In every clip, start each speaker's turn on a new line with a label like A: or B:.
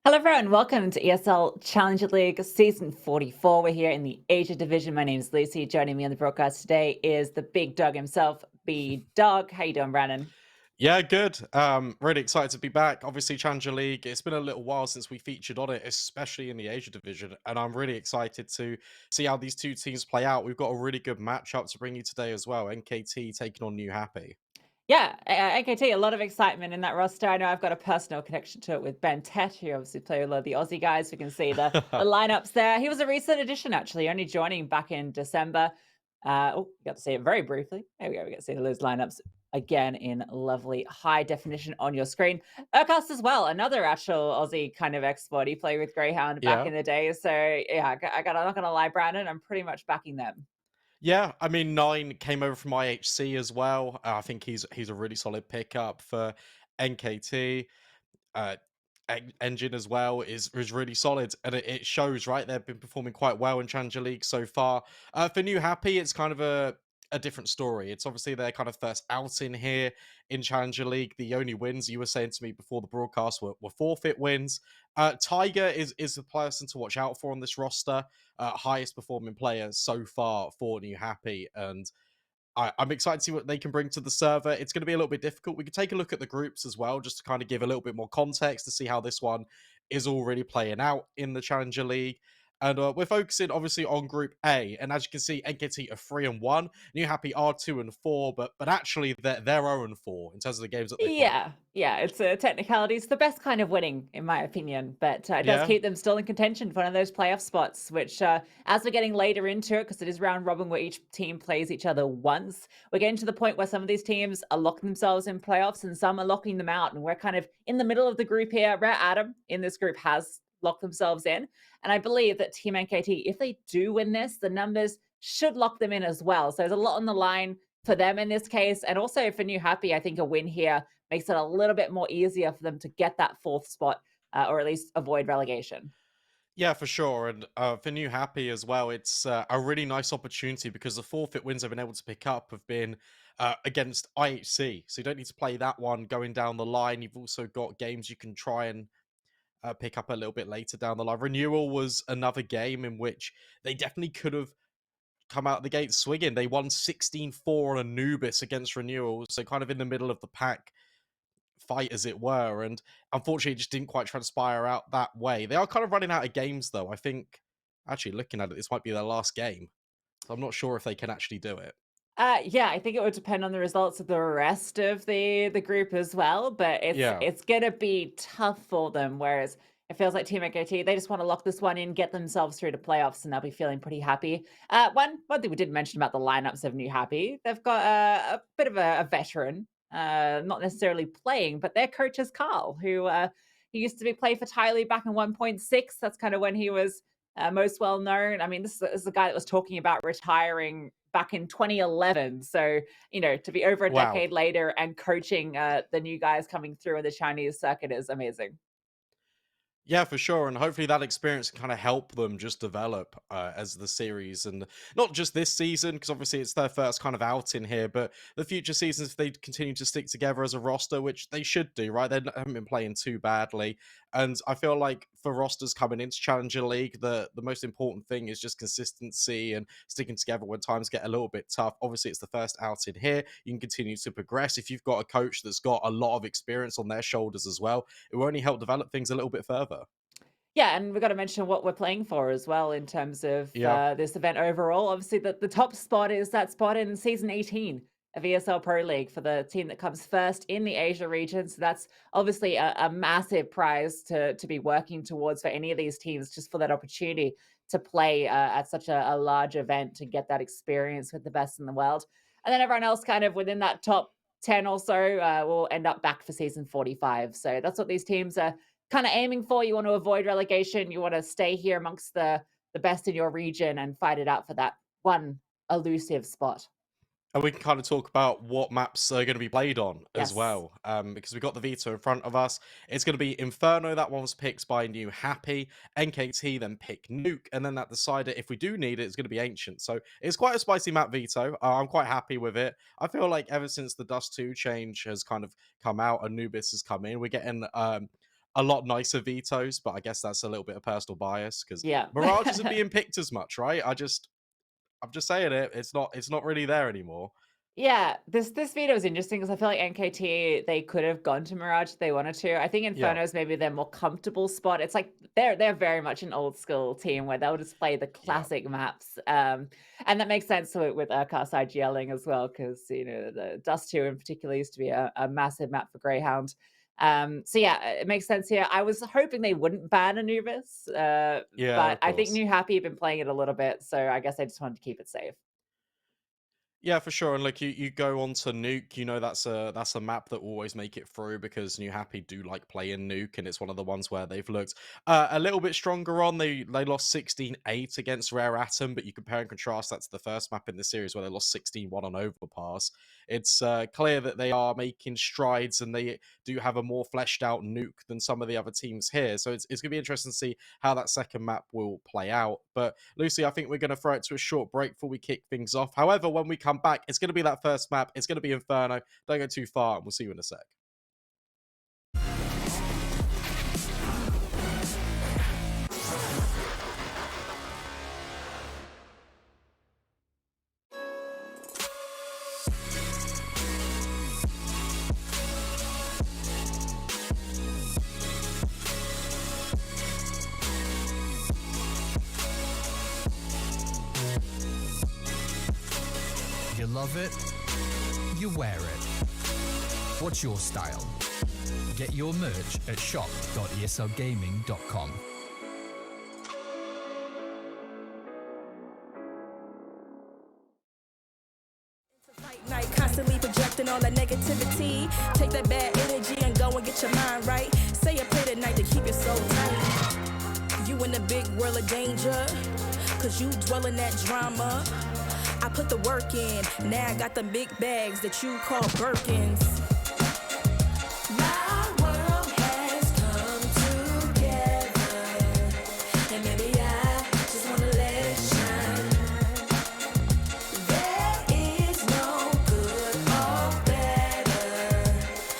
A: Hello, everyone. Welcome to ESL Challenger League Season 44. We're here in the Asia Division. My name is Lucy. Joining me on the broadcast today is the big dog himself, B Dog. How you doing, Brandon?
B: Yeah, good. Really excited to be back. Obviously, Challenger League. It's been a little while since we featured on it, especially in the Asia division, and I'm really excited to see how these two teams play out. We've got a really good matchup to bring you today as well. NKT taking on New Happy.
A: Yeah, NKT, a lot of excitement in that roster. I know I've got a personal connection to it with Ben Tet, who obviously play a lot of the Aussie guys. We can see the lineups there. He was a recent addition, actually, only joining back in December. We got to see it very briefly. There we go. We got to see those lineups again in lovely high definition on your screen. Urcast as well, another actual Aussie kind of export. He played with Greyhound back
B: Yeah.
A: in the day. So yeah, I'm not gonna lie, Brandon, I'm pretty much backing them.
B: Yeah, I mean, Nine came over from IHC as well. I think he's a really solid pickup for NKT. uh, Engine as well is really solid, and it shows, right? They've been performing quite well in Challenger League so far. For New Happy, it's kind of a different story. It's obviously their kind of first outing here in Challenger League. The only wins you were saying to me before the broadcast were forfeit wins. Tiger is the person to watch out for on this roster. Highest performing player so far for New Happy, and I'm excited to see what they can bring to the server. It's going to be a little bit difficult. We could take a look at the groups as well, just to kind of give a little bit more context to see how this one is already playing out in the Challenger League. And we're focusing obviously on Group A, and as you can see, NKT are 3-1. New Happy are 2-4, but actually they're 0-4 in terms of the games that they played.
A: Yeah, it's a technicality. It's the best kind of winning, in my opinion, but it does
B: Yeah,
A: keep them still in contention for one of those playoff spots, which, as we're getting later into it, because it is round robin where each team plays each other once, we're getting to the point where some of these teams are locking themselves in playoffs and some are locking them out. And we're kind of in the middle of the group here. Rare Adam in this group has locked themselves in. And I believe that Team NKT, if they do win this, the numbers should lock them in as well. So there's a lot on the line for them in this case. And also for New Happy, I think a win here makes it a little bit more easier for them to get that fourth spot or at least avoid relegation.
B: yeah, for sure. And for New Happy as well, it's a really nice opportunity because the forfeit wins they've been able to pick up have been against IHC. So you don't need to play that one going down the line. You've also got games you can try and pick up a little bit later down the line. Renewal was another game in which they definitely could have come out the gate swinging. They won 16-4 on Anubis against Renewal. So kind of in the middle of the pack fight, as it were. And unfortunately, it just didn't quite transpire out that way. They are kind of running out of games, though. I think, actually, looking at it, this might be their last game. So I'm not sure if they can actually do it.
A: Yeah, I think it would depend on the results of the rest of the group as well, but it's
B: Yeah.
A: it's gonna be tough for them. Whereas it feels like Team NKT, they just want to lock this one in, get themselves through to playoffs, and they'll be feeling pretty happy. One thing we did mention about the lineups of New Happy, they've got a bit of a veteran, not necessarily playing, but their coach is Carl, who he used to be play for Tylee back in 1.6. That's kind of when he was most well known. I mean, this is a guy that was talking about retiring back in 2011. So, to be over a
B: Wow.
A: decade later and coaching the new guys coming through in the Chinese circuit is amazing.
B: Yeah, for sure, and hopefully that experience can kind of help them just develop as the series, and not just this season, because obviously it's their first kind of outing here, but the future seasons if they continue to stick together as a roster, which they should do, right? They haven't been playing too badly, and I feel like for rosters coming into Challenger League, the most important thing is just consistency and sticking together when times get a little bit tough. Obviously, it's the first outing here. You can continue to progress if you've got a coach that's got a lot of experience on their shoulders as well. It will only help develop things a little bit further.
A: Yeah, and we've got to mention what we're playing for as well in terms of
B: Yeah.
A: this event overall. Obviously, the top spot is that spot in season 18 of ESL Pro League for the team that comes first in the Asia region. So that's obviously a massive prize to be working towards for any of these teams, just for that opportunity to play at such a large event to get that experience with the best in the world. And then everyone else kind of within that top 10 or so will end up back for season 45. So that's what these teams are kind of aiming for. You want to avoid relegation. You want to stay here amongst the best in your region and fight it out for that one elusive spot.
B: And we can kind of talk about what maps are going to be played on as
A: Yes.
B: well, because we've got the veto in front of us. It's going to be Inferno. That one was picked by New Happy. NKT then pick Nuke, and then that decider, if we do need it, it's going to be Ancient. So it's quite a spicy map veto. I'm quite happy with it. I feel like ever since the Dust 2 change has kind of come out, Anubis has come in, we're getting a lot nicer vetoes, but I guess that's a little bit of personal bias because
A: Yeah.
B: Mirage isn't being picked as much, right? I'm just saying it. It's not really there anymore.
A: Yeah, this video is interesting because I feel like NKT, they could have gone to Mirage if they wanted to. I think
B: Yeah.
A: Inferno's maybe their more comfortable spot. It's like they're very much an old school team where they'll just play the
B: Yeah.
A: classic maps. And that makes sense with Urquhart's IGLing as well, because the Dust 2 in particular used to be a massive map for Greyhound. So yeah, it makes sense here. I was hoping they wouldn't ban Anubis,
B: Yeah,
A: but
B: of
A: I think
B: course.
A: New Happy have been playing it a little bit, so I guess I just wanted to keep it safe.
B: Yeah, for sure. And like you go on to Nuke, that's a map that will always make it through because New Happy do like playing Nuke, and it's one of the ones where they've looked a little bit stronger on. They lost 16-8 against Rare Atom, but you compare and contrast that to the first map in the series where they lost 16-1 on Overpass. It's clear that they are making strides and they do have a more fleshed out Nuke than some of the other teams here. So it's gonna be interesting to see how that second map will play out. But Lucy, I think we're gonna throw it to a short break before we kick things off. However, when we come back, it's going to be that first map. It's going to be Inferno. Don't go too far, and we'll see you in a sec.
C: You love it, you wear it. What's your style? Get your merch at shop.eslgaming.com.
D: Night, constantly projecting all that negativity. Take that bad energy and go and get your mind right. Say a prayer tonight to keep your soul tight. You in the big world of danger, cause you dwell in that drama. I put the work in, now I got the big bags that you call Birkins. My world has come together, and maybe I just wanna let it shine. There is no good or better.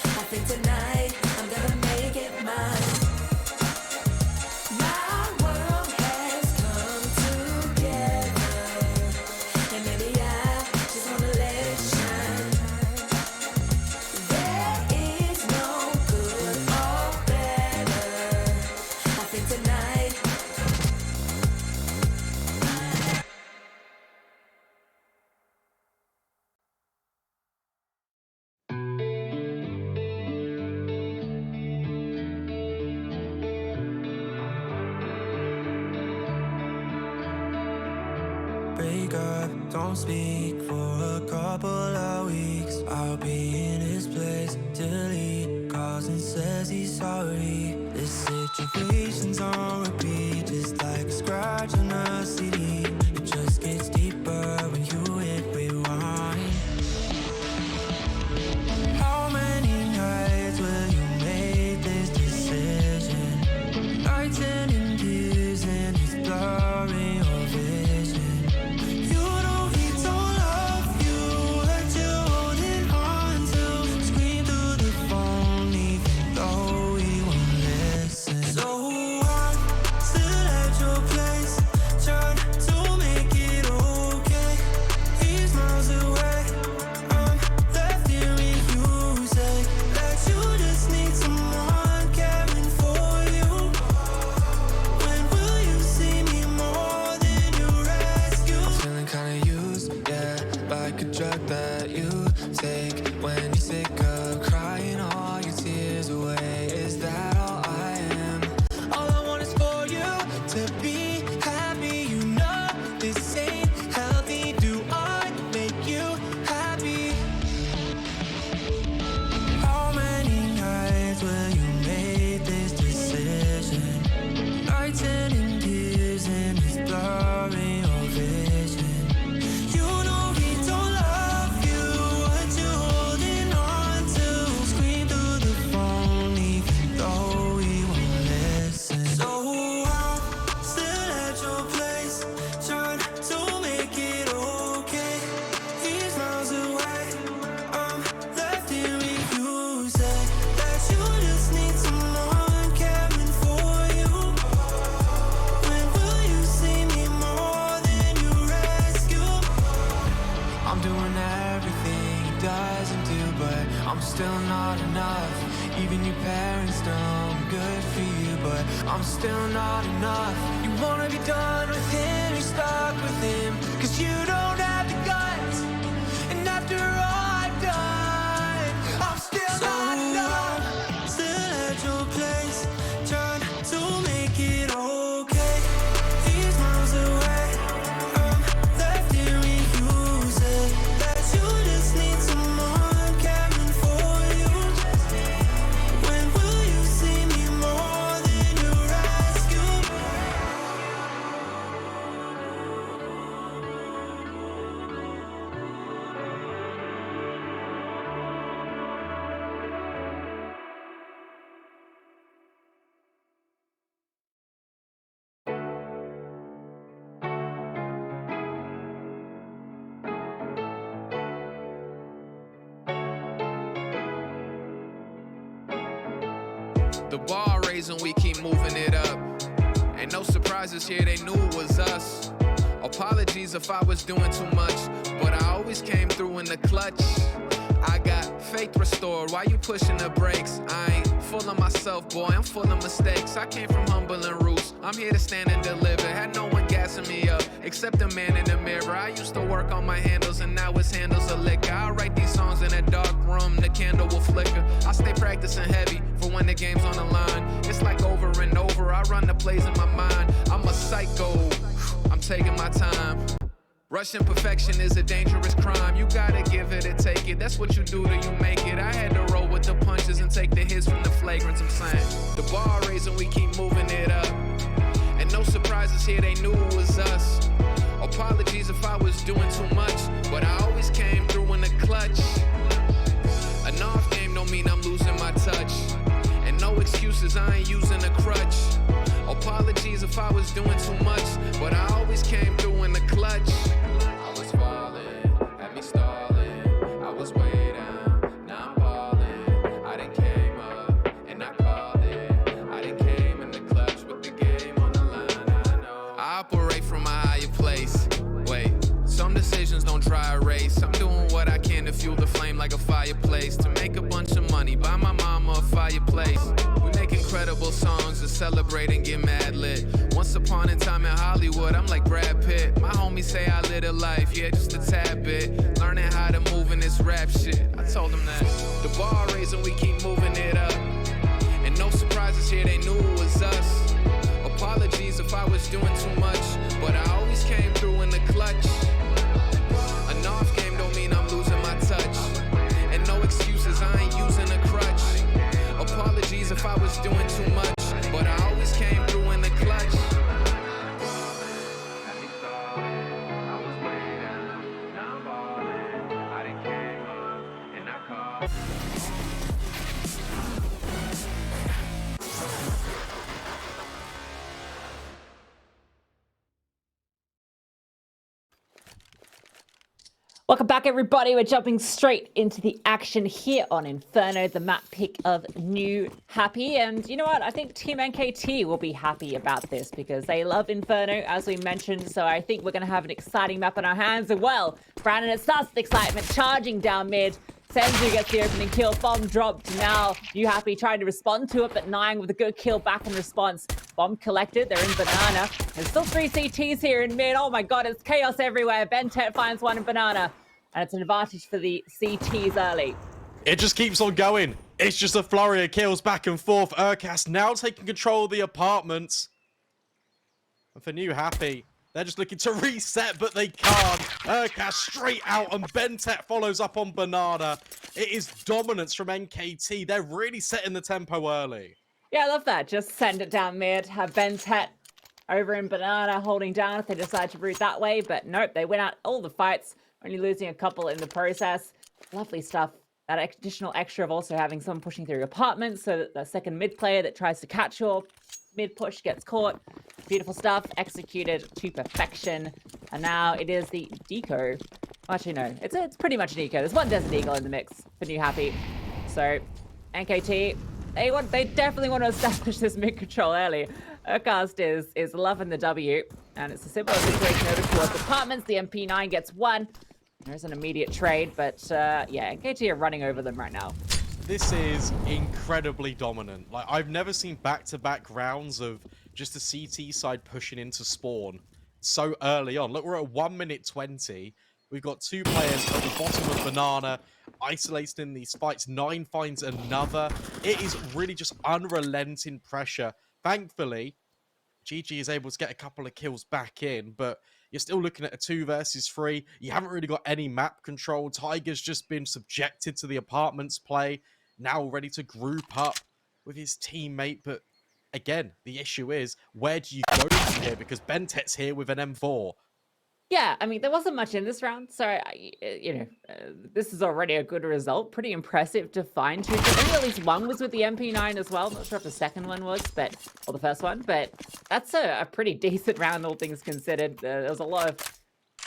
D: I think tonight I'm gonna make it mine. My world has come together, and maybe I just wanna let it shine. There is no good or better. I think tonight.
E: Break up, don't speak for a couple of weeks. I'll be in his place till he calls and says he's sorry. This situation's on repeat, just like a scratch on a CD. It just gets deeper when you hit rewind. How many nights will you make this decision? Nights ending tears and he's blurring your vision. You know he don't love you, what you holding on to. Scream through the phone even though he won't listen. So I'm still at your place, trying to make it okay. He's miles away, I'm left hearing you say that you just need someone caring for you. When will you see me more than you rescue? I'm feeling kinda used, yeah, like a drug that you take when you're sick of crying all your tears away. Is that all I am? All I want is for you to be happy. You know this ain't healthy. Do I make you happy? How many nights will you make this decision? Nights ending tears and he's blurring your vision. You know he don't love you, what you holding on I'm still not enough. Even your parents know I'm good for you, but I'm still not enough. You wanna be done with him, you're stuck with him, 'cause you don't have the guts. And after all I've done, I'm still not enough. Still at your place, trying to make it okay. These miles away, I'm left here reusing that you just need someone caring for you. When will you see me more than you're asking?
F: The bar raising, we keep moving it up. Ain't no surprises here, they knew it was us. Apologies if I was doing too much, but I always came through in the clutch. I got faith restored, why you pushing the brakes? I ain't full of myself, boy, I'm full of mistakes. I came from humble and roots, I'm here to stand and deliver. Had no one gassing me up, except the man in the mirror. I used to work on my handles, and now his handles are liquor. I write these songs in a dark room, the candle will flicker. I stay practicing heavy, for when the game's on the line. It's like over and over, I run the plays in my mind. I'm a psycho, I'm taking my time. Rushing perfection is a dangerous crime. You gotta give it and take it. That's what you do till you make it. I had to roll with the punches and take the hits from the flagrants. I'm saying the bar raising, we keep moving it up. And no surprises here, they knew it was us. Apologies if I was doing too much, but I always came through in the clutch. An off game don't mean I'm losing my touch. And no excuses, I ain't using a crutch. Apologies if I was doing too much, but I always came through in the clutch. I was falling, had me stalling. I was way down, now I'm balling. I done came up, and I called it. I done came in the clutch with the game on the line, I know. I operate from a higher place. Wait, some decisions don't dry erase. I'm doing what I can to fuel the flame like a fireplace. To make a bunch of money, buy my mama a fireplace. We make incredible songs to celebrate and get mad lit. Once upon a time in Hollywood, I'm like Brad Pitt. My homies say I live a life, yeah, just a tad bit. Learning how to move in this rap shit. I told them that the bar raising, we keep moving it up. And no surprises here, they knew it was us. Apologies if I was doing too much, but I always came through in the clutch. An off game don't mean I'm losing my touch. And no excuses, I ain't using a crutch. Apologies if I was doing too much, but I always came through in the clutch.
A: Welcome back, everybody. We're jumping straight into the action here on Inferno, the map pick of New Happy. And you know what? I think Team NKT will be happy about this because they love Inferno, as we mentioned. So I think we're going to have an exciting map on our hands. And well, Brandon, it starts with excitement, charging down mid. Senju gets the opening kill, bomb dropped. Now New Happy trying to respond to it, but Nying with a good kill back in response. Bomb collected, they're in Banana. There's still 3 CTs here in mid. Oh my god, it's chaos everywhere. Bentet finds one in Banana. And it's an advantage for the CTs early.
B: It just keeps on going. It's just a flurry of kills back and forth. Urkas now taking control of the apartments. And for New Happy, they're just looking to reset, but they can't. Urkas straight out, and Bentet follows up on Banana. It is dominance from NKT. They're really setting the tempo early.
A: Yeah, I love that. Just send it down mid, have Bentet over in Banana holding down if they decide to route that way. But nope, they win out all the fights, only losing a couple in the process. Lovely stuff. That additional extra of also having someone pushing through apartments, so that the second mid player that tries to catch your mid push gets caught. Beautiful stuff, executed to perfection. And now it is the deco. Actually, no, it's pretty much an eco. There's one Desert Eagle in the mix for New Happy. So NKT, they definitely want to establish this mid control early. Urcast is loving the W, and it's a similar situation over towards apartments. The MP9 gets one. There's an immediate trade, but yeah, NKT are running over them right now.
B: This is incredibly dominant. Like, I've never seen back-to-back rounds of just the CT side pushing into spawn so early on. Look, we're at 1 minute 20. We've got 2 players at the bottom of Banana, isolated in these fights. 9 finds another. It is really just unrelenting pressure. Thankfully, GG is able to get a couple of kills back in, but you're still looking at a 2 versus 3. You haven't really got any map control. Tiger's just been subjected to the apartments play, now ready to group up with his teammate. But again, the issue is, where do you go from here? Because Bentet's here with an M4.
A: Yeah, I mean, there wasn't much in this round, so, this is already a good result. Pretty impressive to find 2. I think at least one was with the MP9 as well. Not sure if the second one was, or the first one, but that's a pretty decent round, all things considered. There was a lot of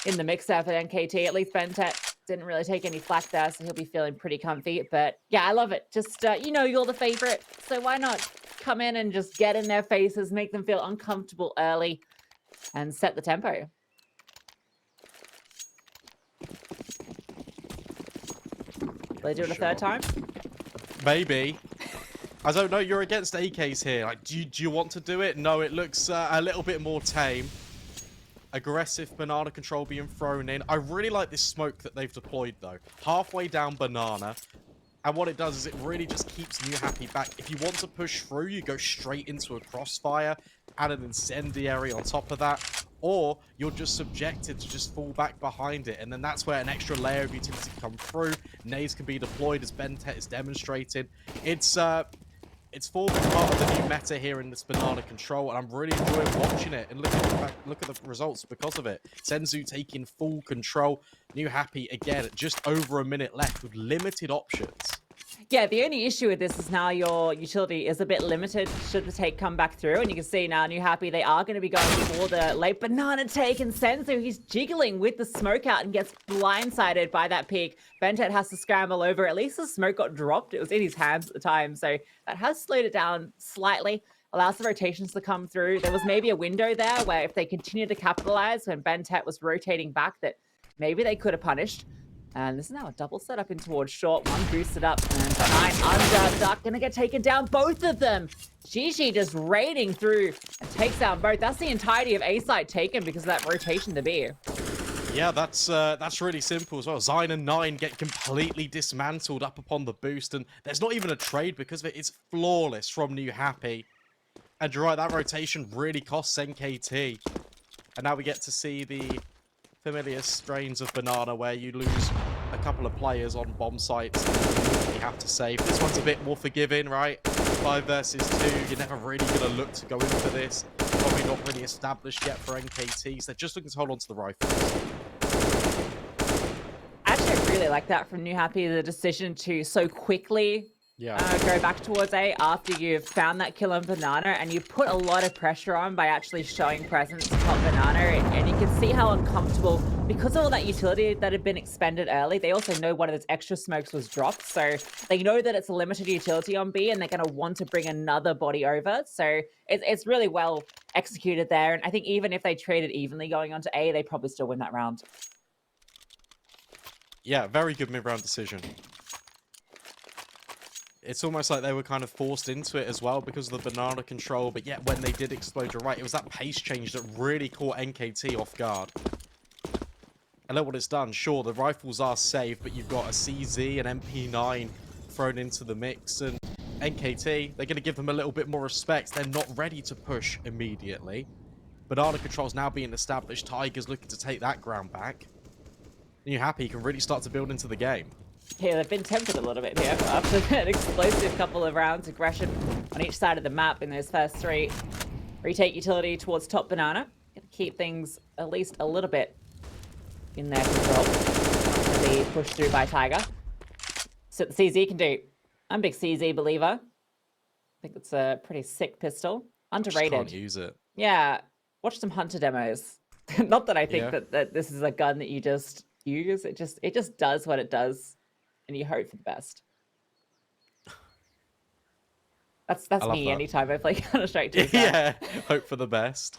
A: in the mix there for NKT. At least Bentet didn't really take any flack there, so he'll be feeling pretty comfy. But yeah, I love it. Just, you're the favorite, so why not come in and just get in their faces, make them feel uncomfortable early, and set the tempo. Will they do it a third time?
B: Maybe. I don't know. You're against AKs here. Like, do you want to do it? No, it looks a little bit more tame. Aggressive Banana control being thrown in. I really like this smoke that they've deployed, though. Halfway down Banana. And what it does is it really just keeps NewHappy back. If you want to push through, you go straight into a crossfire, add an incendiary on top of that, or you're just subjected to just fall back behind it, and then that's where an extra layer of utility can come through. Nades can be deployed, as Bentet is demonstrated. It's forming part of the new meta here in this Banana control, and I'm really enjoying watching it. And look at the results because of it. Senzu taking full control. NewHappy again, just over a minute left with limited options.
A: Yeah, the only issue with this is now your utility is a bit limited should the take come back through. And you can see now NewHappy, they are going to be going for the late Banana take. And Senzu, he's jiggling with the smoke out and gets blindsided by that peek. Bentet has to scramble over. At least the smoke got dropped. It was in his hands at the time. So that has slowed it down slightly. Allows the rotations to come through. There was maybe a window there where if they continued to capitalize when Bentet was rotating back, that maybe they could have punished. And this is now a double setup in towards short. One boosted up and 9 under. Duck gonna get taken down. Both of them. Gigi just raiding through and takes down both. That's the entirety of A side taken because of that rotation to B.
B: Yeah, that's really simple as well. Zyne and 9 get completely dismantled up upon the boost, and there's not even a trade because of it. It's flawless from NewHappy. And you're right, that rotation really costs NKT. And now we get to see the familiar strains of Banana where you lose a couple of players on bomb sites you have to save. This one's a bit more forgiving, right? 5 versus 2, you're never really going to look to go in for this. Probably not really established yet for NKT, so they're just looking to hold on to the rifles.
A: Actually, I really like that from NewHappy, the decision to so quickly go back towards A after you've found that kill on Banana, and you put a lot of pressure on by actually showing presence top Banana, and you can see how uncomfortable, because of all that utility that had been expended early, they also know one of those extra smokes was dropped, so they know that it's a limited utility on B, and they're going to want to bring another body over, so it's really well executed there, and I think even if they traded evenly going on to A, they probably still win that round.
B: Yeah, very good mid-round decision. It's almost like they were kind of forced into it as well because of the Banana control, but yet when they did explode, you're right, it was that pace change that really caught NKT off guard. And look what it's done. Sure, the rifles are safe, but you've got a CZ and MP9 thrown into the mix, and NKT, they're going to give them a little bit more respect. They're not ready to push immediately. Banana control's now being established. Tiger's looking to take that ground back. NewHappy can really start to build into the game.
A: Yeah, they've been tempted a little bit here after an explosive couple of rounds. Aggression on each side of the map in those first 3. Retake utility towards top Banana. Gonna keep things at least a little bit in their control. Not gonna be pushed through by Tiger. So the CZ can do. I'm a big CZ believer. I think it's a pretty sick pistol. Underrated.
B: Just can't use it.
A: Yeah, watch some Hunter demos. Not that I think that this is a gun that you just use. It just does what it does. And you hope for the best. That's me
B: that.
A: anytime I play Counter-Strike 2.
B: Yeah, hope for the best.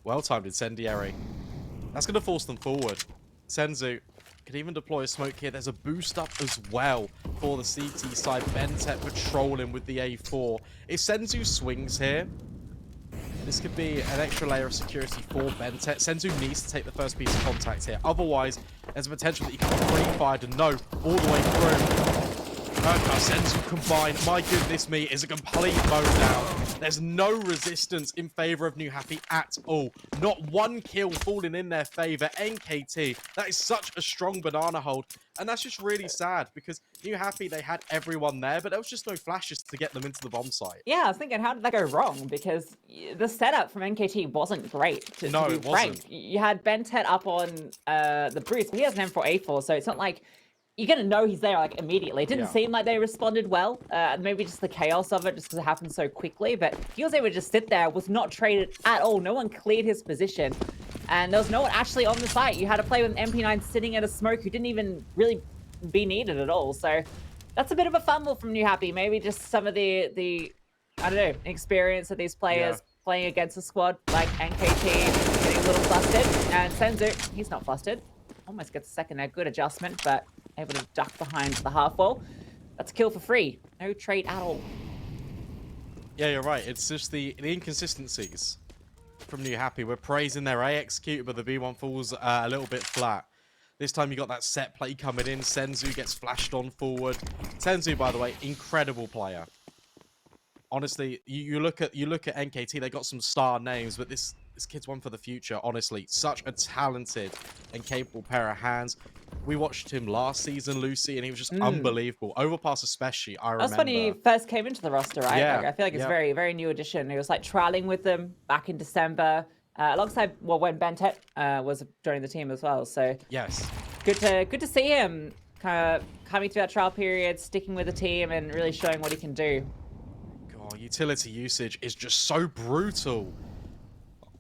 B: Well-timed incendiary. That's going to force them forward. Senzu Could even deploy a smoke here. There's a boost up as well for the CT side. Bentet patrolling with the A4. If Senzu swings here, this could be an extra layer of security for Bentet. Senzu needs to take the first piece of contact here. Otherwise, there's a potential that he can be pre-fired and no, all the way through. Senzu combined. My goodness me, is a complete mow down. There's no resistance in favor of NewHappy at all. Not one kill falling in their favor. NKT, that is such a strong banana hold. And that's just really sad because NewHappy, they had everyone there, but there was just no flashes to get them into the bomb site.
A: Yeah, I was thinking, how did that go wrong? Because the setup from NKT wasn't great, to be frank. You had Bentet up on the Bruce. He has an M4A4, so it's not like you're going to know he's there like immediately. It didn't seem like they responded well. Maybe just the chaos of it, just because it happened so quickly. But he was able to just sit there, was not traded at all. No one cleared his position. And there was no one actually on the site. You had to play with an MP9 sitting at a smoke who didn't even really be needed at all. So that's a bit of a fumble from NewHappy. Maybe just some of the I don't know, experience of these players playing against a squad like NKT, getting a little flustered. And Senzu, he's not flustered. Almost gets a second there. Good adjustment, but able to duck behind the half wall. That's a kill for free. No trade at all.
B: Yeah, you're right. It's just the inconsistencies from NewHappy. We're praising their A execute, but the B1 falls a little bit flat. This time you got that set play coming in. Senzu gets flashed on forward. Senzu, by the way, incredible player. Honestly, you look at NKT, they got some star names, but this kid's one for the future, honestly. Such a talented and capable pair of hands. We watched him last season, Lucy, and he was just unbelievable. Overpass especially, I remember.
A: That's when he first came into the roster, right?
B: Yeah.
A: Like, I feel like it's a very, very new addition. He was like trialing with them back in December, alongside, well, when Bentet was joining the team as well. So
B: yes,
A: good to see him kind of coming through that trial period, sticking with the team, and really showing what he can do.
B: God, utility usage is just so brutal.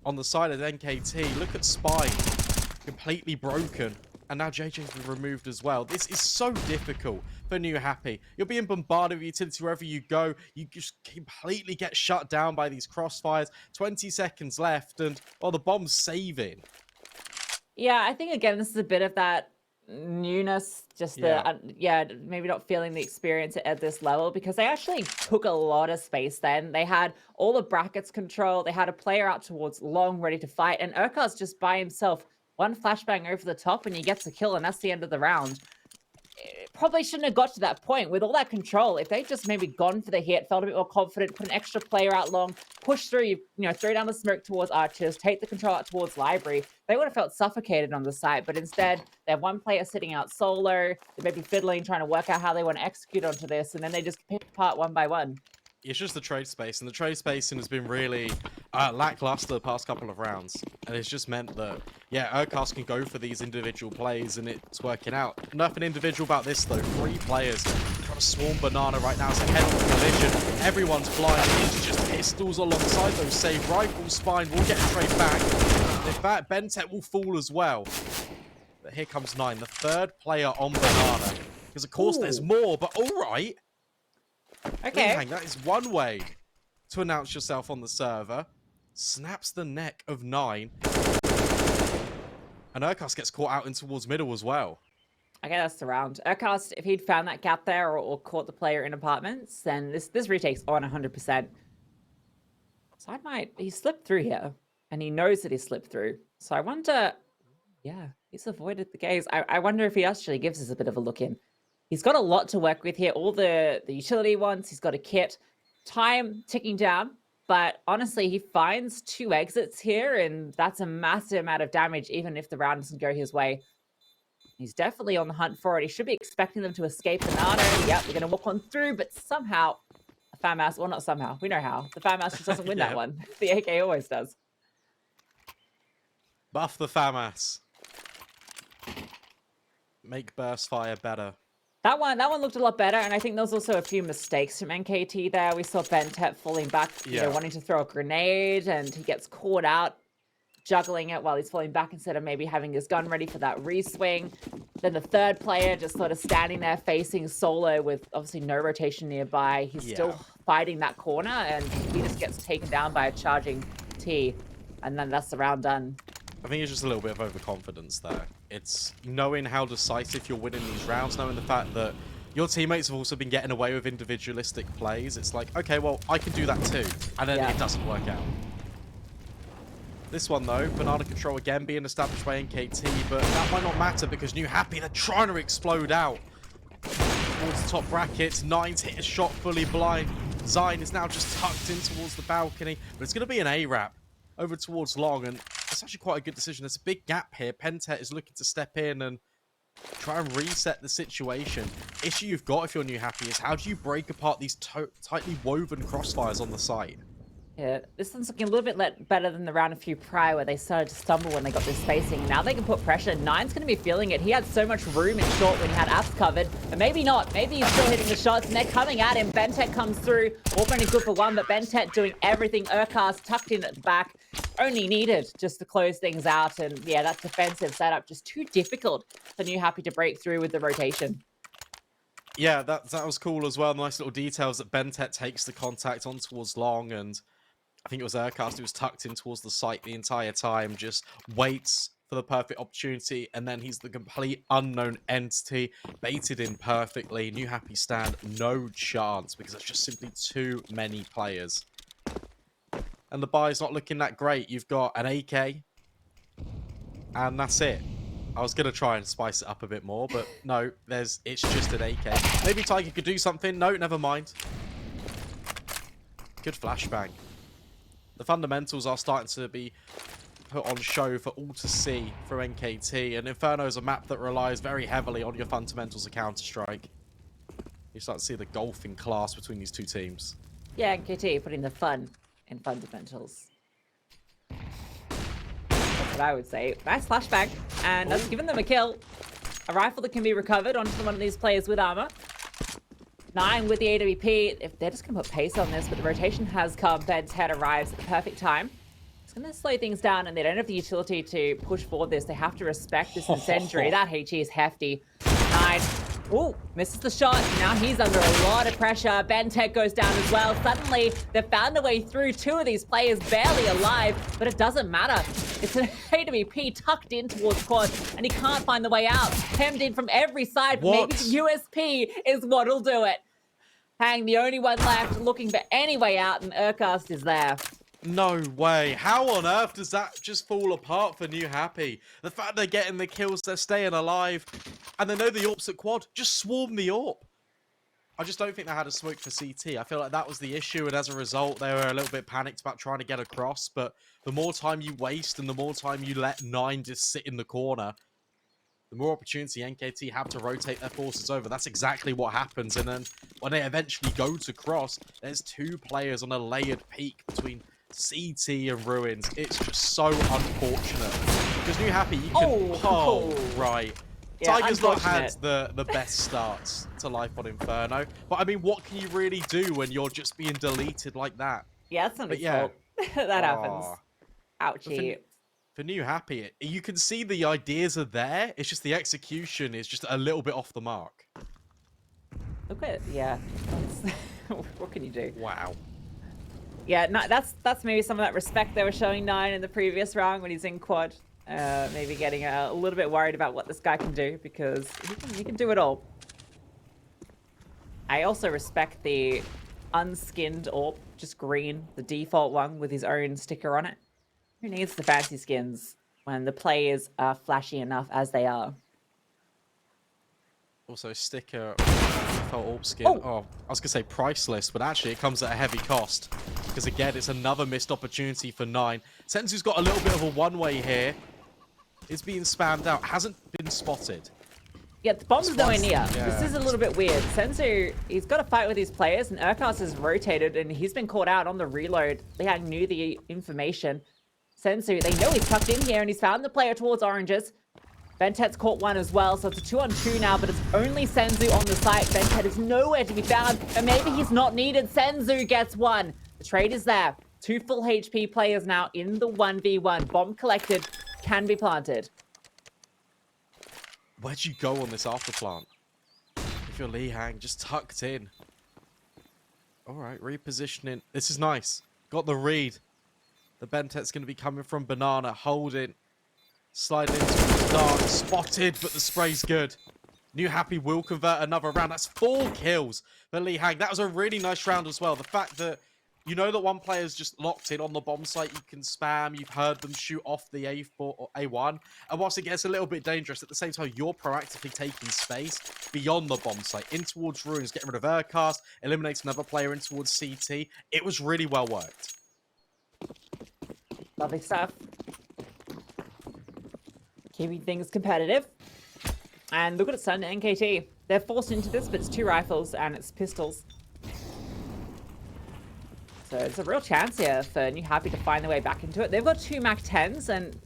B: On the side of NKT, look at Spy, completely broken. And now JJ's been removed as well. This is so difficult for NewHappy. You're being bombarded with utility wherever you go. You just completely get shut down by these crossfires. 20 seconds left, and, well, the bomb's saving.
A: Yeah, I think, again, this is a bit of that newness. Just maybe not feeling the experience at this level, because they actually took a lot of space then. They had all the brackets control. They had a player out towards long, ready to fight. And Urkar's just by himself. One flashbang over the top and he gets a kill, and that's the end of the round. It probably shouldn't have got to that point with all that control. If they'd just maybe gone for the hit, felt a bit more confident, put an extra player out long, push through, you know, throw down the smoke towards Archers, take the control out towards Library, they would have felt suffocated on the site. But instead, they have one player sitting out solo, they may be fiddling, trying to work out how they want to execute onto this, and then they just pick apart one by one.
B: It's just the trade space, and the trade spacing has been really lackluster the past couple of rounds. And it's just meant that, yeah, Urkas can go for these individual plays, and it's working out. Nothing individual about this, though. 3 players trying to swarm Banana right now. It's a head-on collision. Everyone's blind. It's just pistols alongside those save rifles. Spine will get a trade back. In fact, Bentet will fall as well. But here comes 9, the 3rd player on Banana. Because, of course, there's more, but all right.
A: Okay.
B: That is one way to announce yourself on the server. Snaps the neck of 9. And Urkas gets caught out in towards middle as well.
A: Okay, that's the round. Urkas, if he'd found that gap there or caught the player in apartments, then this retake's on 100%. Side he slipped through here, and he knows that he slipped through. So I wonder, yeah, he's avoided the gaze. I wonder if he actually gives us a bit of a look in. He's got a lot to work with here. All the utility ones. He's got a kit. Time ticking down. But honestly, he finds 2 exits here, and that's a massive amount of damage, even if the round doesn't go his way. He's definitely on the hunt for it. He should be expecting them to escape Banana. Yep, we're going to walk on through, but somehow, a FAMAS, well, not somehow, we know how. The FAMAS just doesn't win that one. The AK always does.
B: Buff the FAMAS. Make burst fire better.
A: That one looked a lot better, and I think there was also a few mistakes from NKT there. We saw Bentet falling back, you know, wanting to throw a grenade, and he gets caught out juggling it while he's falling back instead of maybe having his gun ready for that re-swing. Then the 3rd player just sort of standing there facing solo with obviously no rotation nearby. He's still fighting that corner, and he just gets taken down by a charging T, and then that's the round done.
B: I think it's just a little bit of overconfidence there. It's knowing how decisive you're winning these rounds, knowing the fact that your teammates have also been getting away with individualistic plays. It's like, okay, well, I can do that too. And then it doesn't work out. This one, though, banana control again being established by NKT, but that might not matter because NEWHAPPY, they're trying to explode out towards the top brackets. Nine's hit a shot fully blind. Zine is now just tucked in towards the balcony, but it's going to be an A-Rap over towards Long, and it's actually quite a good decision. There's a big gap here. Pentet is looking to step in and try and reset the situation. Issue you've got if you're NEWHAPPY is how do you break apart these tightly woven crossfires on the site?
A: Yeah, this one's looking a little bit better than the round a few prior where they started to stumble when they got this spacing. Now they can put pressure. Nine's going to be feeling it. He had so much room in short when he had apps covered, but maybe not. Maybe he's still hitting the shots, and they're coming at him. Bentet comes through. Warp only good for one, but Bentet doing everything. Urkast tucked in at the back. Only needed just to close things out, and yeah, that defensive setup just too difficult for NEWHAPPY to break through with the rotation.
B: Yeah, that was cool as well. Nice little details that Bentet takes the contact on towards Long, and I think it was Urkast who was tucked in towards the site the entire time, just waits for the perfect opportunity, and then he's the complete unknown entity, baited in perfectly. NEWHAPPY stand no chance because there's just simply too many players. And the buy's not looking that great. You've got an AK, and that's it. I was going to try and spice it up a bit more, but no, it's just an AK. Maybe Tiger could do something. No, never mind. Good flashbang. The fundamentals are starting to be put on show for all to see from NKT, and Inferno is a map that relies very heavily on your fundamentals of Counter-Strike. You start to see the golfing class between these two teams.
A: Yeah, NKT putting the fun in fundamentals. That's what I would say. Nice flashback, and that's given them a kill. A rifle that can be recovered onto one of these players with armor. Nine with the AWP. If they're just going to put pace on this, but the rotation has come. Bed's head arrives at the perfect time. It's going to slow things down, and they don't have the utility to push forward this. They have to respect this incendiary. That HE is hefty. Nine. Ooh, misses the shot. Now he's under a lot of pressure. Bentek goes down as well. Suddenly, they've found a way through. Two of these players barely alive, but it doesn't matter. It's an AWP tucked in towards quad, and he can't find the way out. Hemmed in from every side.
B: What?
A: Maybe the USP is what'll do it. Hang, the only one left, looking for any way out, and Urkast is there.
B: No way. How on earth does that just fall apart for NEWHAPPY? The fact they're getting the kills, they're staying alive, and they know the AWP's at quad. Just swarm the AWP. I just don't think they had a smoke for CT. I feel like that was the issue, and as a result, they were a little bit panicked about trying to get across, but the more time you waste and the more time you let Nine just sit in the corner, the more opportunity NKT have to rotate their forces over. That's exactly what happens, and then when they eventually go to cross, there's two players on a layered peak between CT and Ruins. It's just so unfortunate. Because NEWHAPPY, you can... right.
A: Yeah,
B: Tiger's not had the best starts to life on Inferno. But, I mean, what can you really do when you're just being deleted like that?
A: Yeah, that's not his fault. That happens. Ouchie.
B: For NEWHAPPY, you can see the ideas are there. It's just the execution is just a little bit off the mark.
A: Look at yeah. What can you do?
B: Wow.
A: Yeah, no, that's maybe some of that respect they were showing Nine in the previous round when he's in quad. Maybe getting a little bit worried about what this guy can do because he can do it all. I also respect the unskinned AWP, just green, the default one with his own sticker on it. Who needs the fancy skins when the players are flashy enough as they are?
B: Also, sticker default AWP skin. Oh, I was going to say priceless, but actually it comes at a heavy cost. Because again, it's another missed opportunity for Nine. Senzu's got a little bit of a one-way here. It's being spammed out. Hasn't been spotted.
A: Yeah, the bomb's nowhere near.
B: Yeah.
A: This is a little bit weird. Senzu, he's got to fight with his players, and Urkast has rotated, and he's been caught out on the reload. Liang knew the information. Senzu, they know he's tucked in here, and he's found the player towards oranges. Bentet's caught one as well, so it's a 2-on-2 now, but it's only Senzu on the site. Bentet is nowhere to be found, and maybe he's not needed. Senzu gets one. The trade is there. Two full HP players now in the 1v1. Bomb collected, can be planted.
B: Where'd you go on this after plant? If you're Lihang, just tucked in. Alright, repositioning. This is nice. Got the read. The Bentet's going to be coming from Banana, holding. Sliding into the dark, spotted, but the spray's good. NewHappy will convert another round. That's 4 kills for Lee Hang. That was a really nice round as well. The fact that you know that one player's just locked in on the bomb site, you can spam, you've heard them shoot off the A4 or A1, and whilst it gets a little bit dangerous, at the same time, you're proactively taking space beyond the bomb site, in towards ruins, getting rid of Aircast, eliminating another player in towards CT. It was really well worked.
A: Lovely stuff. Keeping things competitive. And look at it's done to NKT. They're forced into this, but it's 2 rifles and it's pistols. So it's a real chance here for NewHappy to find their way back into it. They've got 2 MAC-10s, and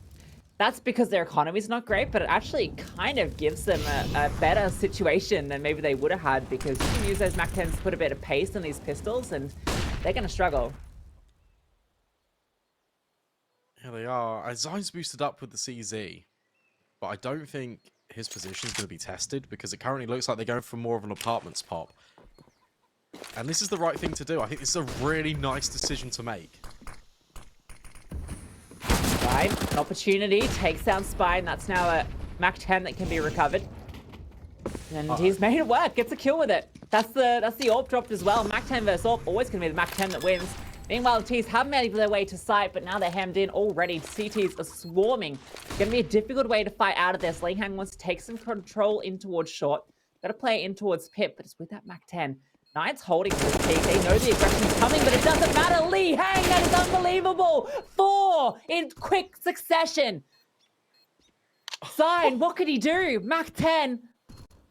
A: that's because their economy's not great, but it actually kind of gives them a better situation than maybe they would have had, because you can use those MAC-10s to put a bit of pace in these pistols, and they're going to struggle.
B: Here they are. Zion's boosted up with the CZ, but I don't think his position is going to be tested, because it currently looks like they're going for more of an apartments pop. And this is the right thing to do. I think this is a really nice decision to make.
A: Right, an opportunity, takes down Spine. That's now a MAC-10 that can be recovered. And he's made it work, gets a kill with it. That's the AWP dropped as well. MAC-10 versus AWP, always going to be the MAC-10 that wins. Meanwhile, the T's haven't made their way to site, but now they're hemmed in already. CTs are swarming. Going to be a difficult way to fight out of this. Lee Hang wants to take some control in towards short. Got to play in towards Pip, but it's with that MAC-10. Nine's holding this peak. They know the aggression's coming, but it doesn't matter. Lee Hang, that is unbelievable. 4 in quick succession. Sign, what could he do? MAC-10.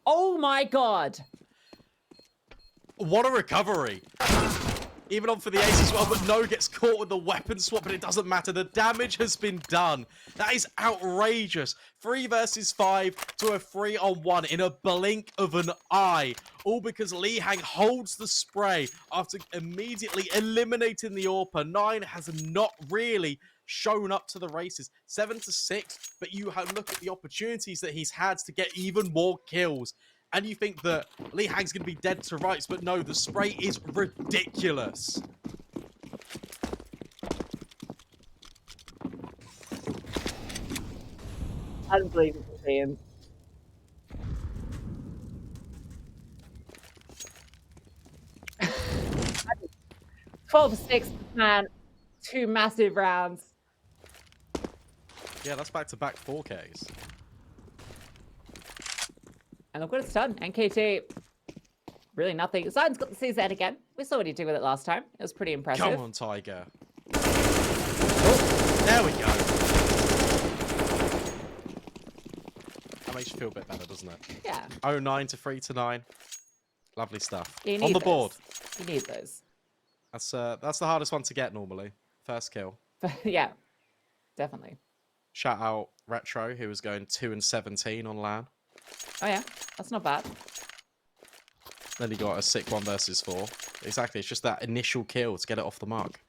A: Oh my God.
B: What a recovery. Even on for the ace as well, but no, gets caught with the weapon swap, but it doesn't matter. The damage has been done. That is outrageous. 3 versus 5 to a 3-on-1 in a blink of an eye. All because Lee Hang holds the spray after immediately eliminating the AWPer. 9 has not really shown up to the races. 7 to 6, but you look at the opportunities that he's had to get even more kills. And you think that Lee Hang's going to be dead to rights, but no, the spray is ridiculous.
A: Unbelievable, Ian. Twelve 6, man. 2 massive rounds.
B: Yeah, that's back-to-back 4Ks.
A: And look what it's done. NKT, really nothing. Zion's got the CZ again. We saw what he did with it last time. It was pretty impressive.
B: Come on, Tiger. Oh, there we go. That makes you feel a bit better, doesn't it?
A: Yeah.
B: 0-9 to 3-9. Lovely stuff.
A: You
B: On the
A: need
B: board.
A: those. You need those.
B: That's the hardest one to get normally. First kill.
A: Yeah, definitely.
B: Shout out Retro, who was going 2-17 on LAN.
A: Oh yeah, that's not bad.
B: Then he got a sick 1 versus 4. Exactly, it's just that initial kill to get it off the mark.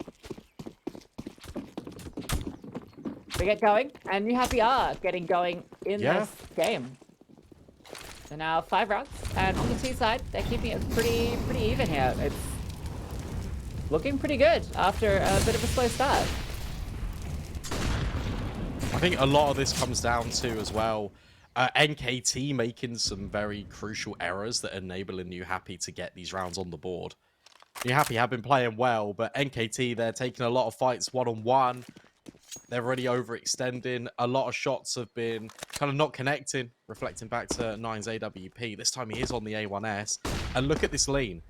A: We get going, and NewHappy are getting going in this game. So now 5 rounds, and on the T side, they're keeping it pretty even here. It's looking pretty good after a bit of a slow start.
B: I think a lot of this comes down to, as well, NKT making some very crucial errors that enabling NewHappy to get these rounds on the board. NewHappy have been playing well, but NKT, they're taking a lot of fights one-on-one. They're really overextending. A lot of shots have been kind of not connecting, reflecting back to 9's AWP. This time he is on the A1S. And look at this lean,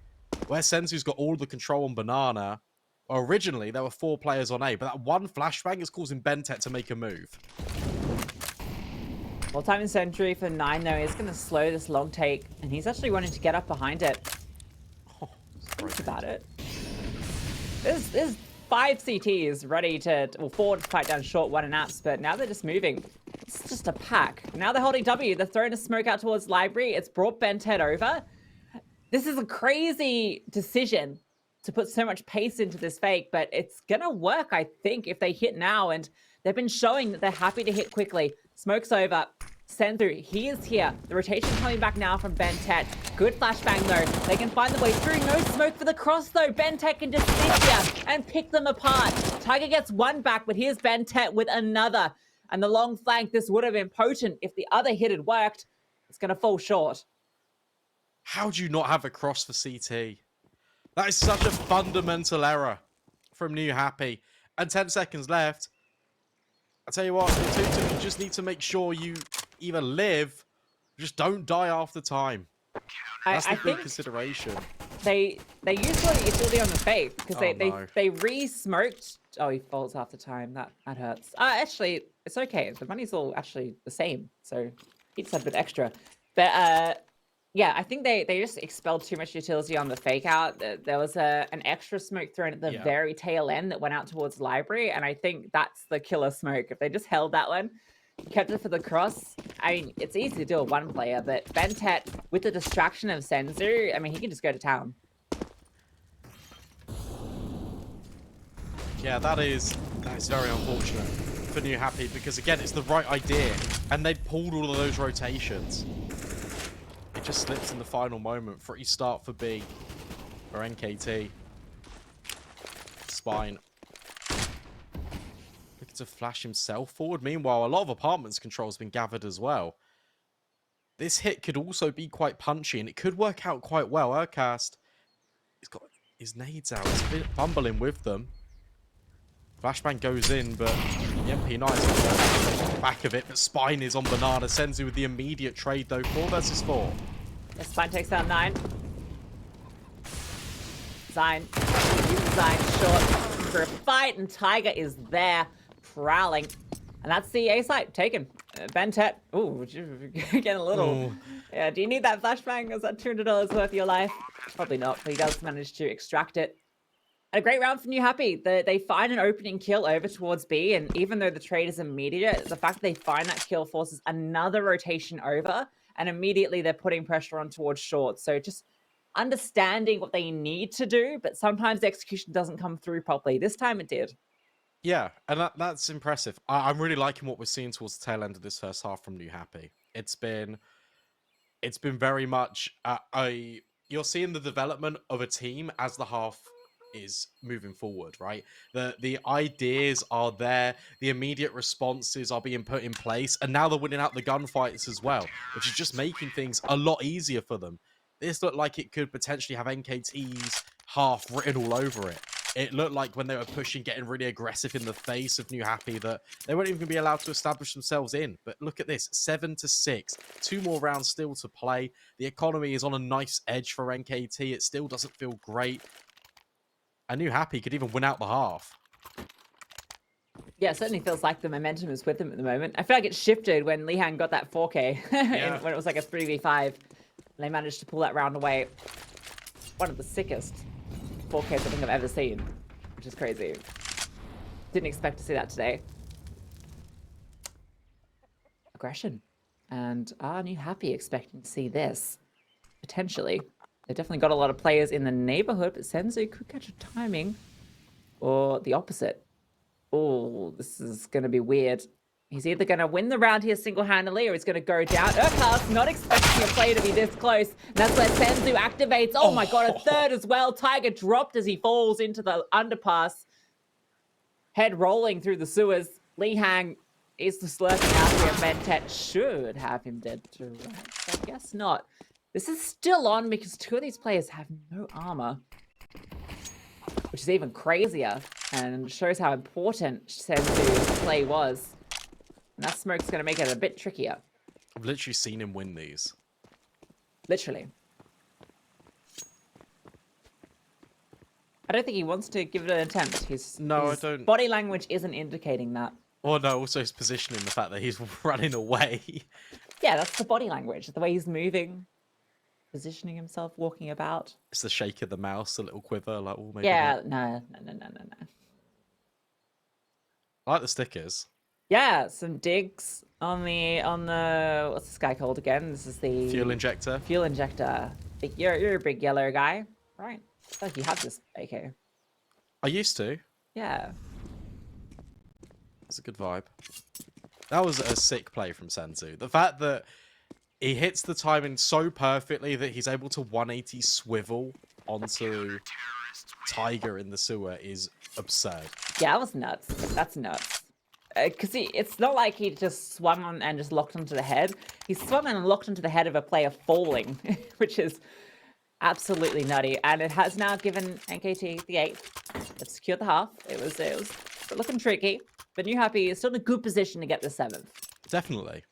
B: where Senzu's got all the control on Banana. Well, originally, there were 4 players on A, but that one flashbang is causing Bentet to make a move.
A: Well, time in Sentry for 9, though, is going to slow this long take, and he's actually wanting to get up behind it.
B: Oh,
A: Think about it. There's 5 CTs ready to, well, 4 to fight down short, 1 in apps, but now they're just moving. It's just a pack. Now they're holding W. They're throwing a smoke out towards Library. It's brought Bentet over. This is a crazy decision to put so much pace into this fake, but it's going to work, I think, if they hit now, and they've been showing that they're happy to hit quickly. Smoke's over. Senzu, he is here. The rotation coming back now from Bentet. Good flashbang, though. They can find the way through. No smoke for the cross, though. Bentet can just sit here and pick them apart. Tiger gets 1 back, but here's Bentet with another. And the long flank, this would have been potent if the other hit had worked. It's going to fall short.
B: How do you not have a cross for CT? That is such a fundamental error from NEWHAPPY. And 10 seconds left. I tell you what, you just need to make sure you either live, just don't die after time. That's the big consideration.
A: They used the utility on the fake because they re-smoked. Oh, he falls after time. That hurts. Actually, it's okay. The money's all actually the same, so he just had a bit extra. But yeah, I think they just expelled too much utility on the fake out. There was an extra smoke thrown at the very tail end that went out towards library, and I think that's the killer smoke. If they just held that one, kept it for the cross. I mean, it's easy to do a one player, but Bentet with the distraction of Senzu, I mean, he can just go to town.
B: Yeah, that is very unfortunate for NEWHAPPY because again, it's the right idea, and they pulled all of those rotations. It just slips in the final moment. Free start for B or NKT. Spine looking to flash himself forward. Meanwhile, a lot of apartments control has been gathered as well. This hit could also be quite punchy, and it could work out quite well. Urcast, he's got his nades out. He's been fumbling with them. Flashbang goes in, but the MP9 is on the back of it. But Spine is on Banana. Senzu with the immediate trade, though. 4 versus 4.
A: Yeah, Spine takes down 9. Zine. Zine short for a fight, and Tiger is there, prowling. And that's the A site taken. Bentet. Ooh, getting a little. Ooh. Yeah, do you need that flashbang? Is that $200 worth of your life? Probably not, but he does manage to extract it. And a great round for NEWHAPPY. They find an opening kill over towards B, and even though the trade is immediate, the fact that they find that kill forces another rotation over, and immediately they're putting pressure on towards short. So just understanding what they need to do, but sometimes the execution doesn't come through properly. This time it did.
B: Yeah, and that's impressive. I'm really liking what we're seeing towards the tail end of this first half from NEWHAPPY. It's been very much you're seeing the development of a team as the half is moving forward, right? The ideas are there, the immediate responses are being put in place, and now they're winning out the gunfights as well, which is just making things a lot easier for them. This looked like it could potentially have NKT's half written all over it. It looked like when they were pushing, getting really aggressive in the face of NEWHAPPY, that they weren't even going to be allowed to establish themselves in. But look at this, 7-6. 2 more rounds still to play. The economy is on a nice edge for NKT. It still doesn't feel great. I knew NEWHAPPY could even win out the half.
A: Yeah, it certainly feels like the momentum is with them at the moment. I feel like it shifted when Lihan got that 4K when it was like a 3v5. And they managed to pull that round away. One of the sickest 4Ks I think I've ever seen, which is crazy. Didn't expect to see that today. Aggression. And are NEWHAPPY expecting to see this? Potentially. They've definitely got a lot of players in the neighborhood, but Senzu could catch a timing. Or the opposite. Oh, this is going to be weird. He's either going to win the round here single-handedly, or he's going to go down. Urcast not expecting a play to be this close. And that's where Senzu activates. Oh my god, a third as well. Tiger dropped as he falls into the underpass. Head rolling through the sewers. Lihang is just lurking out here. Bentet should have him dead to rights. I guess not. This is still on because 2 of these players have no armor, which is even crazier and shows how important Senzu's play was. And that smoke's going to make it a bit trickier.
B: I've literally seen him win these.
A: Literally. I don't think he wants to give it an attempt. His body language isn't indicating that.
B: Oh no, also his positioning, the fact that he's running away.
A: Yeah, that's the body language. The way he's moving, positioning himself, walking about.
B: It's the shake of the mouse, a little quiver, like, oh, maybe
A: yeah,
B: not.
A: No.
B: I like the stickers.
A: Yeah, some digs on the what's this guy called again? This is the
B: fuel injector.
A: Fuel injector. You're a big yellow guy, right? I feel like you have this AK.
B: I used to.
A: Yeah.
B: That's a good vibe. That was a sick play from Senzu. The fact that he hits the timing so perfectly that he's able to 180 swivel onto Tiger in the sewer is absurd.
A: Yeah, that was nuts. That's nuts. Because it's not like he just swung on and just locked onto the head. He swung and locked onto the head of a player falling, which is absolutely nutty. And it has now given NKT the 8th. They've secured the half. It was looking tricky, but New Happy is still in a good position to get the 7th.
B: Definitely.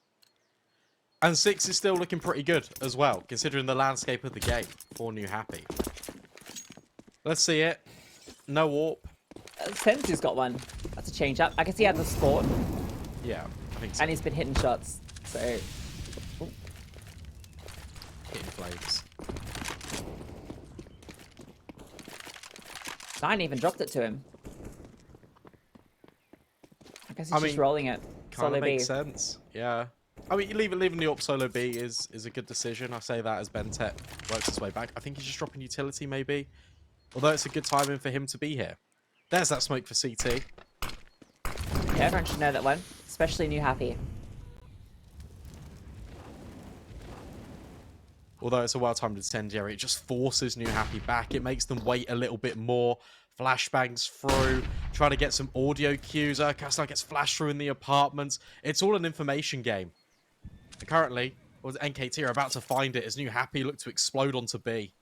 B: And 6 is still looking pretty good as well, considering the landscape of the game for New Happy. Let's see it. No warp.
A: Sensu's got one. That's a change up. I can see he had the spawn.
B: Yeah, I think so.
A: And he's been hitting shots. So
B: Hitting flames.
A: Nine even dropped it to him. I guess he's just rolling it.
B: Kind
A: Solo
B: of
A: B.
B: makes sense. Yeah. I mean, leaving the up solo B is a good decision. I say that as Bentet works his way back. I think he's just dropping utility, maybe. Although it's a good timing for him to be here. There's that smoke for CT.
A: Yeah, everyone should know that one, especially New Happy.
B: Although it's a well-timed incendiary, it just forces New Happy back. It makes them wait a little bit more. Flashbangs through, trying to get some audio cues. Urkas gets flashed through in the apartments. It's all an information game. And currently, NKT are about to find it as New Happy look to explode onto B.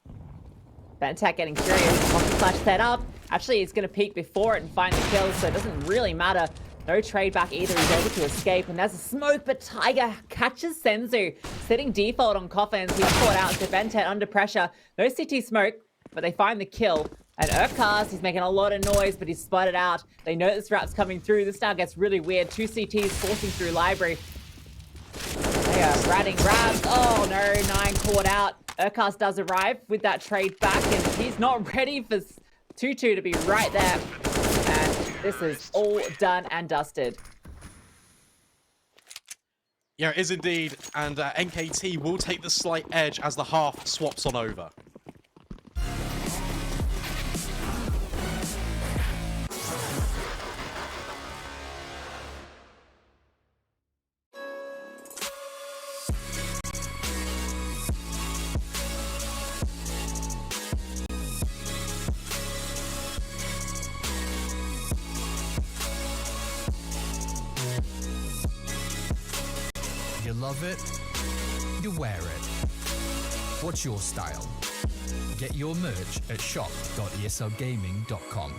A: Bentek getting curious. Pocket flash set up. Actually, he's going to peek before it and find the kill, so it doesn't really matter. No trade back either. He's able to escape, and there's a smoke, but Tiger catches Senzu. Sitting default on coffins. He's caught out to Bentet under pressure. No CT smoke, but they find the kill. And Urkas, he's making a lot of noise, but he's spotted out. They know this rap's coming through. This now gets really weird. 2 CTs forcing through library. They are ratting grabs. Oh no, 9 caught out. Urkas does arrive with that trade back, and he's not ready for Tutu to be right there. And this is all done and dusted.
B: Yeah, it is indeed. And NKT will take the slight edge as the half swaps on over.
C: You love it, you wear it. What's your style? Get your merch at shop.eslgaming.com.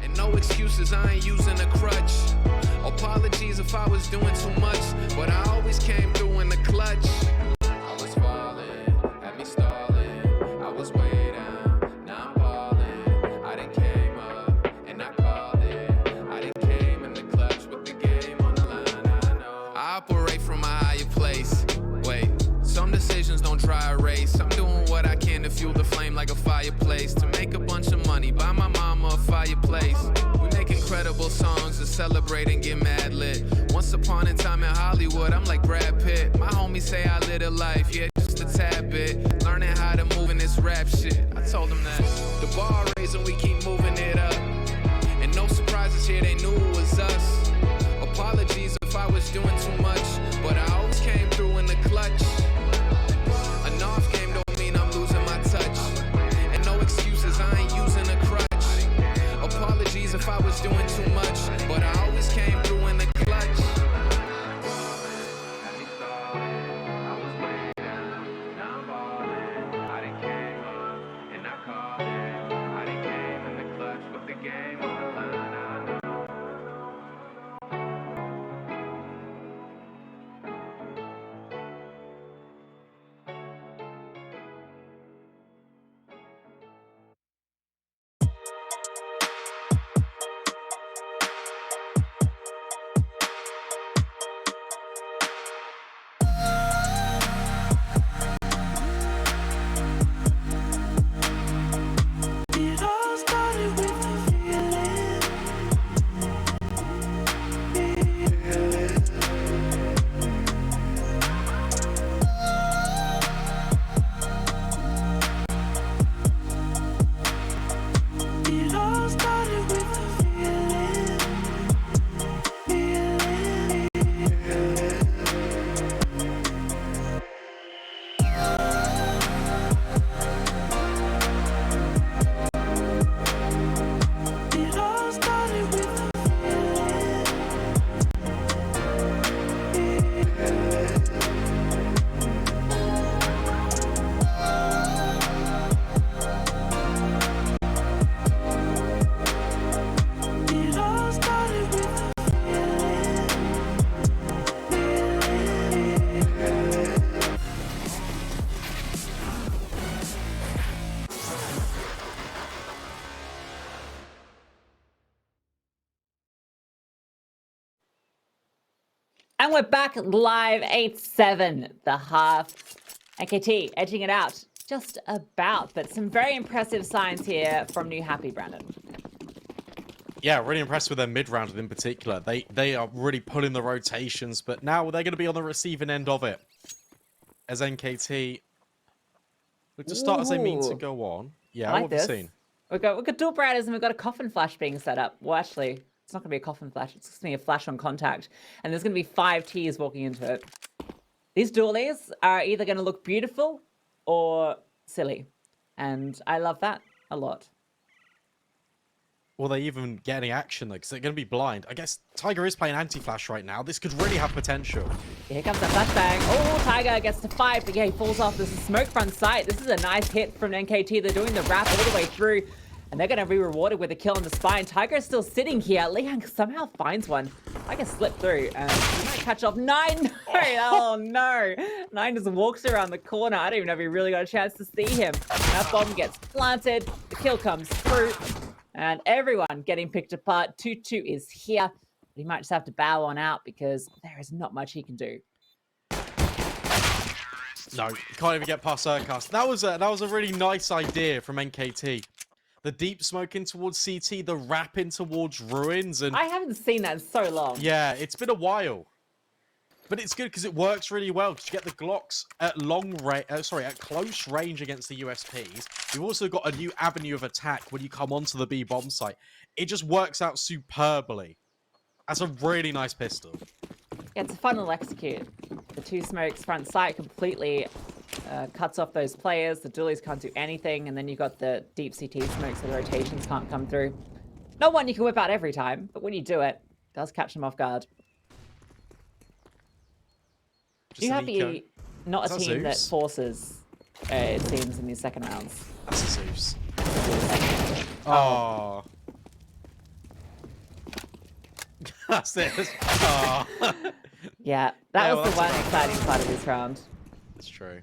F: And no excuses, I ain't using a crutch. Apologies if I was doing too much, but I always came through in the clutch. I was falling, had me stalling. I was way down, now I'm balling. I done came up and I called it. I done came in the clutch with the game on the line. I know I operate from a higher place. Wait, some decisions don't dry erase. I'm doing what I can to fuel the flame like a fireplace. To make a bunch of money, buy my mama a fireplace. We make incredible songs to celebrate and get mad lit. Once upon a time in Hollywood, I'm like Brad Pitt. My homies say I live a life, yeah, just a tad bit. Learning how to move in this rap shit. I told them that the bar raising, we keep moving it up. And no surprises here, they knew it was us. Apologies if I was doing too much, but I always came through in the clutch. An off game don't mean I'm losing my touch. And no excuses, I ain't using a crutch. Apologies if I was doing too much, but I always came through in the clutch.
A: And we're back live, 8-7, the half. NKT edging it out just about, but some very impressive signs here from New Happy, Brandon.
B: Yeah, really impressed with their mid-round in particular. They are really pulling the rotations, but now they're going to be on the receiving end of it. As NKT look to start as they mean to
A: Ooh.
B: go on. Yeah,
A: I like
B: what have you
A: this.
B: seen?
A: We've got dual Bradders and we've got a coffin flash being set up. Well, actually, it's not going to be a coffin flash. It's going to be a flash on contact. And there's going to be 5 Ts walking into it. These dualies are either going to look beautiful or silly. And I love that a lot.
B: Will they even get any action though? Because they're going to be blind. I guess Tiger is playing anti-flash right now. This could really have potential.
A: Here comes that flashbang. Oh, Tiger gets to 5, but yeah, he falls off. This is smoke front sight. This is a nice hit from NKT. They're doing the wrap all the way through, and they're going to be rewarded with a kill on the spine. Tiger is still sitting here. Liang somehow finds one. Tiger slipped through, and he might catch off 9. No, oh no. 9 just walks around the corner. I don't even know if he really got a chance to see him. That bomb gets planted. The kill comes through. And everyone getting picked apart. 2-2 is here. He might just have to bow on out because there is not much he can do.
B: No, can't even get past Surcast. That was a really nice idea from NKT. The deep smoke in towards CT, the wrap in towards Ruins, and
A: I haven't seen that in so long.
B: yeah, it's been a while. But it's good because it works really well because you get the Glocks at at close range against the USPs. You've also got a new avenue of attack when you come onto the B bomb site. It just works out superbly. That's a really nice pistol.
A: Yeah, it's a fun little execute. The 2 smokes front sight completely cuts off those players. The dualies can't do anything, and then you've got the deep CT smoke, so the rotations can't come through. Not one you can whip out every time, but when you do it, it does catch them off guard.
B: Just
A: You
B: an eco.
A: happy not a
B: Is that
A: team that
B: Zeus?
A: forces, it seems, in these second rounds.
B: That's a Zeus. Oh. That's it. Oh.
A: Yeah, that
B: Yeah,
A: was
B: well,
A: the one
B: that's
A: exciting part of this round.
B: That's true.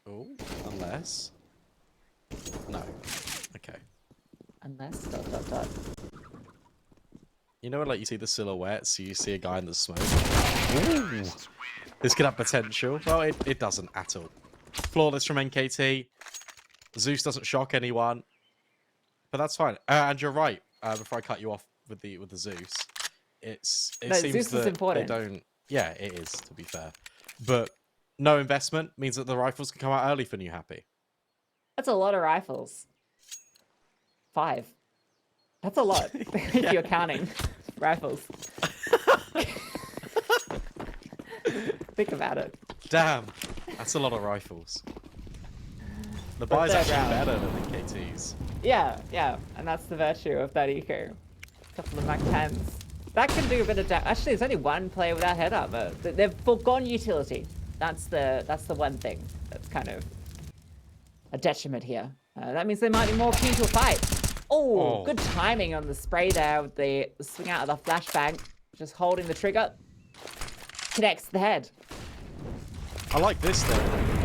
B: Oh, unless. No. Okay.
A: Unless ...
B: You know when like you see the silhouettes, you see a guy in the smoke? Ooh. This could have potential. Well, it doesn't at all. Flawless from NKT. Zeus doesn't shock anyone. But that's fine. And you're right. Before I cut you off with the Zeus. It
A: No,
B: seems
A: Zeus is
B: that
A: important.
B: they don't. Yeah, it is, to be fair. But no investment means that the rifles can come out early for New Happy.
A: That's a lot of rifles. 5. That's a lot, if you're counting rifles. Think about it.
B: Damn, that's a lot of rifles. The
A: But
B: buy's
A: third
B: actually
A: round.
B: better than the KTs.
A: Yeah, and that's the virtue of that eco. A couple of Mac 10s. That can do a bit of damage. Actually, there's only one player without head armor. They've forgone utility. That's the one thing that's kind of a detriment here. That means they might be more keen to a fight. Oh, good timing on the spray there with the swing out of the flashbang. Just holding the trigger. Connects the head.
B: I like this though.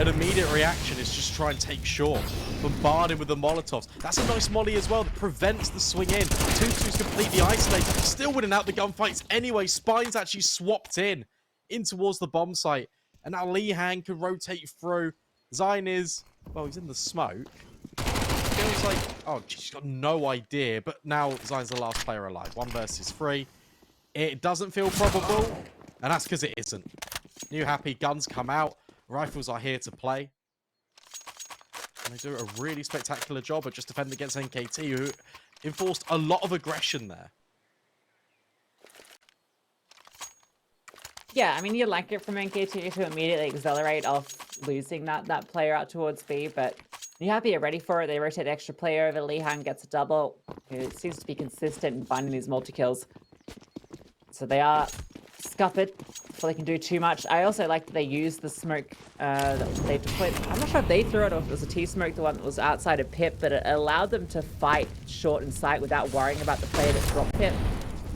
B: An immediate reaction is just try and take short. Bombard him with the Molotovs. That's a nice molly as well that prevents the swing in. 2-2's completely isolated. Still winning out the gunfights anyway. Spine's actually swapped in towards the bomb site. And now Lee Han can rotate through. Zine is, well, he's in the smoke. Feels like, oh, she's got no idea. But now Zine's the last player alive. 1 versus 3. It doesn't feel probable. And that's because it isn't. New Happy, guns come out. Rifles are here to play. And they do a really spectacular job of just defending against NKT, who enforced a lot of aggression there.
A: Yeah, I mean, you like it from NKT to immediately accelerate off losing that player out towards B, but New Happy are ready for it. They rotate extra player over. Lee Han gets a double. It seems to be consistent in finding these multi-kills. So they are scuppered before they can do too much. I also like that they use the smoke that they deployed. I'm not sure if they threw it or if it was a T-smoke, the one that was outside of Pip, but it allowed them to fight short in sight without worrying about the player that dropped Pip.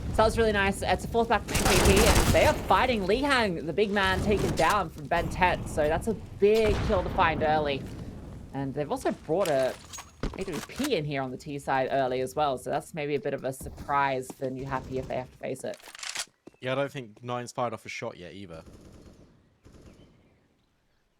A: So that was really nice. It's a 4th back from NKT, and they are fighting Lee Han, the big man, taken down from Ben Tet. So that's a big kill to find early. And they've also brought a AWP in here on the T side early as well, so that's maybe a bit of a surprise for NewHappy if they have to face it.
B: Yeah, I don't think Nine's fired off a shot yet either.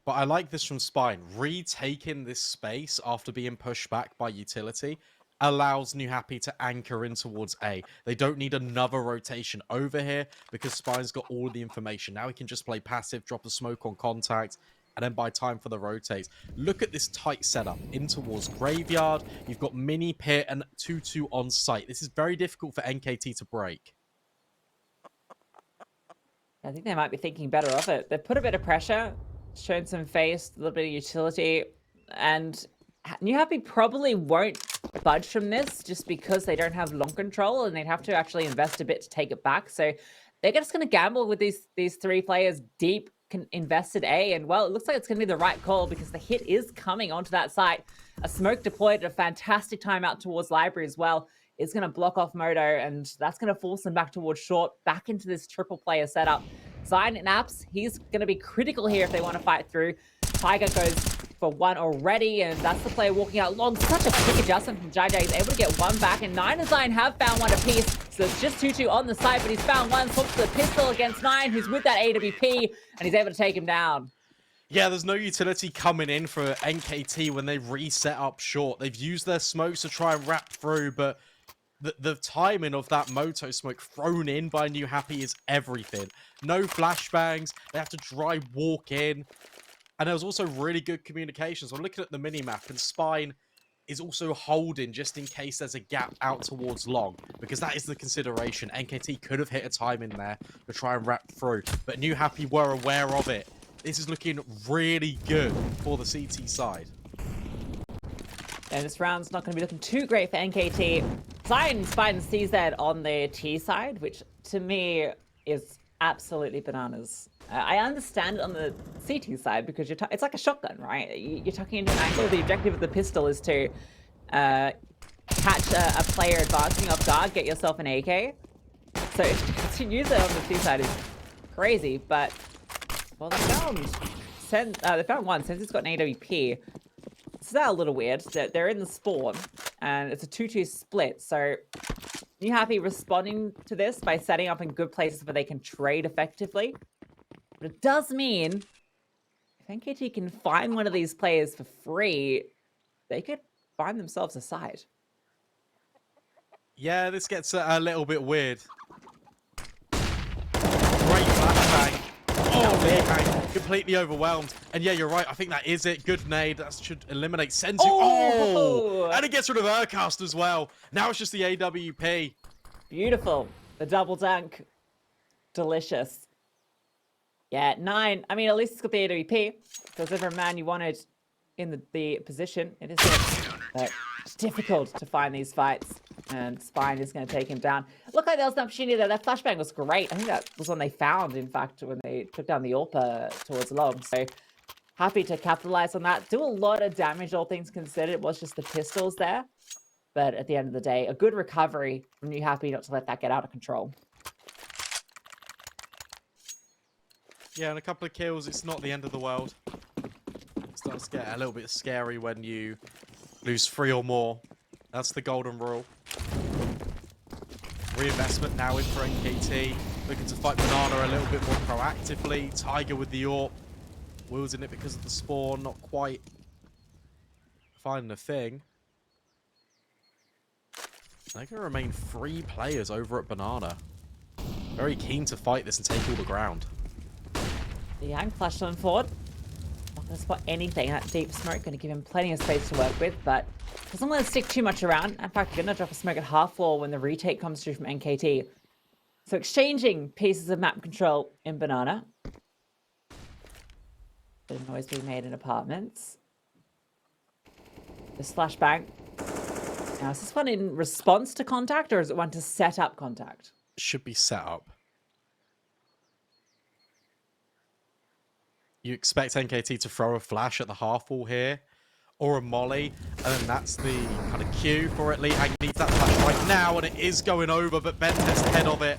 B: But I like this from Spine. Retaking this space after being pushed back by utility allows NewHappy to anchor in towards A. They don't need another rotation over here because Spine's got all the information. Now he can just play passive, drop a smoke on contact, and then buy time for the rotates. Look at this tight setup in towards Graveyard. You've got Mini Pit and 2-2 on site. This is very difficult for NKT to break.
A: I think they might be thinking better of it. They've put a bit of pressure, shown some face, a little bit of utility, and NewHappy probably won't budge from this just because they don't have long control and they'd have to actually invest a bit to take it back. So they're just going to gamble with these three players deep invested A, and well, it looks like it's going to be the right call because the hit is coming onto that site. A smoke deployed at a fantastic time out towards Library as well is going to block off Moto, and that's going to force them back towards short, back into this triple player setup. Zion and Apps, he's going to be critical here if they want to fight through. Tiger goes for one already, and that's the player walking out long. Such a quick adjustment from JJ. He's able to get one back, and 9 and Zion have found one apiece. So it's just 2-2 on the side, but he's found one. Swaps the pistol against 9, who's with that AWP, and he's able to take him down.
B: Yeah, there's no utility coming in for NKT when they reset up short. They've used their smokes to try and wrap through, but the timing of that Moto smoke thrown in by NewHappy is everything. No flashbangs. They have to dry walk in. And there was also really good communication. So I'm looking at the minimap, and Spine is also holding just in case there's a gap out towards long, because that is the consideration. NKT could have hit a time in there to try and wrap through, but NewHappy were aware of it. This is looking really good for the CT side.
A: And this round's not going to be looking too great for NKT. Zion Spine sees that on the T side, which to me is absolutely bananas. I understand it on the CT side because it's like a shotgun, right? You're tucking into an angle. The objective of the pistol is to catch a player advancing off guard, get yourself an AK. So to use it on the T side is crazy, but well, they found one since it's got an AWP. It's a little weird that they're in the spawn and it's a 2-2 split. So NewHappy responding to this by setting up in good places where they can trade effectively. But it does mean if NKT can find one of these players for free, they could find themselves a side.
B: Yeah, this gets a little bit weird. Great flashbang. Oh, man, completely overwhelmed. And yeah, you're right. I think that is it. Good nade. That should eliminate Senzu. Oh! And it gets rid of Urcast as well. Now it's just the AWP.
A: Beautiful. The double dunk. Delicious. Yeah, 9. I mean, at least it's got the AWP. There's every man you wanted in the position. It is but it's difficult to find these fights. And Spine is going to take him down. Looked like there was an opportunity there. That flashbang was great. I think that was one they found, in fact, when they took down the AWP towards long. So happy to capitalize on that. Do a lot of damage, all things considered. It was just the pistols there. But at the end of the day, a good recovery from NewHappy not to let that get out of control.
B: Yeah, and a couple of kills, it's not the end of the world. It starts to get a little bit scary when you lose 3 or more. That's the golden rule. Reinvestment now in for NKT. Looking to fight Banana a little bit more proactively. Tiger with the AWP. Wielding it because of the spawn. Not quite finding a thing. They're going to remain 3 players over at Banana. Very keen to fight this and take all the ground.
A: The Yang flashed on forward. Not going to spot anything. That deep smoke going to give him plenty of space to work with, but doesn't want to stick too much around. In fact, going to drop a smoke at half floor when the retake comes through from NKT. So exchanging pieces of map control in Banana. Bit of noise being made in apartments. This flashbang. Now, is this one in response to contact, or is it one to set up contact?
B: Should be set up. You expect NKT to throw a flash at the half wall here, or a molly, and then that's the kind of cue for it. Lehang needs that flash right now, and it is going over, but Bentest ahead of it.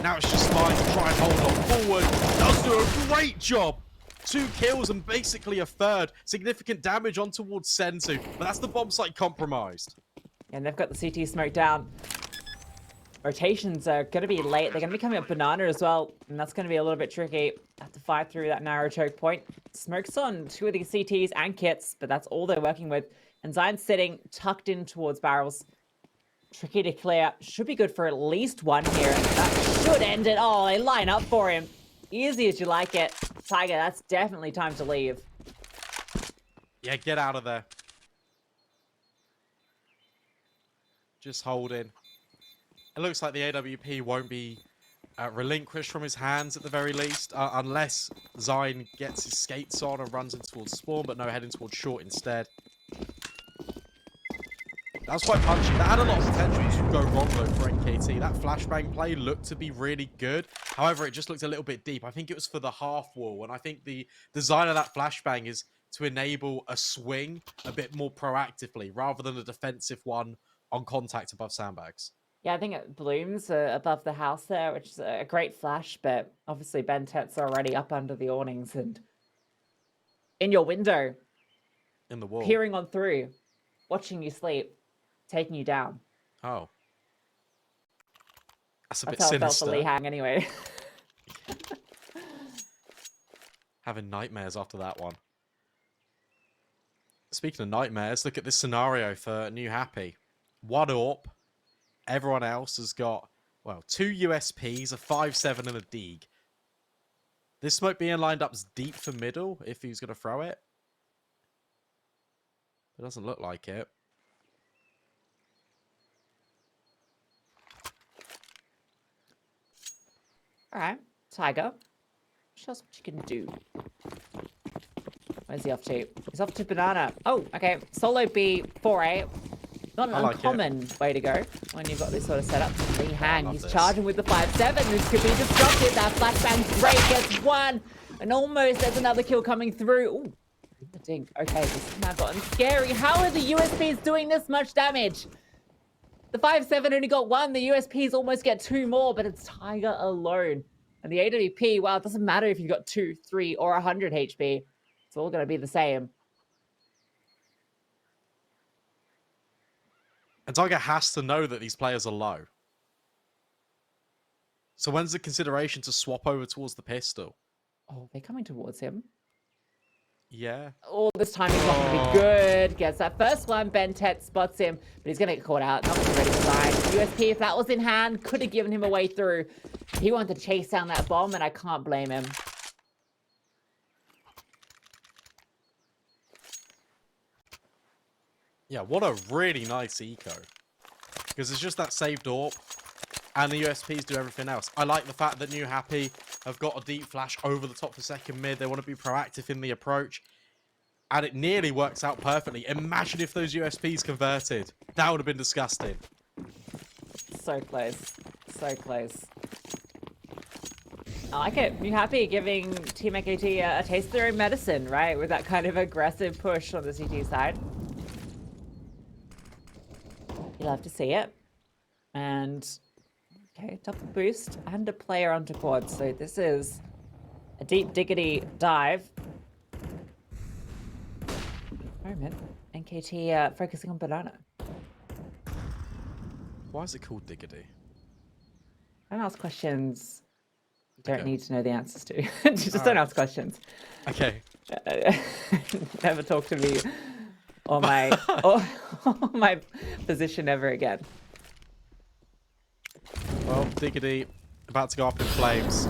B: Now it's just Spine to try and hold on forward. Does do a great job 2 kills and basically a third. Significant damage on towards Senzu, but that's the bomb site compromised.
A: And they've got the CT smoke down. Rotations are going to be late. They're going to be coming up banana as well, and that's going to be a little bit tricky. Have to fight through that narrow choke point. Smoke's on 2 of these CTs and kits, but that's all they're working with. And Zion's sitting tucked in towards barrels. Tricky to clear. Should be good for at least 1 here. That should end it. Oh, they line up for him. Easy as you like it. Tiger, that's definitely time to leave.
B: Yeah, get out of there. Just hold in. It looks like the AWP won't be relinquished from his hands at the very least, unless Zion gets his skates on and runs in towards spawn, but no, heading towards short instead. That was quite punchy. That had a lot of potential to go wrong, though, for NKT. That flashbang play looked to be really good. However, it just looked a little bit deep. I think it was for the half wall, and I think the design of that flashbang is to enable a swing a bit more proactively, rather than a defensive one on contact above sandbags.
A: Yeah, I think it blooms above the house there, which is a great flash, but obviously Bentet's already up under the awnings and in your window.
B: In the wall.
A: Peering on through, watching you sleep, taking you down.
B: Oh. That's a bit
A: That's how it felt
B: sinister.
A: for Lee Hang anyway.
B: Having nightmares after that one. Speaking of nightmares, look at this scenario for New Happy. 1 AWP. Everyone else has got, well, 2 USPs, a 5-7 and a Deeg. This smoke being lined up deep for middle, if he's going to throw it. It doesn't look like it.
A: All right, Tiger. Show us what you can do. Where's he off to? He's off to banana. Oh, okay. Solo B 4A. Not an uncommon way to go when you've got this sort of setup. Lee Hang, he's charging with the 5-7. This could be disruptive. That flashbang great, gets 1. And almost there's another kill coming through. Ooh, the dink. Okay, this has now gotten scary. How are the USPs doing this much damage? The 5-7 only got 1. The USPs almost get 2 more, but it's Tiger alone. And the AWP, well, it doesn't matter if you've got 2, 3, or 100 HP. It's all going to be the same.
B: And Tiger has to know that these players are low. So when's the consideration to swap over towards the pistol?
A: Oh, they're coming towards him.
B: Yeah.
A: Oh, this timing's not going to be good. Gets that first one. Bentet spots him, but he's going to get caught out. Not going to be ready to die. USP, if that was in hand, could have given him a way through. He wanted to chase down that bomb, and I can't blame him.
B: Yeah, what a really nice eco. Because it's just that saved AWP, and the USPs do everything else. I like the fact that New Happy have got a deep flash over the top for second mid. They want to be proactive in the approach. And it nearly works out perfectly. Imagine if those USPs converted. That would have been disgusting.
A: So close. So close. I like it. New Happy giving Team NKT a taste of their own medicine, right? With that kind of aggressive push on the CT side. You love to see it. And okay, double boost and a player onto quad. So this is a deep diggity dive. Moment. NKT focusing on banana.
B: Why is it called Diggity?
A: Don't ask questions you don't
B: Okay.
A: need to know the answers to. Just don't ask questions.
B: Okay.
A: Never talk to me or my or my position ever again.
B: Well, Diggity about to go up in flames.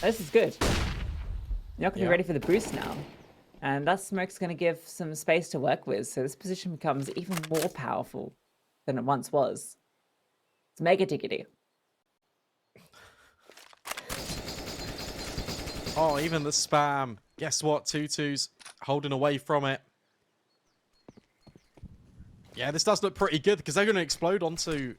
A: This is good. You're not going to
B: Yeah.
A: be ready for the boost now. And that smoke's going to give some space to work with. So this position becomes even more powerful than it once was. It's mega diggity.
B: Oh, even the spam. Guess what? 2-2's holding away from it. Yeah, this does look pretty good because they're going to explode onto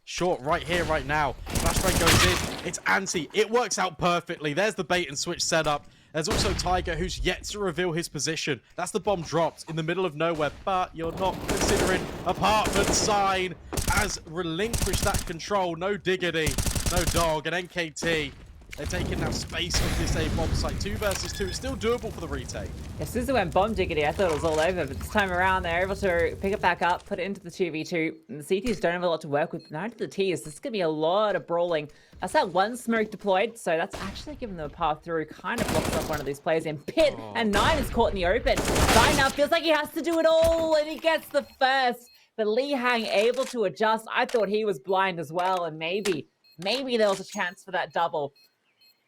B: short right here, right now. Flashbang goes in. It's anti. It works out perfectly. There's the bait and switch setup. There's also Tiger, who's yet to reveal his position. That's the bomb dropped in the middle of nowhere, but you're not considering apartment sign has relinquished that control. No diggity, no dog, and NKT They're taking now space of this A bomb site. 2 versus 2. It's still doable for the retake.
A: Yeah, Suzu went bomb diggity. I thought it was all over, but this time around, they're able to pick it back up, put it into the 2v2. And the CTs don't have a lot to work with. Now to the Ts, this is going to be a lot of brawling. That's that one smoke deployed, so that's actually giving them a path through. Kind of blocks off one of these players in pit, and 9 is caught in the open. 9 now feels like he has to do it all, and he gets the first. But Li Hang able to adjust. I thought he was blind as well, and maybe there was a chance for that double.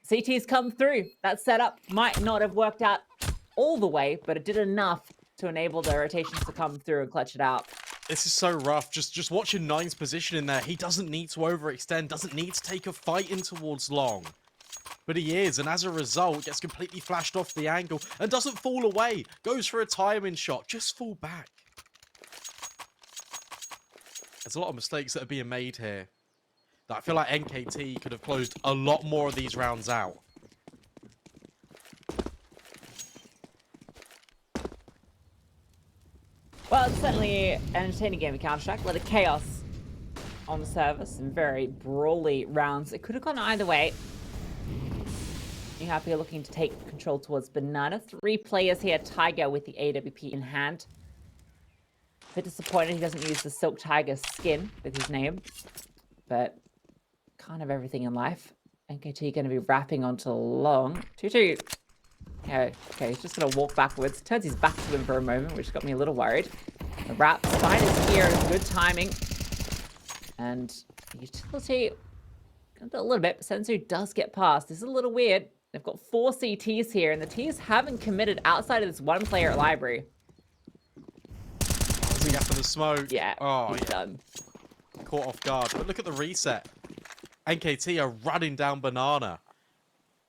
A: CT's come through. That setup might not have worked out all the way, but it did enough to enable the rotations to come through and clutch it out.
B: This is so rough. Just watching 9's position in there. He doesn't need to overextend, doesn't need to take a fight in towards long. But he is, and as a result, gets completely flashed off the angle and doesn't fall away. Goes for a timing shot. Just fall back. There's a lot of mistakes that are being made here. I feel like NKT could have closed a lot more of these rounds out.
A: Well, it's certainly an entertaining game of Counter-Strike. A lot of chaos on the server. Some very brawly rounds. It could have gone either way. NewHappy are looking to take control towards Banana. 3 players here. Tiger with the AWP in hand. A bit disappointed he doesn't use the Silk Tiger skin with his name. But kind of everything in life. NKT going to be wrapping onto long. 2-2. Okay, he's just going to walk backwards. Turns his back to him for a moment, which got me a little worried. The wrap spine is here. Good timing. And utility, a little bit. But Sensu does get past. This is a little weird. They've got 4 CTs here, and the Ts haven't committed outside of this one player at Library.
B: Is he after the smoke?
A: Yeah,
B: oh,
A: he's done.
B: Caught off guard. But look at the reset. NKT are running down Banana.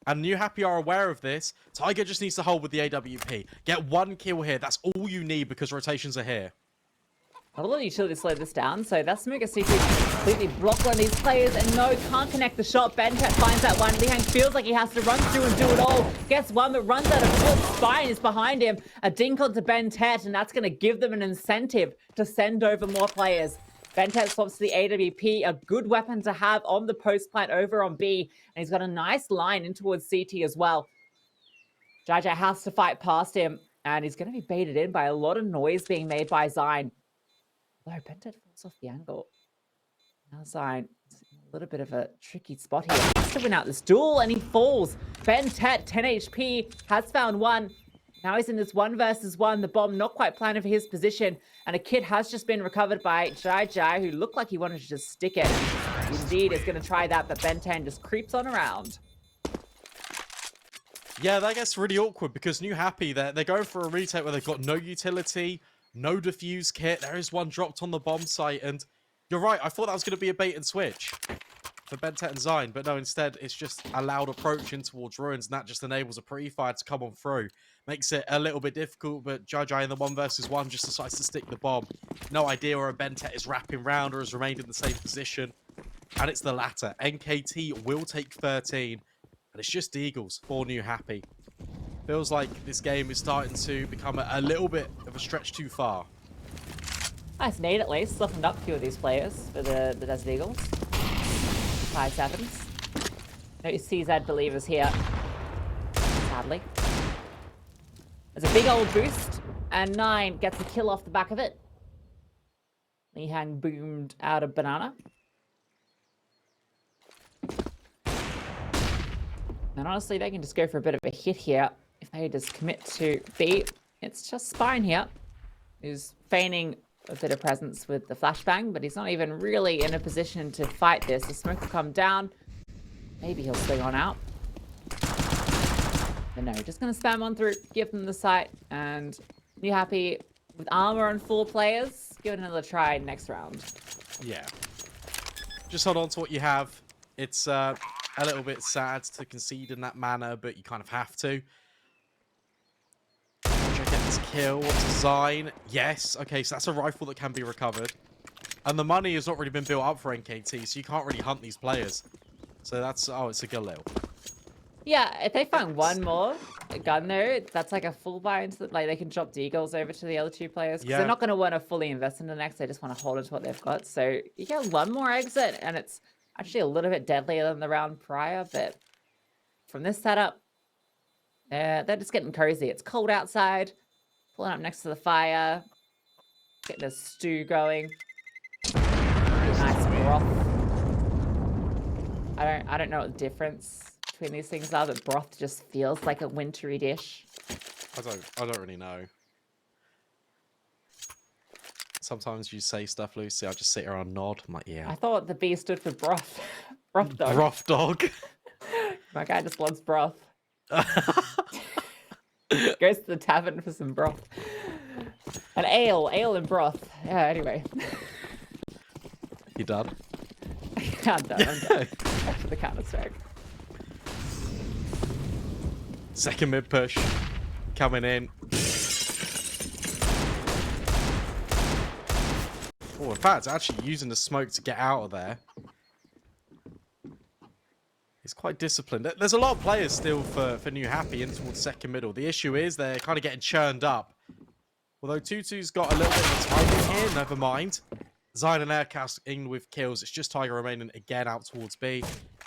B: And NewHappy are aware of this. Tiger just needs to hold with the AWP. Get 1 kill here. That's all you need because rotations are here.
A: Not a lot of utility to slow this down, so that's Smoker CT completely block one of these players, and no, can't connect the shot. Bentet finds that one. Li Hang feels like he has to run through and do it all. Gets one, but runs out of full. Spine is behind him. A dink onto Bentet, and that's going to give them an incentive to send over more players. Bentet swaps to the AWP, a good weapon to have on the post plant over on B, and he's got a nice line in towards CT as well. JJ has to fight past him, and he's going to be baited in by a lot of noise being made by Zine. Although Bentet falls off the angle. Now Zine is in a little bit of a tricky spot here. He has to win out this duel, and he falls. Bentet, 10 HP, has found one. Now he's in this 1 versus 1. The bomb not quite planning for his position. And a kit has just been recovered by Jai, who looked like he wanted to just stick it. Indeed, is going to try that, but Ben 10 just creeps on around.
B: Yeah, that gets really awkward because NewHappy, they're going for a retake where they've got no utility, no defuse kit. There is one dropped on the bomb site, and you're right. I thought that was going to be a bait and switch for Bentet and Zine, but no, instead it's just a loud approach in towards Ruins, and that just enables a pre-fire to come on through. Makes it a little bit difficult, but Jai in the 1 versus 1 just decides to stick the bomb. No idea where a Bentet is wrapping round or has remained in the same position. And it's the latter. NKT will take 13, and it's just Eagles for NewHappy. Feels like this game is starting to become a little bit of a stretch too far.
A: Nice nade at least. Softened up a few of these players for the Desert Eagles. 5-7s. No CZ believers here. Sadly. There's a big old boost, and 9 gets a kill off the back of it. Li Hang boomed out of Banana. And honestly, they can just go for a bit of a hit here. If they just commit to B, it's just Spine here, who's feigning a bit of presence with the flashbang, but he's not even really in a position to fight this. The smoke will come down. Maybe he'll swing on out. But no, just going to spam on through, give them the sight, and NewHappy with armor on 4 players. Give it another try next round.
B: Yeah. Just hold on to what you have. It's a little bit sad to concede in that manner, but you kind of have to. Should I get this kill to Zine? Yes. Okay, so that's a rifle that can be recovered. And the money has not really been built up for NKT, so you can't really hunt these players. So that's... Oh, it's a Galil.
A: Yeah, if they find one more gun though, that's like a full buy into the, like they can drop Deagles over to the other 2 players because they're not going to want to fully invest in the next. They just want to hold on to what they've got. So you get one more exit, and it's actually a little bit deadlier than the round prior, but from this setup. They're just getting cozy. It's cold outside. Pulling up next to the fire. Getting a stew going. Nice broth. I don't know what the difference between these things are, but broth just feels like a wintry dish.
B: I don't really know. Sometimes you say stuff, Lucy. I just sit here and nod. I'm like, yeah.
A: I thought the B stood for broth. Broth dog.
B: Broth dog.
A: My guy just loves broth. Goes to the tavern for some broth. An ale and broth. Yeah, anyway.
B: You done?
A: I'm done. After the Counter-Strike.
B: Second mid push. Coming in. Oh, in fact, actually using the smoke to get out of there. He's quite disciplined. There's a lot of players still for New Happy in towards second middle. The issue is they're kind of getting churned up. Although Tutu's got a little bit of timing here, never mind. Zion and Aircast in with kills. It's just Tiger remaining again out towards B.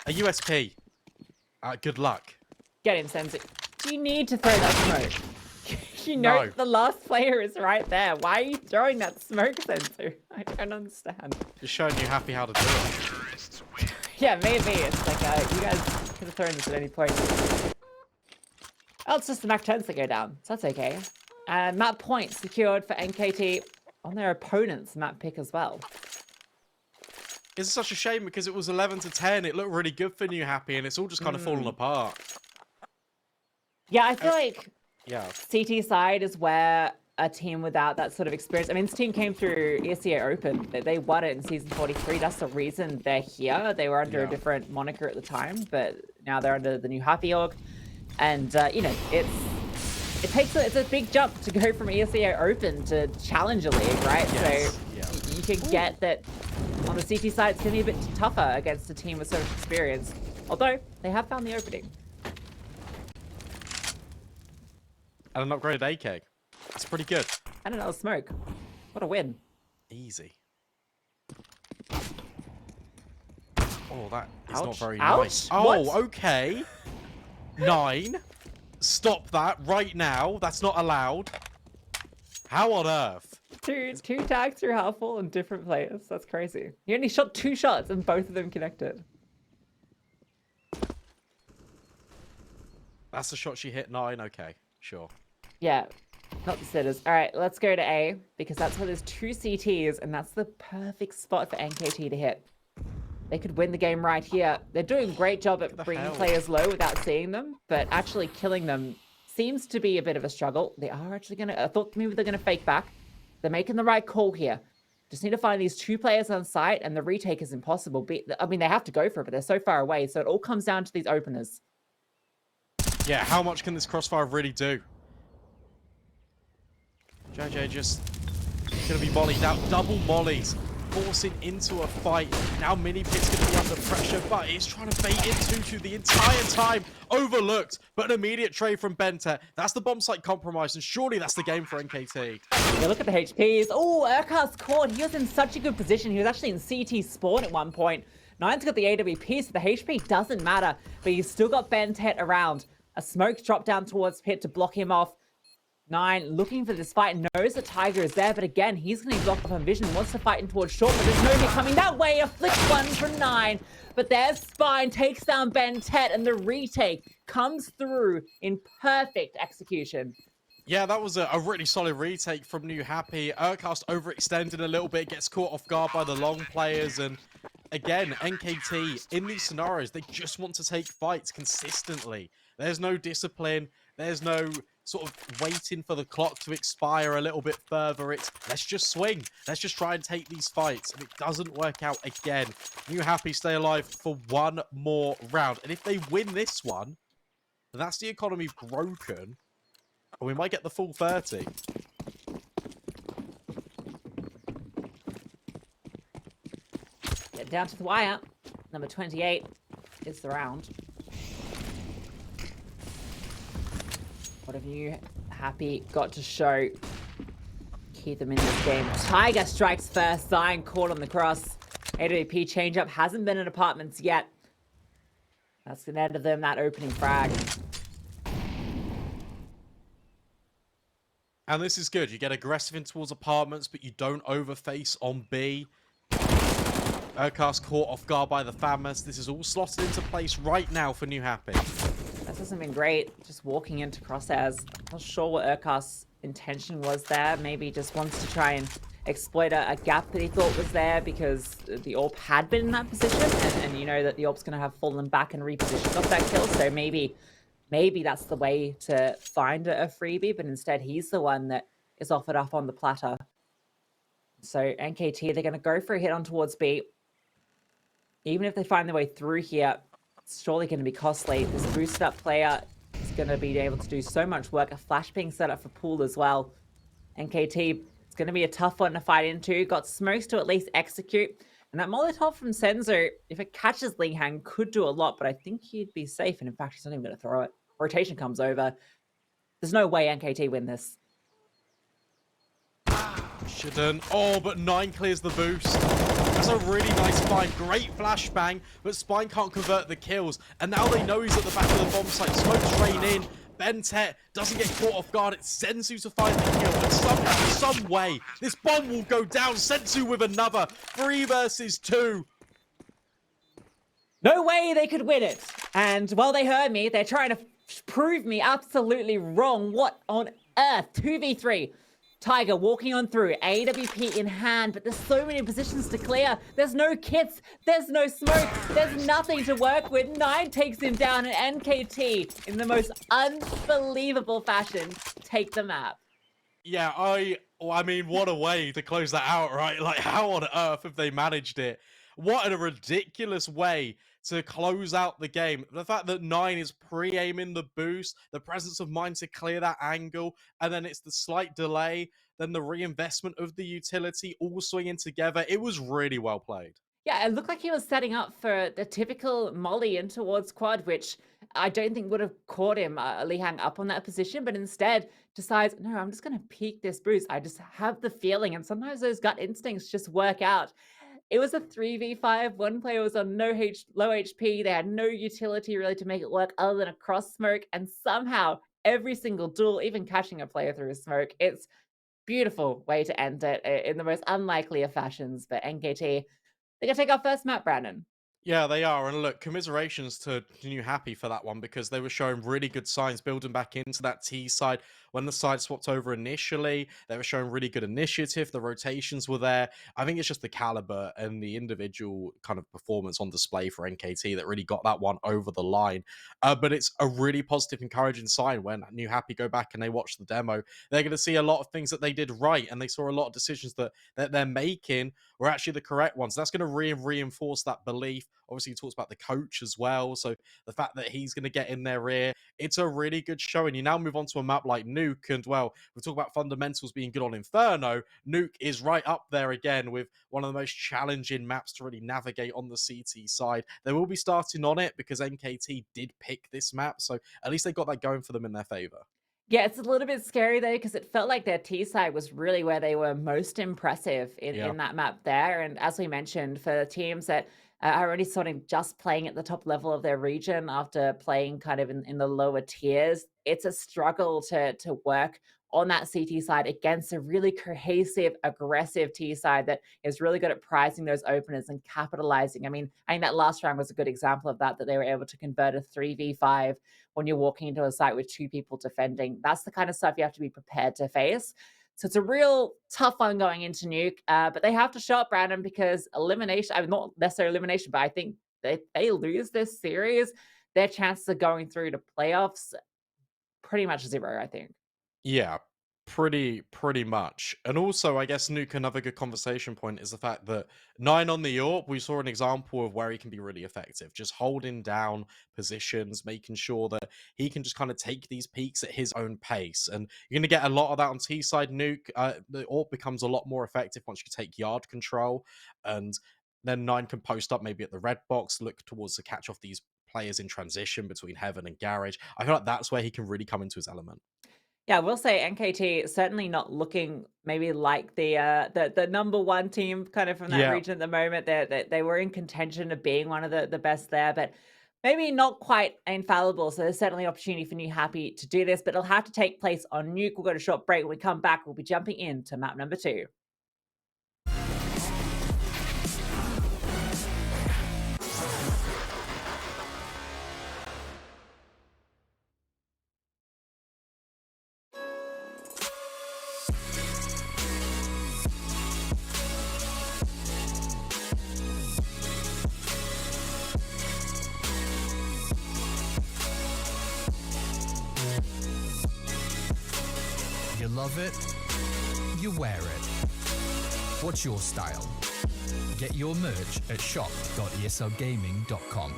B: A USP. Good luck.
A: Get in, Senzu. Do you need to throw that smoke? You know
B: No.
A: the last player is right there. Why are you throwing that smoke, Senzu? I don't understand.
B: Just showing New Happy how to do it.
A: Yeah, maybe. It's like, you guys could have thrown this at any point. Oh, it's just the Mac 10s that go down, so that's okay. Map point secured for NKT on their opponent's map pick as well.
B: It's such a shame because it was 11 to 10. It looked really good for New Happy, and it's all just kind of fallen apart.
A: Yeah, I feel like
B: Yeah.
A: CT side is where a team without that sort of experience. I mean, this team came through ESL Open. They won it in season 43. That's the reason they're here. They were under a different moniker at the time, but now they're under the new Happy org. And you know, it's a big jump to go from ESL Open to Challenger League, right?
B: Yes.
A: So
B: Yeah.
A: you can get that on the CT side. It's going to be a bit tougher against a team with so much experience. Although they have found the opening.
B: And an upgraded AK. That's pretty good.
A: And another smoke. What a win.
B: Easy. Oh, that is not
A: Ouch.
B: very
A: Ouch.
B: nice. Oh,
A: What?
B: okay. 9. Stop that right now. That's not allowed. How on earth?
A: Two tags through half full and different players. That's crazy. He only shot 2 shots and both of them connected.
B: That's the shot she hit. 9. Okay, sure.
A: Yeah, not the sitters. All right, let's go to A because that's where there's 2 CTs and that's the perfect spot for NKT to hit. They could win the game right here. They're doing a great job at bringing players low without seeing them, but actually killing them seems to be a bit of a struggle. They are actually going to... I thought maybe they're going to fake back. They're making the right call here. Just need to find these 2 players on site, and the retake is impossible. I mean, they have to go for it, but they're so far away, so it all comes down to these openers.
B: Yeah, how much can this crossfire really do? JJ just going to be mollied out. Double mollies. Forcing into a fight. Now Mini Pit's going to be under pressure, but it's trying to bait in Tutu the entire time. Overlooked, but an immediate trade from Bente. That's the bomb site compromise, and surely that's the game for NKT.
A: Yeah, look at the HPs. Oh, Urquhart's caught. He was in such a good position. He was actually in CT spawn at one point. Nine's got the AWP, so the HP doesn't matter, but he's still got Bente around. A smoke dropped down towards Pit to block him off. 9 looking for this fight, knows that Tiger is there, but again, he's going to be blocked off on vision, wants to fight in towards short, but there's no hit coming that way. A flick one from 9, but there's Spine, takes down Bente, and the retake comes through in perfect execution.
B: Yeah, that was a really solid retake from New Happy. Urcast overextended a little bit, gets caught off guard by the long players, and again, NKT, in these scenarios, they just want to take fights consistently. There's no discipline, there's no sort of waiting for the clock to expire a little bit further. It's let's just swing. Let's just try and take these fights. And it doesn't work out again. New Happy stay alive for one more round. And if they win this one, then that's the economy broken. And we might get the full 30.
A: Get down to the wire. Number 28 is the round. What have you Happy got to show? Keep them in this game. Tiger strikes first. Zion caught on the cross. AWP change-up hasn't been in apartments yet. That's the end of them, that opening frag.
B: And this is good. You get aggressive in towards apartments, but you don't overface on B. Urkas caught off guard by the FAMAS. This is all slotted into place right now for New Happy.
A: This hasn't been great, just walking into crosshairs. Not sure what Urkas's intention was there. Maybe he just wants to try and exploit a gap that he thought was there because the AWP had been in that position, and you know that the AWP's going to have fallen back and repositioned off that kill, so maybe that's the way to find a freebie, but instead he's the one that is offered up on the platter. So NKT, they're going to go for a hit on towards B. Even if they find their way through here, it's surely going to be costly. This boosted up player is going to be able to do so much work. A flash being set up for Pool as well. NKT, it's going to be a tough one to fight into. Got smokes to at least execute. And that Molotov from Senzo, if it catches Linghang, could do a lot, but I think he'd be safe. And in fact, he's not even going to throw it. Rotation comes over. There's no way NKT win this.
B: Shouldn't. Oh, but 9 clears the boost. That's a really nice find. Great flashbang, but Spine can't convert the kills. And now they know he's at the back of the bomb site. Smokes rain in. Bentet doesn't get caught off guard. It's Sensu to find the kill. But somehow, some way, this bomb will go down. Sensu with another. 3 versus 2.
A: No way they could win it. And well, they heard me. They're trying to prove me absolutely wrong. What on earth? 2v3. Tiger walking on through, AWP in hand, but there's so many positions to clear. There's no kits, there's no smoke, there's nothing to work with. 9 takes him down, and NKT, in the most unbelievable fashion, take the map.
B: Yeah, I mean, what a way to close that out, right? Like, how on earth have they managed it? What a ridiculous way to close out the game. The fact that 9 is pre-aiming the boost, the presence of mind to clear that angle, and then it's the slight delay, then the reinvestment of the utility, all swinging together. It was really well played.
A: Yeah, it looked like he was setting up for the typical molly in towards quad, which I don't think would have caught him, Lihang, up on that position, but instead decides, no, I'm just going to peek this boost. I just have the feeling, and sometimes those gut instincts just work out. It was a 3v5. One player was on low HP. They had no utility really to make it work other than a cross smoke, and somehow every single duel, even catching a player through a smoke, it's beautiful way to end it in the most unlikely of fashions. But NKT, they're going to take our first map, Brandon.
B: Yeah, they are. And look, commiserations to New Happy for that one because they were showing really good signs building back into that T side. When the side swapped over initially, they were showing really good initiative. The rotations were there. I think it's just the caliber and the individual kind of performance on display for NKT that really got that one over the line. But it's a really positive, encouraging sign when New Happy go back and they watch the demo. They're going to see a lot of things that they did right, and they saw a lot of decisions that they're making were actually the correct ones. That's going to reinforce that belief. Obviously, he talks about the coach as well. So the fact that he's going to get in their ear, it's a really good showing. You now move on to a map like Nuke, and well, we talk about fundamentals being good on Inferno. Nuke is right up there again with one of the most challenging maps to really navigate on the CT side. They will be starting on it because NKT did pick this map. So at least they got that going for them in their favor.
A: Yeah, it's a little bit scary though, because it felt like their T side was really where they were most impressive in that map there. And as we mentioned, for teams that are already sort of just playing at the top level of their region after playing kind of in the lower tiers, it's a struggle to work on that CT side against a really cohesive, aggressive T side that is really good at prizing those openers and capitalizing. I mean, I think that last round was a good example of that they were able to convert a 3v5 when you're walking into a site with 2 people defending. That's the kind of stuff you have to be prepared to face. So it's a real tough one going into Nuke, but they have to show up, Brandon, because elimination, I mean, not necessarily elimination, but I think if they lose this series, their chances of going through to playoffs, pretty much 0, I think.
B: Yeah, pretty much. And also, I guess Nuke, another good conversation point is the fact that 9 on the AWP, we saw an example of where he can be really effective, just holding down positions, making sure that he can just kind of take these peaks at his own pace. And you're going to get a lot of that on T side Nuke. The AWP becomes a lot more effective once you take yard control, and then 9 can post up maybe at the red box, look towards to catch off these players in transition between Heaven and Garage. I feel like that's where he can really come into his element.
A: Yeah, I will say NKT certainly not looking maybe like the number 1 team kind of from that
B: Yeah.
A: region at the moment. They were in contention of being one of the best there, but maybe not quite infallible. So there's certainly opportunity for New Happy to do this, but it'll have to take place on Nuke. We'll go to a short break. When we come back, we'll be jumping into map number 2.
C: You love it, you wear it. What's your style? Get your merch at shop.eslgaming.com.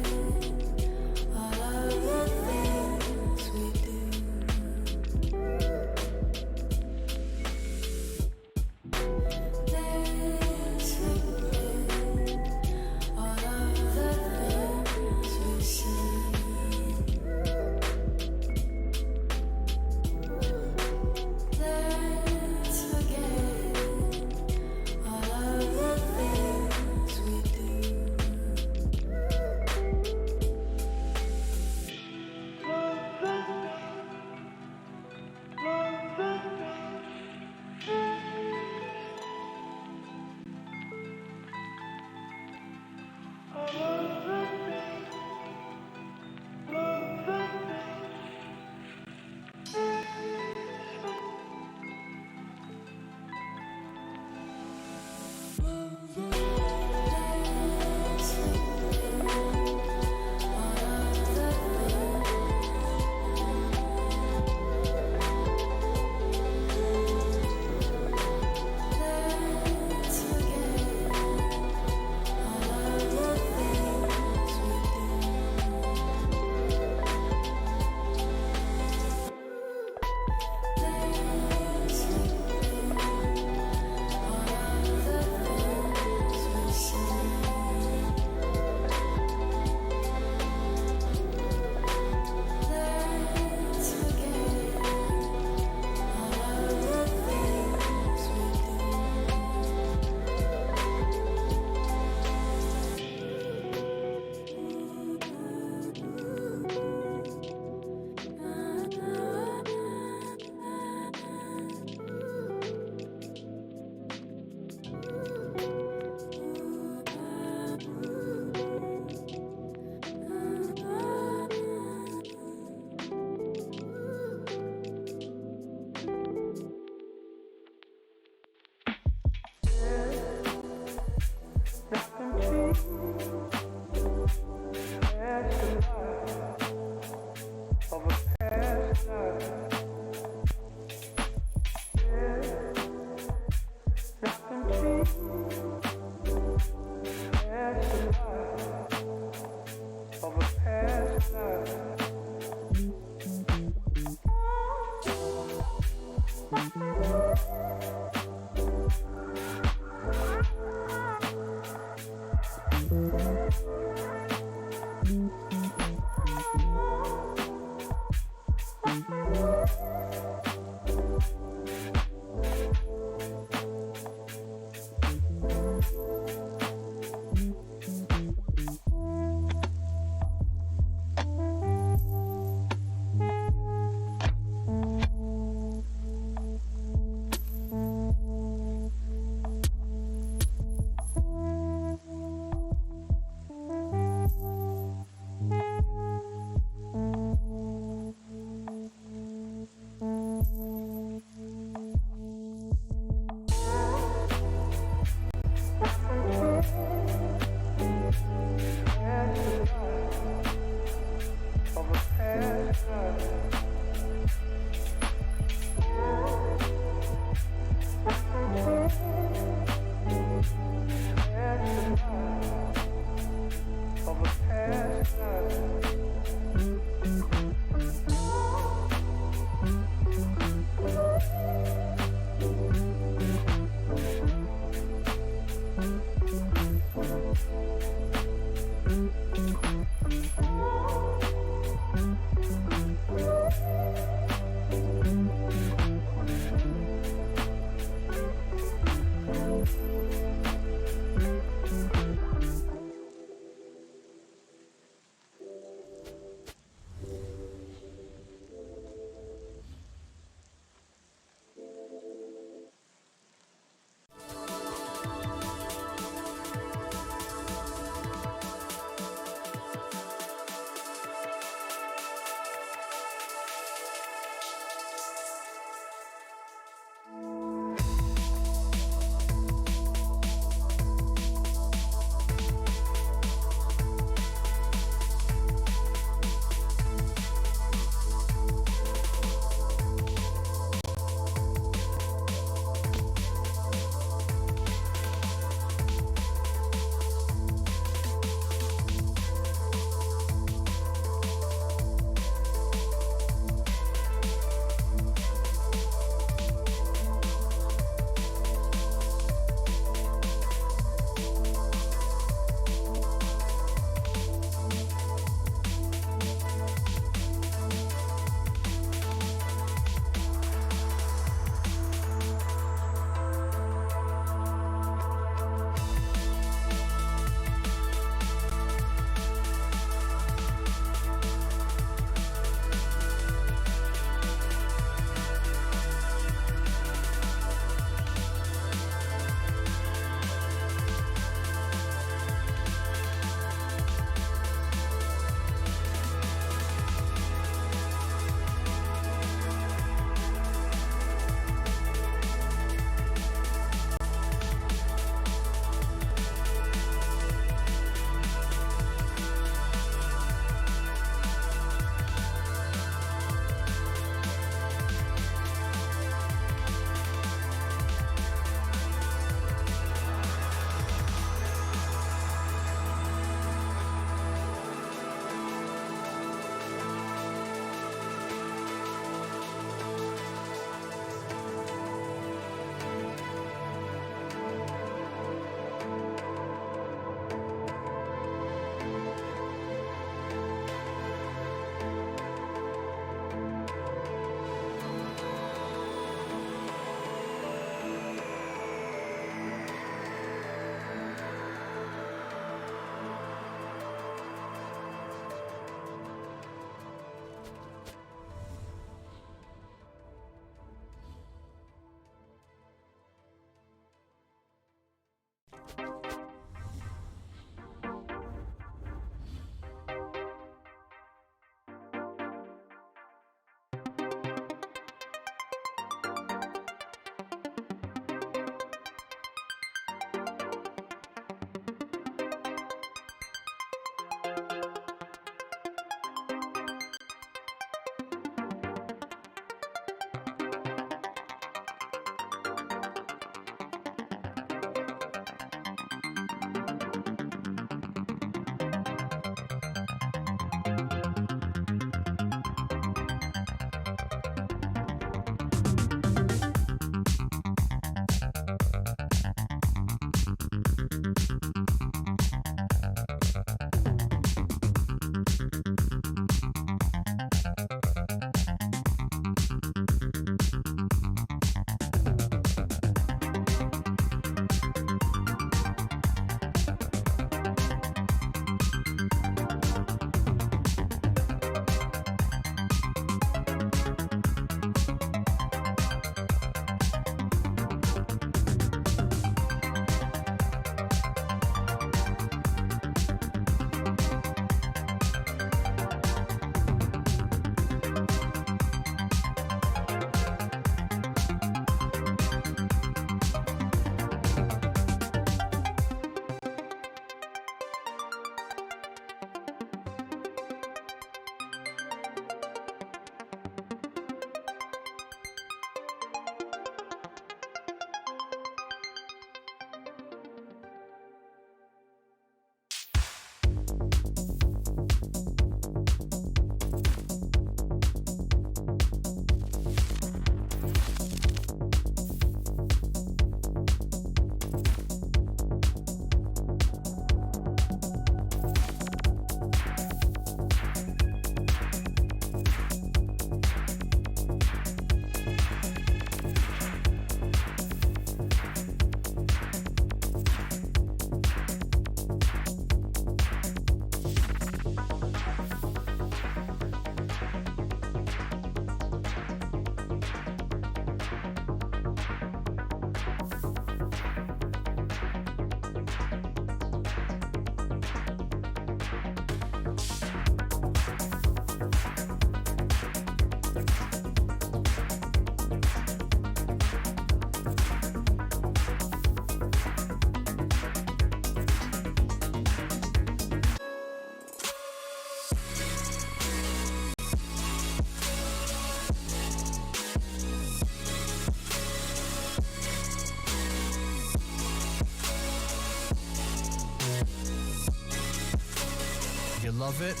C: love it,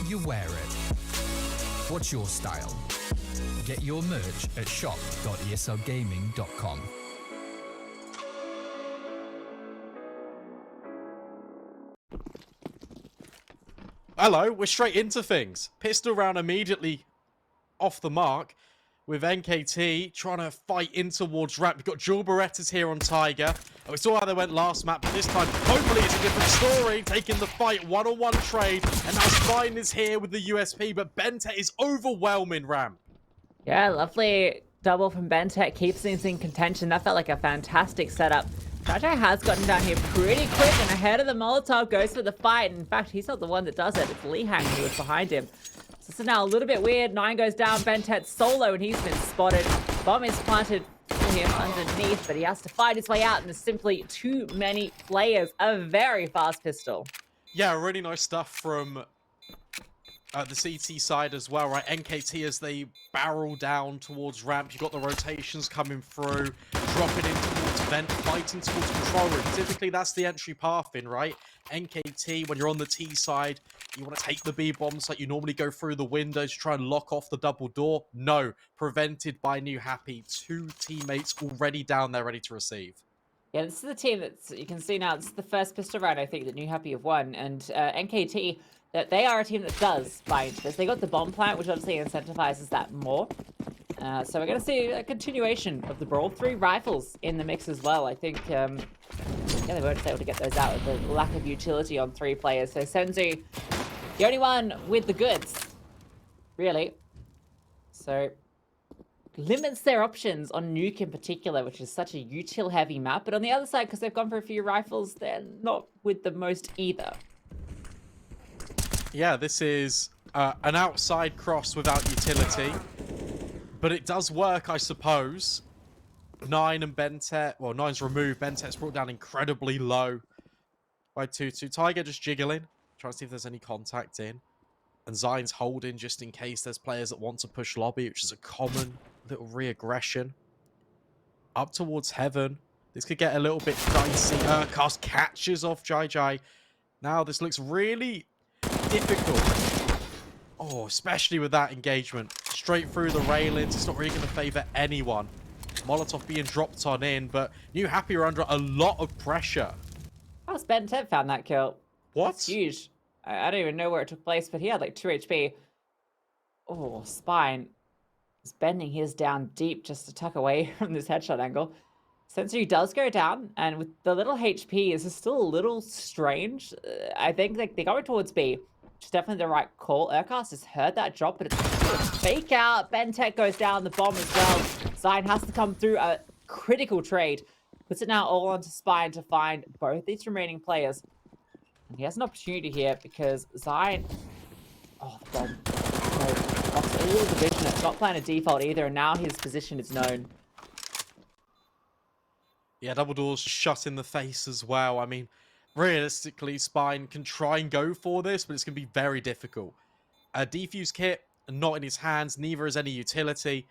C: you wear it. What's your style? Get your merch at shop.eslgaming.com.
B: Hello, we're straight into things. Pistol round immediately off the mark with NKT trying to fight in towards ramp. We've got Jewel Berettas here on Tiger. And we saw how they went last map, but this time, hopefully it's a different story. Taking the fight, one-on-one trade. And now Spine is here with the USP, but Bentet is overwhelming ramp.
A: Yeah, lovely double from Bentet. Keeps things in contention. That felt like a fantastic setup. Jai has gotten down here pretty quick and ahead of the Molotov, goes for the fight. In fact, he's not the one that does it. It's Lihang who was behind him. So this is now a little bit weird. 9 goes down, Bentet solo, and he's been spotted. Bomb is planted for him underneath, but he has to fight his way out, and there's simply too many players. A very fast pistol.
B: Yeah, really nice stuff from the CT side as well, right? NKT as they barrel down towards ramp. You've got the rotations coming through, dropping in towards vent, fighting towards control room. Typically, that's the entry path in, right? NKT, when you're on the T side, you want to take the B bombs like you normally go through the windows, try and lock off the double door. No, prevented by NEWHAPPY. 2 teammates already down there ready to receive.
A: Yeah, this is the team that's, you can see now, this is the first pistol round, I think, that NEWHAPPY have won. And NKT, that they are a team that does buy into this. They got the bomb plant, which obviously incentivizes that more. So we're going to see a continuation of the brawl. 3 rifles in the mix as well. I think, yeah, they weren't able to get those out with the lack of utility on 3 players. So Senzu, the only one with the goods, really. So limits their options on Nuke in particular, which is such a util-heavy map. But on the other side, because they've gone for a few rifles, they're not with the most either.
B: Yeah, this is an outside cross without utility. But it does work, I suppose. 9 and Bentet. Well, 9's removed. Bentet's brought down incredibly low by 2-2. Tiger just jiggling. Trying to see if there's any contact in. And Zion's holding just in case there's players that want to push lobby, which is a common little re-aggression. Up towards Heaven. This could get a little bit dicey. Cast catches off Jai. Now this looks really difficult. Oh, especially with that engagement. Straight through the railings. It's not really going to favour anyone. Molotov being dropped on in, but NEWHAPPY are under a lot of pressure.
A: How's Bentet found that kill?
B: What?
A: That's huge. I don't even know where it took place, but he had like 2 HP. Oh, Spine is bending his down deep just to tuck away from this headshot angle. Sensory does go down, and with the little HP, this is still a little strange. I think like they're going towards B, which is definitely the right call. Urcast has heard that drop, but it's a fake out. Bentet goes down, the bomb as well. Zion has to come through a critical trade. Puts it now all onto Spine to find both these remaining players. And he has an opportunity here because Zion... Oh, the bomb. No, lost all the vision. It's not playing a default either, and now his position is known.
B: Yeah, double doors shut in the face as well. I mean, realistically, Spine can try and go for this, but it's going to be very difficult. A defuse kit, not in his hands. Neither is any utility.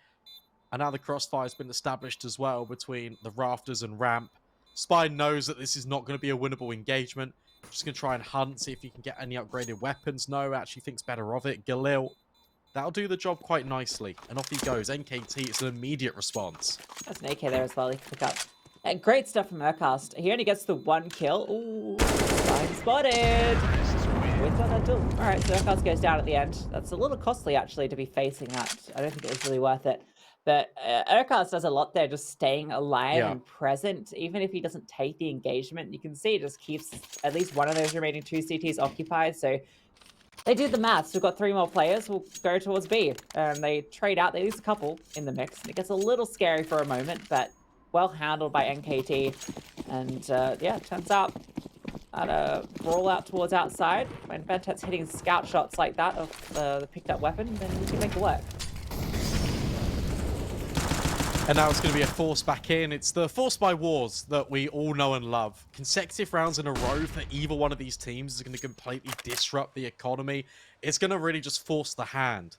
B: And now the crossfire has been established as well between the rafters and ramp. Spine knows that this is not going to be a winnable engagement. Just going to try and hunt, see if he can get any upgraded weapons. No, actually thinks better of it. Galil, that'll do the job quite nicely. And off he goes. NKT, it's an immediate response.
A: That's an AK there as well. He can pick up. Great stuff from Urcast. He only gets the 1 kill. Ooh, Spine spotted. With that do. Alright, so Urcast goes down at the end. That's a little costly, actually, to be facing that. I don't think it was really worth it. But Urcast does a lot there, just staying alive and present. Even if he doesn't take the engagement, you can see it just keeps at least one of those remaining 2 CTs occupied. So they did the maths. We've got 3 more players. We'll go towards B. They trade out. They lose a couple in the mix. It gets a little scary for a moment, but well handled by NKT. And yeah, it turns out at a brawl out towards outside, when Bentet's hitting scout shots like that of the picked up weapon, then he can make it work.
B: And now it's going to be a force back in. It's the force by wars that we all know and love. Consecutive rounds in a row for either one of these teams is going to completely disrupt the economy. It's going to really just force the hand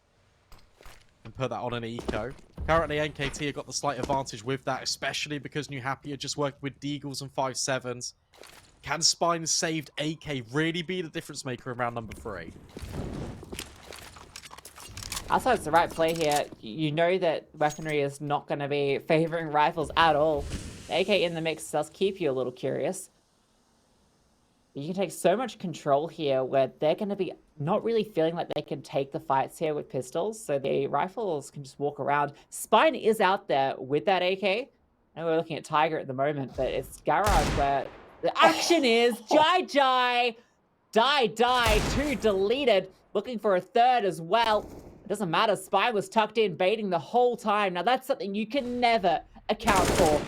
B: and put that on an eco. Currently, NKT have got the slight advantage with that, especially because NEWHAPPY are just working with Deagles and 5.7s. Can Spine's saved AK really be the difference maker in round number 3?
A: Also, it's the right play here. You know that weaponry is not going to be favoring rifles at all. The AK in the mix does keep you a little curious. You can take so much control here where they're going to be not really feeling like they can take the fights here with pistols. So the rifles can just walk around. Spine is out there with that AK. I know we're looking at Tiger at the moment, but it's Garage where the action is. Jai, die, 2 deleted. Looking for a 3rd as well. It doesn't matter. Spine was tucked in, baiting the whole time. Now that's something you can never account for.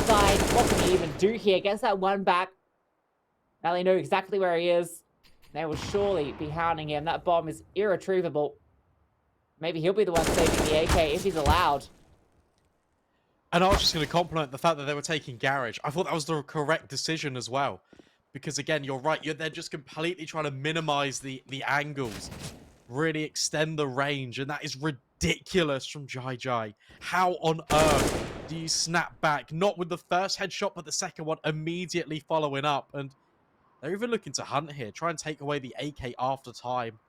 A: Spine, what can he even do here? Gets that 1 back. Now they know exactly where he is. They will surely be hounding him. That bomb is irretrievable. Maybe he'll be the one saving the AK if he's allowed.
B: And I was just going to compliment the fact that they were taking Garage. I thought that was the correct decision as well. Because again, you're right. They're just completely trying to minimize the angles. Really extend the range. And that is ridiculous from Jai. How on earth do you snap back? Not with the first headshot, but the second one immediately following up. And they're even looking to hunt here. Try and take away the AK after time.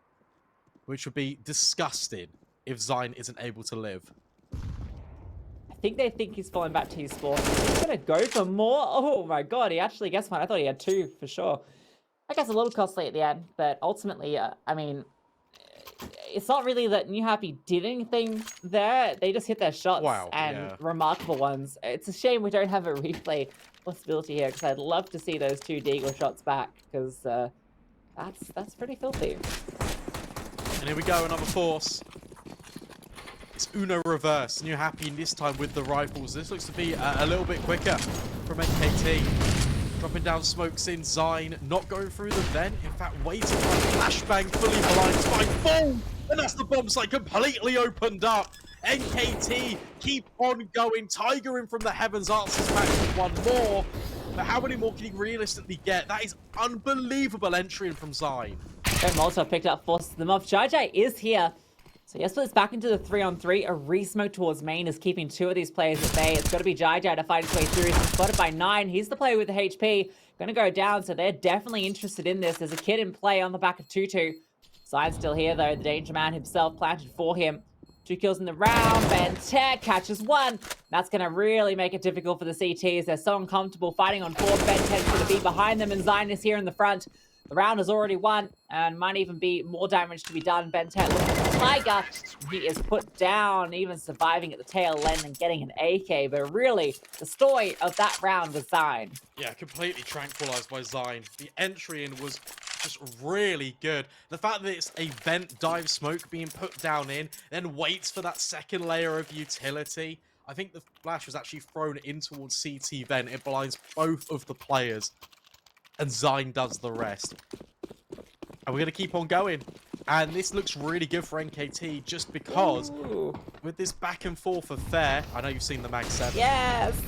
B: Which would be disgusting if Zine isn't able to live.
A: I think they think he's falling back to his spawn. He's going to go for more. Oh my god, he actually gets one. I thought he had 2 for sure. I guess a little costly at the end, but ultimately, I mean, it's not really that New Happy did anything there. They just hit their shots and remarkable ones. It's a shame we don't have a replay possibility here because I'd love to see those 2 Deagle shots back because that's pretty filthy.
B: And here we go, another force. It's Uno reverse. New Happy this time with the rifles. This looks to be a little bit quicker from NKT. Dropping down smokes in. Zine not going through the vent. In fact, waiting for a flashbang. Fully blind. Spine. Boom! And that's the bomb site completely opened up. NKT keep on going. Tiger in from the heavens answers back with 1 more. But how many more can he realistically get? That is unbelievable entry in from Zine.
A: And Molotov picked up, forces them off. Jai is here. So yes, splits back into the 3-on-3. A re-smoke towards main is keeping 2 of these players at bay. It's got to be Jai to fight his way through. He's spotted by 9. He's the player with the HP. Going to go down, so they're definitely interested in this. There's a kid in play on the back of 2-2. Zine's still here, though. The Danger Man himself planted for him. 2 kills in the round. Ben10 catches 1. That's going to really make it difficult for the CTs. They're so uncomfortable fighting on 4. Ben10's going to be behind them, and Zine is here in the front. The round is already won, and might even be more damage to be done. Ben10 looking for Tiger. He is put down, even surviving at the tail end and getting an AK. But really, the story of that round was Zine.
B: Yeah, completely tranquilized by Zine. The entry in was just really good. The fact that it's a vent dive smoke being put down in, then waits for that second layer of utility. I think the flash was actually thrown in towards CT vent. It blinds both of the players. And Zine does the rest. And we're going to keep on going. And this looks really good for NKT just because with this back and forth affair, I know you've seen the Mag 7.
A: Yes!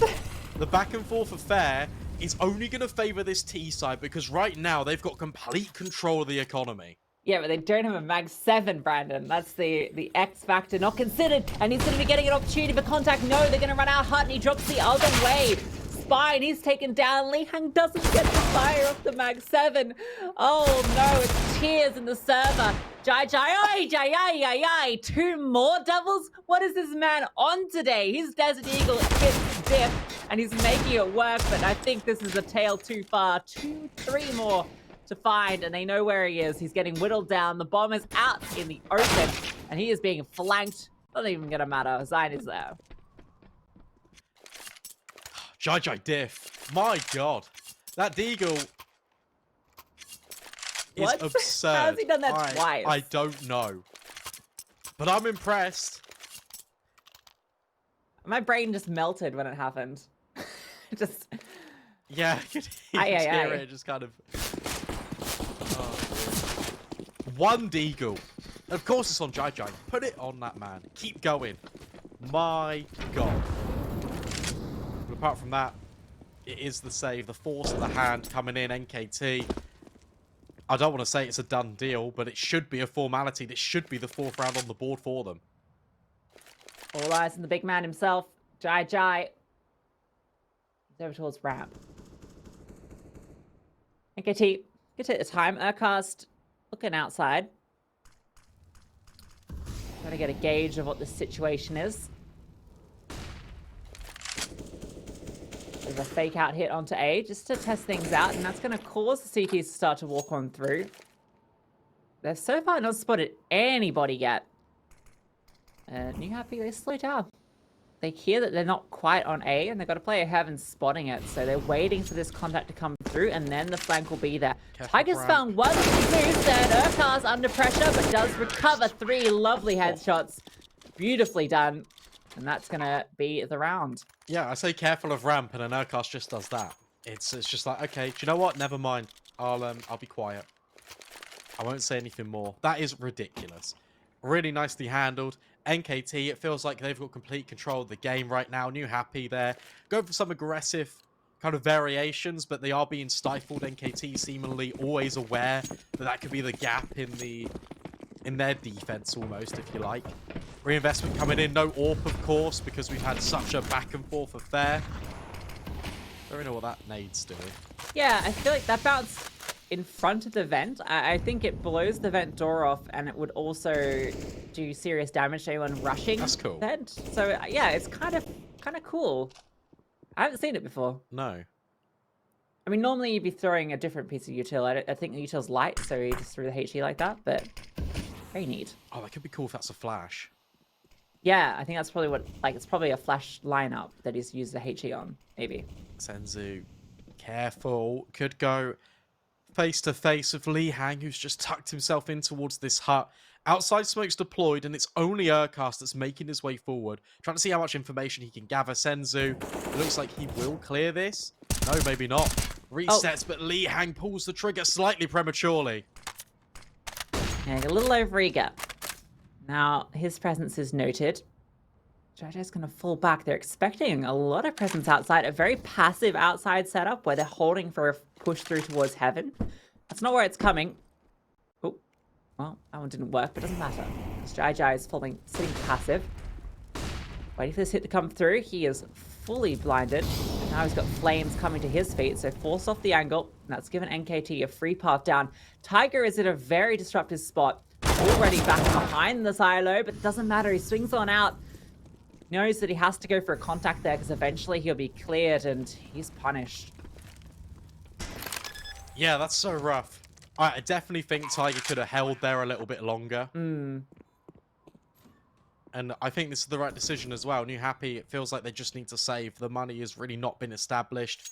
B: The back and forth affair is only going to favor this T side because right now they've got complete control of the economy.
A: Yeah, but they don't have a Mag 7, Brandon. That's the X factor not considered. And he's going to be getting an opportunity for contact. No, they're going to run out hot, and he drops the other way. Spine, he's taken down. Li Hang doesn't get the fire off the Mag 7. Oh no, it's tears in the server. Jai. 2 more doubles? What is this man on today? His Desert Eagle hits diff, and he's making it work, but I think this is a tale too far. 2, 3 more to find, and they know where he is. He's getting whittled down. The bomb is out in the open, and he is being flanked. Not even gonna matter. Zine is there.
B: Jai diff. My god. That Deagle is absurd.
A: How has he done that twice?
B: I don't know. But I'm impressed.
A: My brain just melted when it happened. Just...
B: Yeah, I could hear it just kind of... Oh, 1 Deagle. Of course it's on Jai. Put it on that man. Keep going. My god. But apart from that, it is the save. The force of the hand coming in. NKT. I don't want to say it's a done deal, but it should be a formality. This should be the 4th round on the board for them.
A: All eyes on the big man himself. Jai. He's over towards ramp. NKT, good at the time. Urcast looking outside. Trying to get a gauge of what the situation is. There's a fake out hit onto A just to test things out, and that's going to cause the CTs to start to walk on through. They've so far not spotted anybody yet. NewHappy, they slow down. They hear that they're not quite on A, and they've got a player Heaven spotting it, so they're waiting for this contact to come through, and then the flank will be there.
B: Careful,
A: Tiger's
B: Brad.
A: found one boost, and Urkar's under pressure, but does recover 3 lovely headshots. Beautifully done. And that's going to be the round.
B: Yeah, I say careful of ramp, and an Urcast just does that. It's just like, okay, do you know what? Never mind. I'll be quiet. I won't say anything more. That is ridiculous. Really nicely handled. NKT, it feels like they've got complete control of the game right now. NewHappy there. Going for some aggressive kind of variations, but they are being stifled. NKT seemingly always aware that that could be the gap in their defense almost, if you like. Reinvestment coming in. No AWP, of course, because we've had such a back and forth affair. Don't really know what that nade's doing.
A: Yeah, I feel like that bounce in front of the vent. I think it blows the vent door off, and it would also do serious damage to anyone rushing.
B: That's cool.
A: Vent. So yeah, it's kind of cool. I haven't seen it before.
B: No.
A: I mean, normally you'd be throwing a different piece of util. I think the util's light, so you just threw the HE like that, but very neat.
B: Oh, that could be cool if that's a flash.
A: Yeah, I think that's probably what, like, it's probably a flash lineup that he's used the HE on, maybe.
B: Senzu, careful. Could go face to face with Lee Hang, who's just tucked himself in towards this hut. Outside smoke's deployed, and it's only Urcast that's making his way forward. Trying to see how much information he can gather. Senzu, it looks like he will clear this. No, maybe not. Resets, but Lee Hang pulls the trigger slightly prematurely.
A: Yeah, a little over-eager. Now, his presence is noted. JoJo's going to fall back. They're expecting a lot of presence outside. A very passive outside setup where they're holding for a push through towards Heaven. That's not where it's coming. Oh, well, that one didn't work, but it doesn't matter. JJ is sitting passive. Waiting for this hit to come through. He is fully blinded. And now he's got flames coming to his feet, so force off the angle. And that's given NKT a free path down. Tiger is in a very disruptive spot. Already back behind the silo, but it doesn't matter. He swings on out. Knows that he has to go for a contact there because eventually he'll be cleared and he's punished.
B: Yeah, that's so rough. I definitely think Tiger could have held there a little bit longer. And I think this is the right decision as well. NewHappy, it feels like they just need to save. The money has really not been established.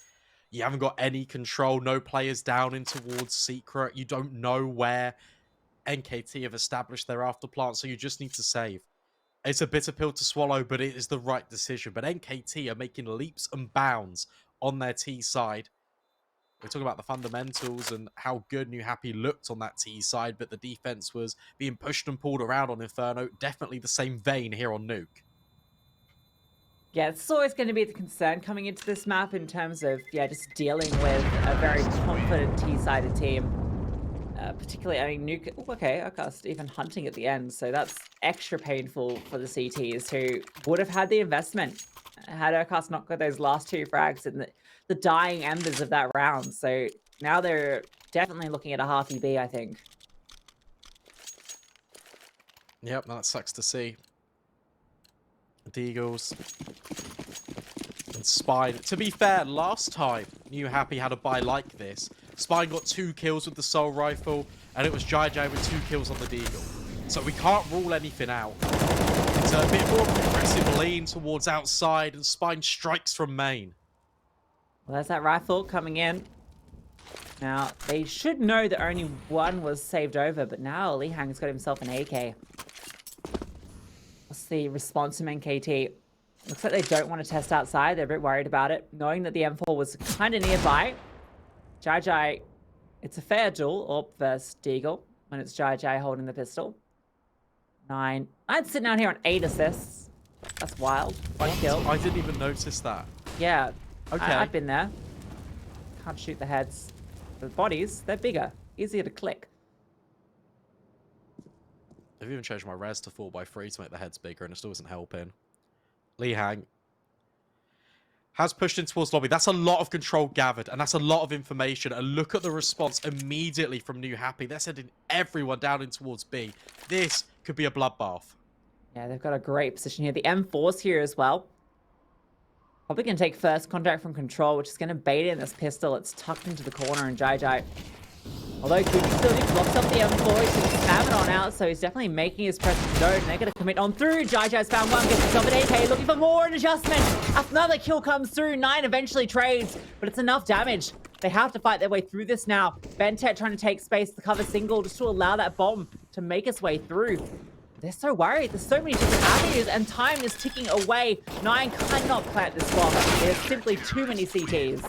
B: You haven't got any control. No players down in towards Secret. You don't know where NKT have established their after plant, so you just need to save. It's a bitter pill to swallow, but it is the right decision. But NKT are making leaps and bounds on their T side. We're talking about the fundamentals and how good NewHappy looked on that T side, but the defense was being pushed and pulled around on Inferno. Definitely the same vein here on Nuke.
A: Yeah, it's always going to be the concern coming into this map in terms of, yeah, just dealing with a very confident T-sided team. Particularly, I mean, Nuke... Oh, okay, Urcast even hunting at the end, so that's extra painful for the CTs who would have had the investment had Urcast not got those last 2 frags in the dying embers of that round. So now they're definitely looking at a half EB, I think.
B: Yep, that sucks to see. Deagles and Spine. To be fair, last time NewHappy had a buy like this, Spine got 2 kills with the Soul Rifle, and it was JJ with 2 kills on the Deagle. So we can't rule anything out. It's a bit more aggressive lean towards outside, and Spine strikes from main.
A: Well, there's that rifle coming in. Now, they should know that only one was saved over, but now Lee Hang's got himself an AK. What's the response from NKT? Looks like they don't want to test outside. They're a bit worried about it, knowing that the M4 was kind of nearby. JJ, it's a fair duel, AWP versus Deagle, when it's JJ holding the pistol. 9. I'd sit down here on 8 assists. That's wild. 1 kill.
B: I didn't even notice that.
A: Yeah.
B: Okay.
A: I've been there. Can't shoot the heads. The bodies, they're bigger. Easier to click.
B: I've even changed my res to 4x3 to make the heads bigger, and it still isn't helping. Lee Hang. Has pushed in towards lobby. That's a lot of control gathered, and that's a lot of information. And look at the response immediately from NEWHAPPY. They're sending everyone down in towards B. This could be a bloodbath.
A: Yeah, they've got a great position here. The M4's here as well. Probably going to take first contact from control, which is going to bait in this pistol. It's tucked into the corner, and Jai. Although Kuki still blocks up the M4, he's going to spam it on out, so he's definitely making his presence known. They're going to commit on through. Jai's found one, gets himself an AK, looking for more, an adjustment. Another kill comes through. 9 eventually trades, but it's enough damage. They have to fight their way through this now. Bentet trying to take space to cover single, just to allow that bomb to make its way through. They're so worried. There's so many different avenues, and time is ticking away. 9 cannot plant this bomb. There's simply too many CTs.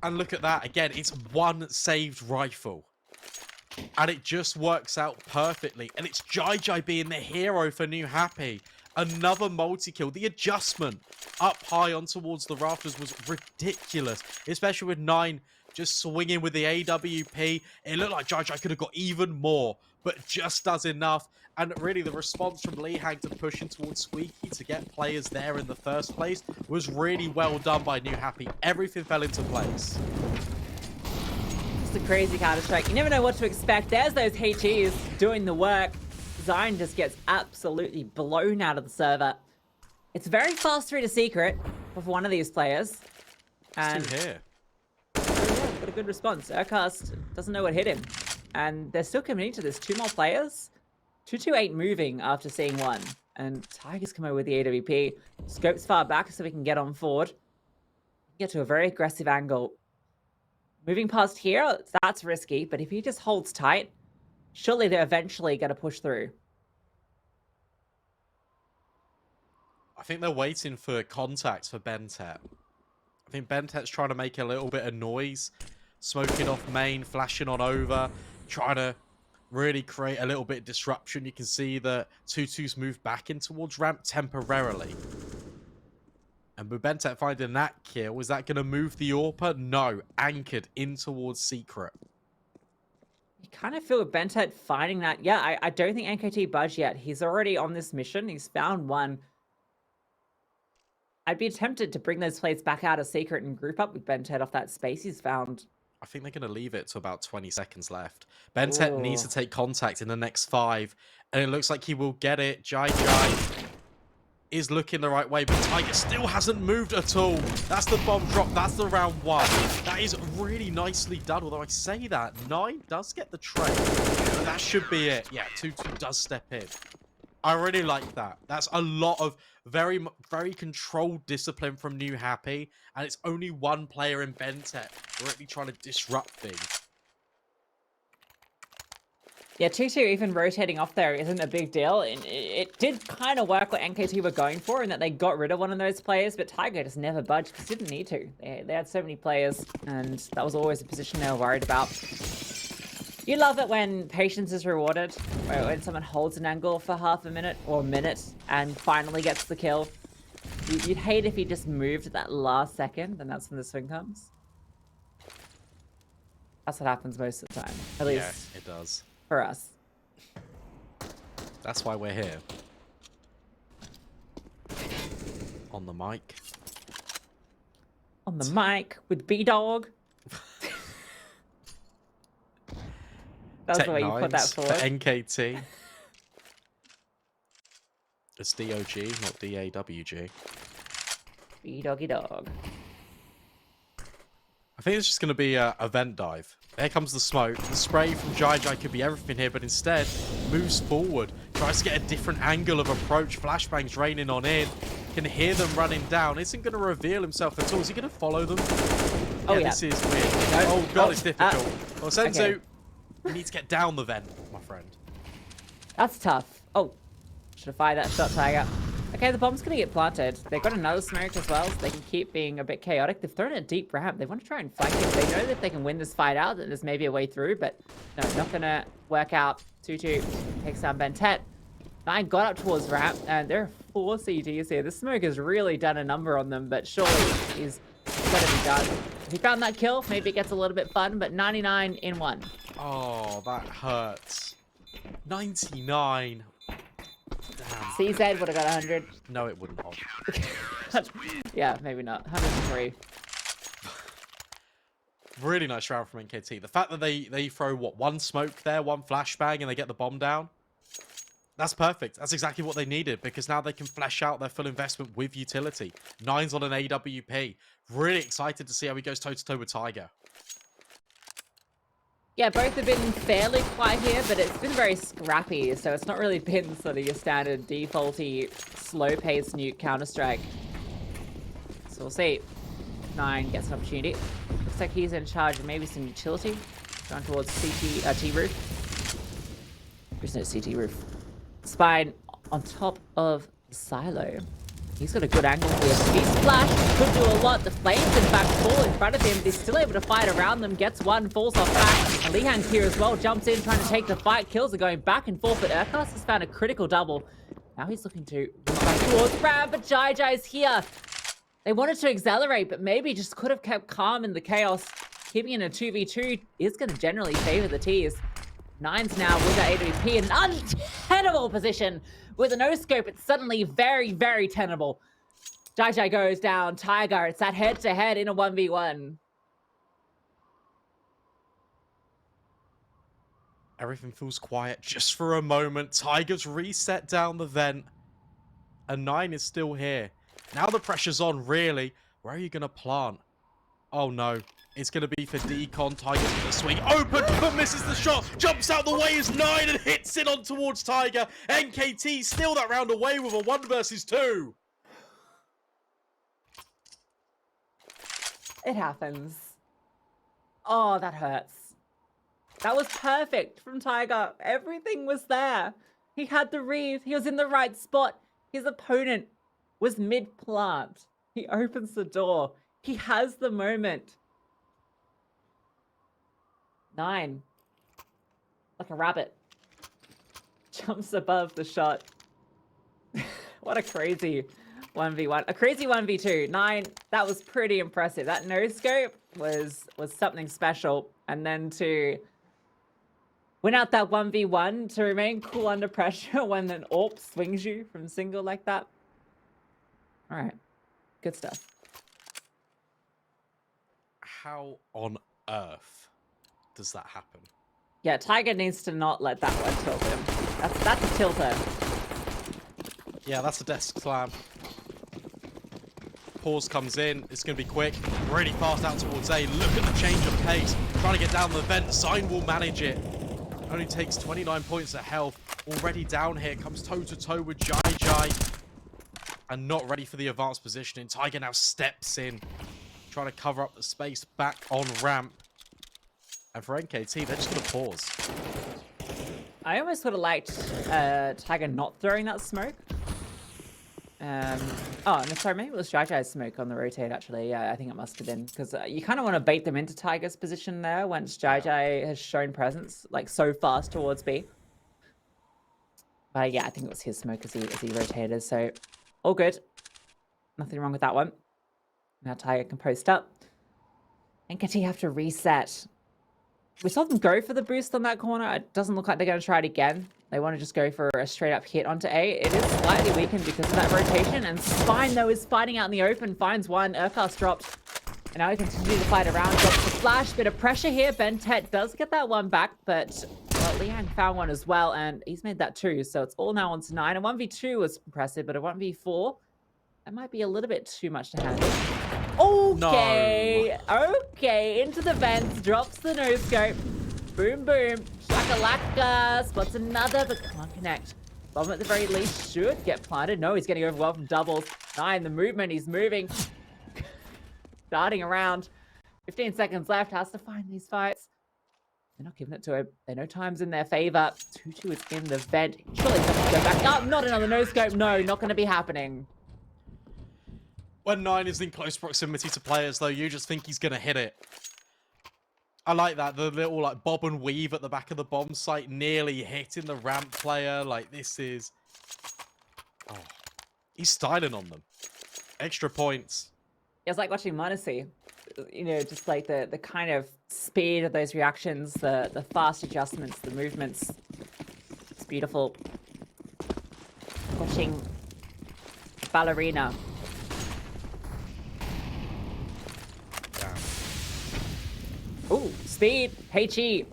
B: And look at that. Again, it's one saved rifle. And it just works out perfectly. And it's Jai being the hero for NEWHAPPY. Another multi-kill. The adjustment up high on towards the rafters was ridiculous. Especially with 9 just swinging with the AWP. It looked like Jai could have got even more, but just does enough. And really, the response from Lihang to pushing towards Squeaky to get players there in the first place was really well done by NEWHAPPY. Everything fell into place.
A: Just a crazy Counter-Strike. You never know what to expect. There's those HEs doing the work. Zion just gets absolutely blown out of the server. It's very fast through to secret for one of these players. And
B: Still here.
A: yeah, got a good response. Aircast doesn't know what hit him. And they're still committing to this. 2 more players. 228 moving after seeing 1. And Tiger's come over with the AWP. Scope's far back so we can get on forward. Get to a very aggressive angle. Moving past here, that's risky. But if he just holds tight, surely they're eventually going to push through.
B: I think they're waiting for contact for Bentet. I think Bentet's trying to make a little bit of noise. Smoking off main, flashing on over. Trying to really create a little bit of disruption. You can see that 2-2's moved back in towards ramp temporarily. And with Bentet finding that kill, is that going to move the AWPer? No. Anchored in towards secret.
A: You kind of feel with Bentet finding that. Yeah, I don't think NKT budge yet. He's already on this mission. He's found 1. I'd be tempted to bring those plays back out of secret and group up with Bentet off that space he's found.
B: I think they're going to leave it to about 20 seconds left. Bentet needs to take contact in the next 5. And it looks like he will get it. Jai is looking the right way, but Tiger still hasn't moved at all. That's the bomb drop. That's the round 1. That is really nicely done. Although I say that, 9 does get the trade. But that should be it. Yeah, 2-2 does step in. I really like that. That's a lot of very controlled discipline from NEWHAPPY, and it's only 1 player in Bentet really trying to disrupt things.
A: Yeah, 2-2 even rotating off there isn't a big deal. It did kind of work what NKT were going for in that they got rid of one of those players, but Tiger just never budged because he didn't need to. They had so many players, and that was always a position they were worried about. You love it when patience is rewarded, when someone holds an angle for half a minute or a minute and finally gets the kill. You'd hate if he just moved at that last second, and that's when the swing comes. That's what happens most of the time, at least
B: Yeah, it does.
A: for us.
B: That's why we're here. On the mic.
A: On the mic with B-Dog. That's the way you put that
B: for
A: forward.
B: NKT. It's DOG, not DAWG.
A: B-Doggy Dog.
B: I think it's just going to be a vent dive. There comes the smoke. The spray from Jai could be everything here, but instead moves forward. Tries to get a different angle of approach. Flashbangs raining on in. Can hear them running down. Isn't going to reveal himself at all. Is he going to follow them?
A: Oh, yeah.
B: This is weird. Oh, God, it's difficult. Well, Senzu,
A: okay.
B: you need to get down the vent, my friend.
A: That's tough. Oh, should have fired that shot, Tiger. Okay, the bomb's going to get planted. They've got another smoke as well, so they can keep being a bit chaotic. They've thrown a deep ramp. They want to try and flank it. They know that if they can win this fight out, that there's maybe a way through, but no, not going to work out. 2-2 takes down Bentet. 9 got up towards ramp, and there are 4 CTs here. This smoke has really done a number on them, but surely he's got to be done. If he found that kill, maybe it gets a little bit fun, but 99 in 1.
B: Oh, that hurts. 99.
A: CZ would have got 100.
B: No, it wouldn't have.
A: Yeah, maybe not. 103.
B: Really nice round from NKT. The fact that they throw, what, one smoke there, one flashbang, and they get the bomb down. That's perfect. That's exactly what they needed, because now they can flesh out their full investment with utility. 9's on an AWP. Really excited to see how he goes toe-to-toe with Tiger.
A: Yeah, both have been fairly quiet here, but it's been very scrappy, so it's not really been sort of your standard defaulty, slow-paced nuke Counter-Strike. So we'll see. 9 gets an opportunity. Looks like he's in charge of maybe some utility. Going towards T roof. There's no CT roof. Spine on top of Silo. He's got a good angle here. Speed splash could do a lot. The flames, in fact, fall in front of him. He's still able to fight around them. Gets one, falls off back. And Lihan's here as well. Jumps in, trying to take the fight. Kills are going back and forth. But Urkos has found a critical double. Now he's looking to move back towards Ram, but Jai's here. They wanted to accelerate, but maybe just could have kept calm in the chaos. Keeping in a 2v2 is going to generally favor the T's. 9's now with that AWP in an untenable position. With a no-scope, it's suddenly very, very tenable. Jai goes down. Tiger, it's that head-to-head in a 1v1.
B: Everything feels quiet just for a moment. Tiger's reset down the vent. And 9 is still here. Now the pressure's on, really. Where are you going to plant? Oh, no. It's going to be for Decon. Tiger's going to swing open, but misses the shot. Jumps out the way is 9 and hits it on towards Tiger. NKT still that round away with a 1 versus 2.
A: It happens. Oh, that hurts. That was perfect from Tiger. Everything was there. He had the read. He was in the right spot. His opponent was mid-plant. He opens the door. He has the moment. 9. Like a rabbit. Jumps above the shot. What a crazy 1v1. A crazy 1v2. 9, that was pretty impressive. That no-scope was something special. And then to win out that 1v1, to remain cool under pressure when an AWP swings you from single like that. All right. Good stuff.
B: How on earth does that happen?
A: Yeah, Tiger needs to not let that one tilt him. That's a tilter.
B: Yeah, that's a desk slam. Pause comes in. It's going to be quick. Really fast out towards A. Look at the change of pace. Trying to get down the vent. Sign will manage it. Only takes 29 points of health. Already down here. Comes toe-to-toe with Jai. And not ready for the advanced positioning. Tiger now steps in. Trying to cover up the space back on ramp. And for NKT, they're just going to pause.
A: I almost would have liked Tiger not throwing that smoke. Oh, no, sorry, maybe it was Jai's smoke on the rotate, actually. Yeah, I think it must have been. Because you kind of want to bait them into Tiger's position there once Jai has shown presence, like, so fast towards B. But yeah, I think it was his smoke as he rotated, so all good. Nothing wrong with that one. Now Tiger can post up. NKT have to reset. We saw them go for the boost on that corner. It doesn't look like they're going to try it again. They want to just go for a straight up hit onto A. It is slightly weakened because of that rotation. And Spine, though, is fighting out in the open. Finds one. Urkos dropped. And now he continues to fight around. Drops the flash. Bit of pressure here. Bentet does get that one back. But well, Liang found one as well. And he's made that 2. So it's all now on to 9. A 1v2 was impressive. But a 1v4, that might be a little bit too much to handle. Okay. No. Okay. Into the vents. Drops the no-scope. Boom, boom. Shakalaka. Spots another, but can't connect. Bomb at the very least should get planted. No, he's getting overwhelmed from doubles. 9, the movement. He's moving. Darting around. 15 seconds left. Has to find these fights. They're not giving it to him. They know time's in their favor. 2-2 is in the vent. Surely he's going to go back. Oh, not another no-scope. No, not going to be happening.
B: When 9 is in close proximity to players, though, you just think he's going to hit it. I like that. The little, like, bob and weave at the back of the bomb site nearly hitting the ramp player. Like, this is... Oh. He's styling on them. Extra points.
A: It's like watching Monacy. You know, just like the kind of speed of those reactions, the fast adjustments, the movements. It's beautiful. watching Ballerina. Ooh, speed, HE,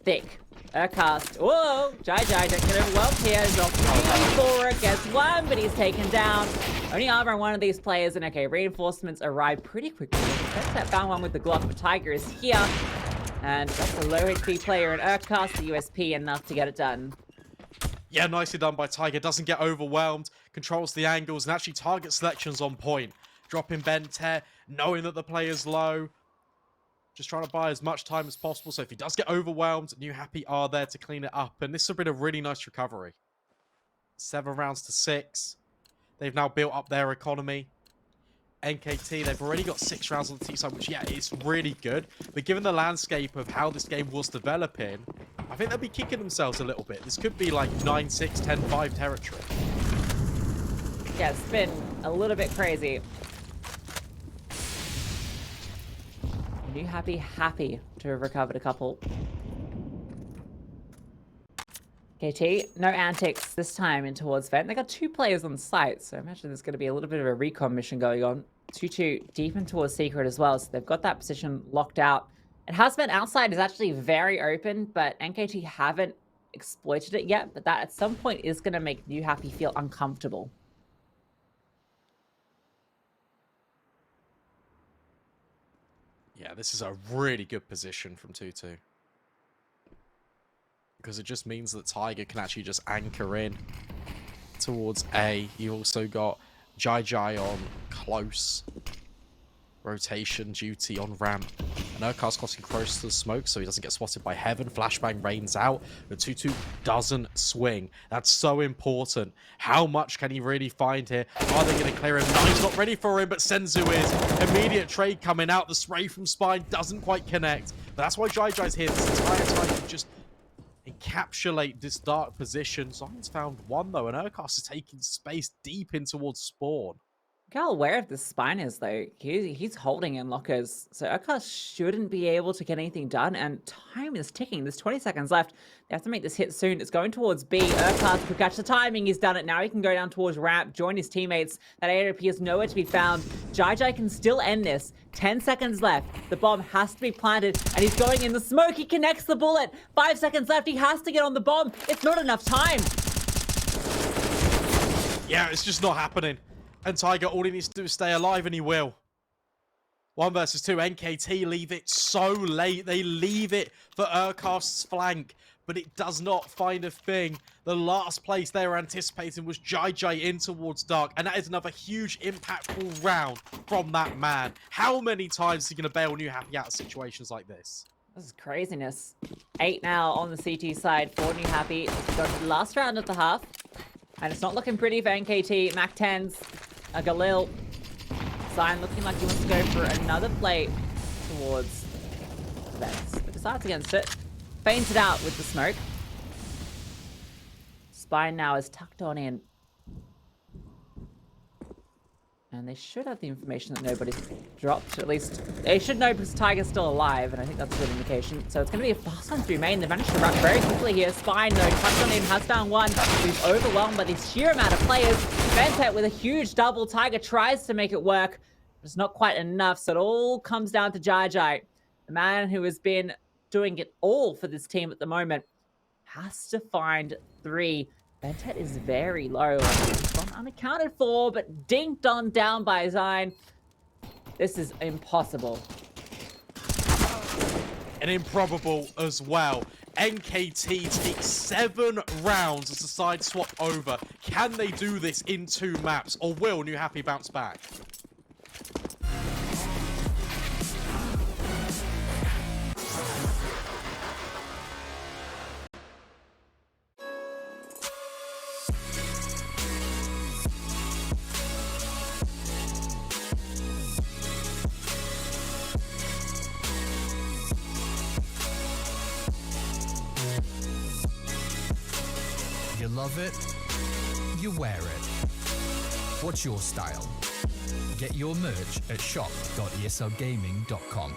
A: thick. Cast. Whoa! Jai don't get overwhelmed here. He's opportunity for it. Gets one, but he's taken down. Only armor on one of these players, and okay, reinforcements arrive pretty quickly. That found one with the Glock, but Tiger is here. And that's a low HP player in Urcast, the USP, enough to get it done.
B: Yeah, nicely done by Tiger. Doesn't get overwhelmed, controls the angles, and actually target selection's on point. Dropping Bente, knowing that the player's low. Just trying to buy as much time as possible, so if he does get overwhelmed, NewHappy are there to clean it up, and this has been a really nice recovery. 7 rounds to 6. They've now built up their economy. NKT, they've already got 6 rounds on the T side, which, yeah, is really good, but given the landscape of how this game was developing, I think they'll be kicking themselves a little bit. This could be like 9-6, 10-5 territory.
A: Yeah, it's been a little bit crazy. NewHappy happy to have recovered a couple. KT, no antics this time in towards Vent. They got 2 players on site, so I imagine there's going to be a little bit of a recon mission going on. 2-2 deep in towards Secret as well, so they've got that position locked out. And Houseman outside is actually very open, but NKT haven't exploited it yet, but that at some point is going to make NewHappy feel uncomfortable.
B: Yeah, this is a really good position from 2-2. Because it just means that Tiger can actually just anchor in towards A. You also got Jai on close rotation duty on ramp. And Urkast crossing close to the smoke so he doesn't get spotted by Heaven. Flashbang rains out. The 2-2 doesn't swing. That's so important. How much can he really find here? Are they going to clear him? Nine's not ready for him, but Senzu is. Immediate trade coming out. The spray from Spine doesn't quite connect. But that's why Jai's here this entire time to just encapsulate this dark position. Zion's found one, though, and Urkast is taking space deep in towards Spawn.
A: Look how aware of the Spine is, though. He's holding in lockers, so Urkast shouldn't be able to get anything done, and time is ticking. There's 20 seconds left. They have to make this hit soon. It's going towards B. Urkast could catch the timing. He's done it. Now he can go down towards ramp, join his teammates. That AWP is nowhere to be found. Jai can still end this. 10 seconds left. The bomb has to be planted, and he's going in the smoke. He connects the bullet. 5 seconds left. He has to get on the bomb. It's not enough time.
B: Yeah, it's just not happening. And Tiger, all he needs to do is stay alive, and he will. 1 versus 2. NKT leave it so late. They leave it for Urkast's flank, but it does not find a thing. The last place they were anticipating was Jai in towards Dark, and that is another huge, impactful round from that man. How many times is he going to bail NewHappy out of situations like this?
A: This is craziness. 8 now on the CT side for NewHappy. It's got the last round at the half. And it's not looking pretty for NKT. Mac 10s, Galil. Zion looking like he wants to go for another play towards Vents, but decides against it. Fainted out with the smoke. Spine now is tucked on in. And they should have the information that nobody's dropped. At least they should know because Tiger's still alive, and I think that's a good indication. So it's going to be a fast one through main. They managed to run very quickly here. Spine, though, tucked on in, has found one. He's overwhelmed by the sheer amount of players. Ventet with a huge double. Tiger tries to make it work. But it's not quite enough, so it all comes down to Jai. The man who has been doing it all for this team at the moment has to find 3. Ventet is very low. It's gone unaccounted for, but dinked on down by Zion. This is impossible.
B: And improbable as well. NKT takes 7 rounds as the side swap over. Can they do this in 2 maps, or will NewHappy bounce back?
C: You love it, you wear it. What's your style? Get your merch at shop.eslgaming.com.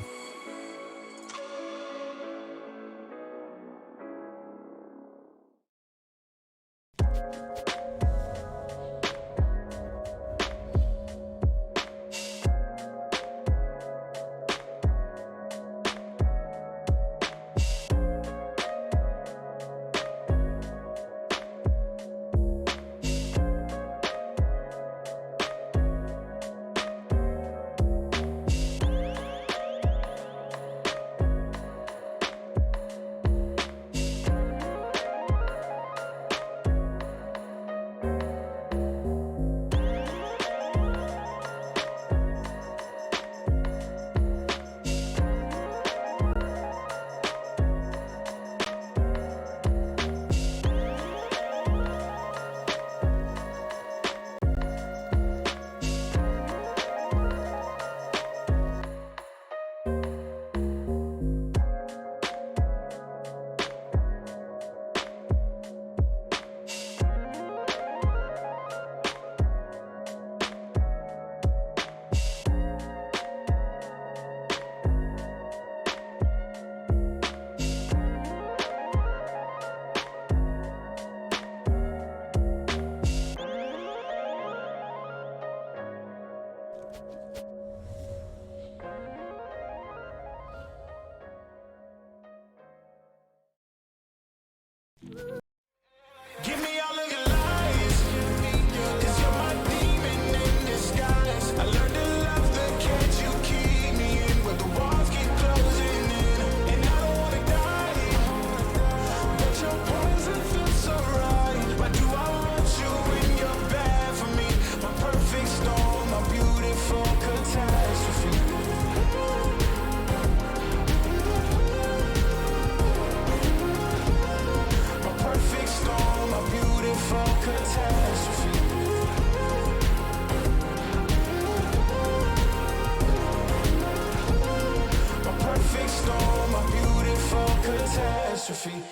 E: catastrophe.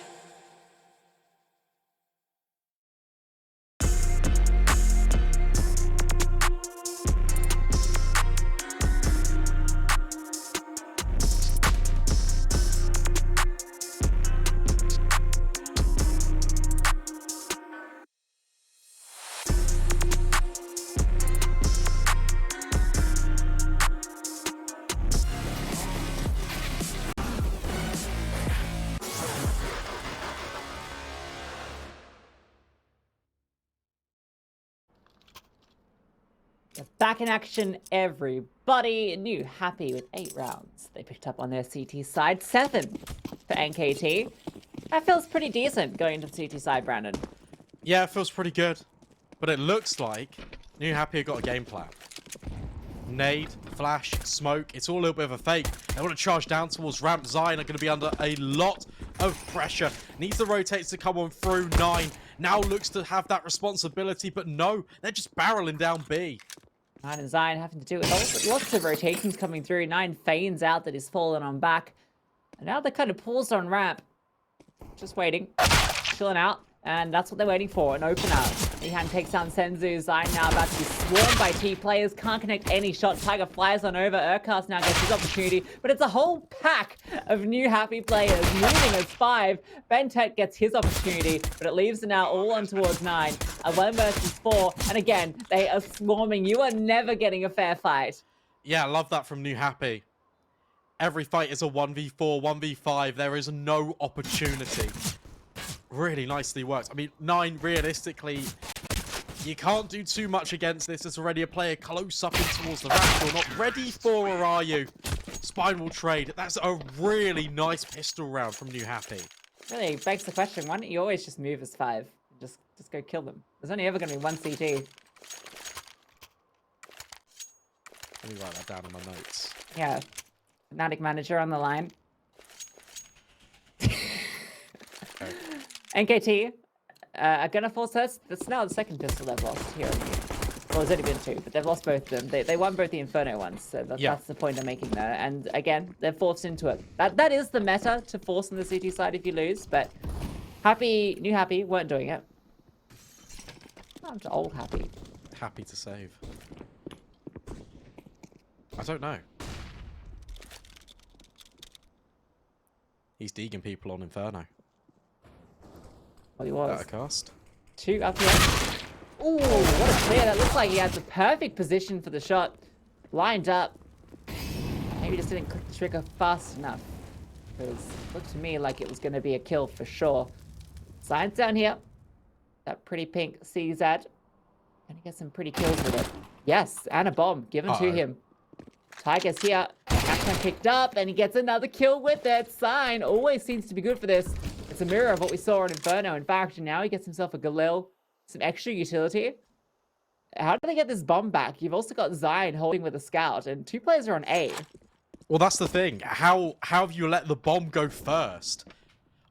A: Back in action, everybody. New happy with 8 rounds. They picked up on their CT side. 7 for NKT. That feels pretty decent going to the CT side, Brandon.
B: Yeah, it feels pretty good. But it looks like New Happy have got a game plan. Nade, flash, smoke, it's all a little bit of a fake. They want to charge down towards ramp. Zion are going to be under a lot of pressure. Needs the rotates to come on through. 9 now looks to have that responsibility, but no, they're just barreling down B.
A: 9 and Zion having to do it. Lots of rotations coming through. 9 feigns out that he's fallen on back. And now they're kind of paused on ramp. Just waiting. Chilling out. And that's what they're waiting for, an opener. Nihan takes down Senzu. Zion now about to be swarmed by T players. Can't connect any shot. Tiger flies on over. Urcast now gets his opportunity. But it's a whole pack of New Happy players moving as 5. Bentet gets his opportunity, but it leaves it now all on towards 9. A 1 versus 4. And again, they are swarming. You are never getting a fair fight.
B: Yeah, I love that from New Happy. Every fight is a 1v4, 1v5. There is no opportunity. Really nicely worked. I mean, 9, realistically, you can't do too much against this. There's already a player close up in towards the ramp. You're not ready for, or are you? Spinal trade. That's a really nice pistol round from New Happy.
A: Really begs the question, why don't you always just move as 5? Just go kill them. There's only ever going to be 1 CT.
B: Let me write that down in my notes.
A: Yeah. Fnatic manager on the line.
B: Okay.
A: NKT are going to force us. That's now the second pistol they've lost here. Well, there's only been 2, but they've lost both of them. They won both the Inferno ones, so that's the point I'm making there. And again, they're forced into it. That is the meta, to force on the CT side if you lose, but New Happy weren't doing it. I'm to old Happy.
B: Happy to save. I don't know. He's deegang people on Inferno.
A: Well, he was.
B: That a cast?
A: 2 up here. Ooh, what a clear. That looks like he has the perfect position for the shot. Lined up. Maybe just didn't click the trigger fast enough. Because it looked to me like it was going to be a kill for sure. Science down here. That pretty pink CZ. And he gets some pretty kills with it. Yes, and a bomb given to him. Tiger's here. Catchman picked up, and he gets another kill with it. Sign always seems to be good for this. It's a mirror of what we saw on Inferno. In fact, now he gets himself a Galil, some extra utility. How do they get this bomb back? You've also got Zion holding with a scout, and 2 players are on A.
B: Well, that's the thing. How have you let the bomb go first?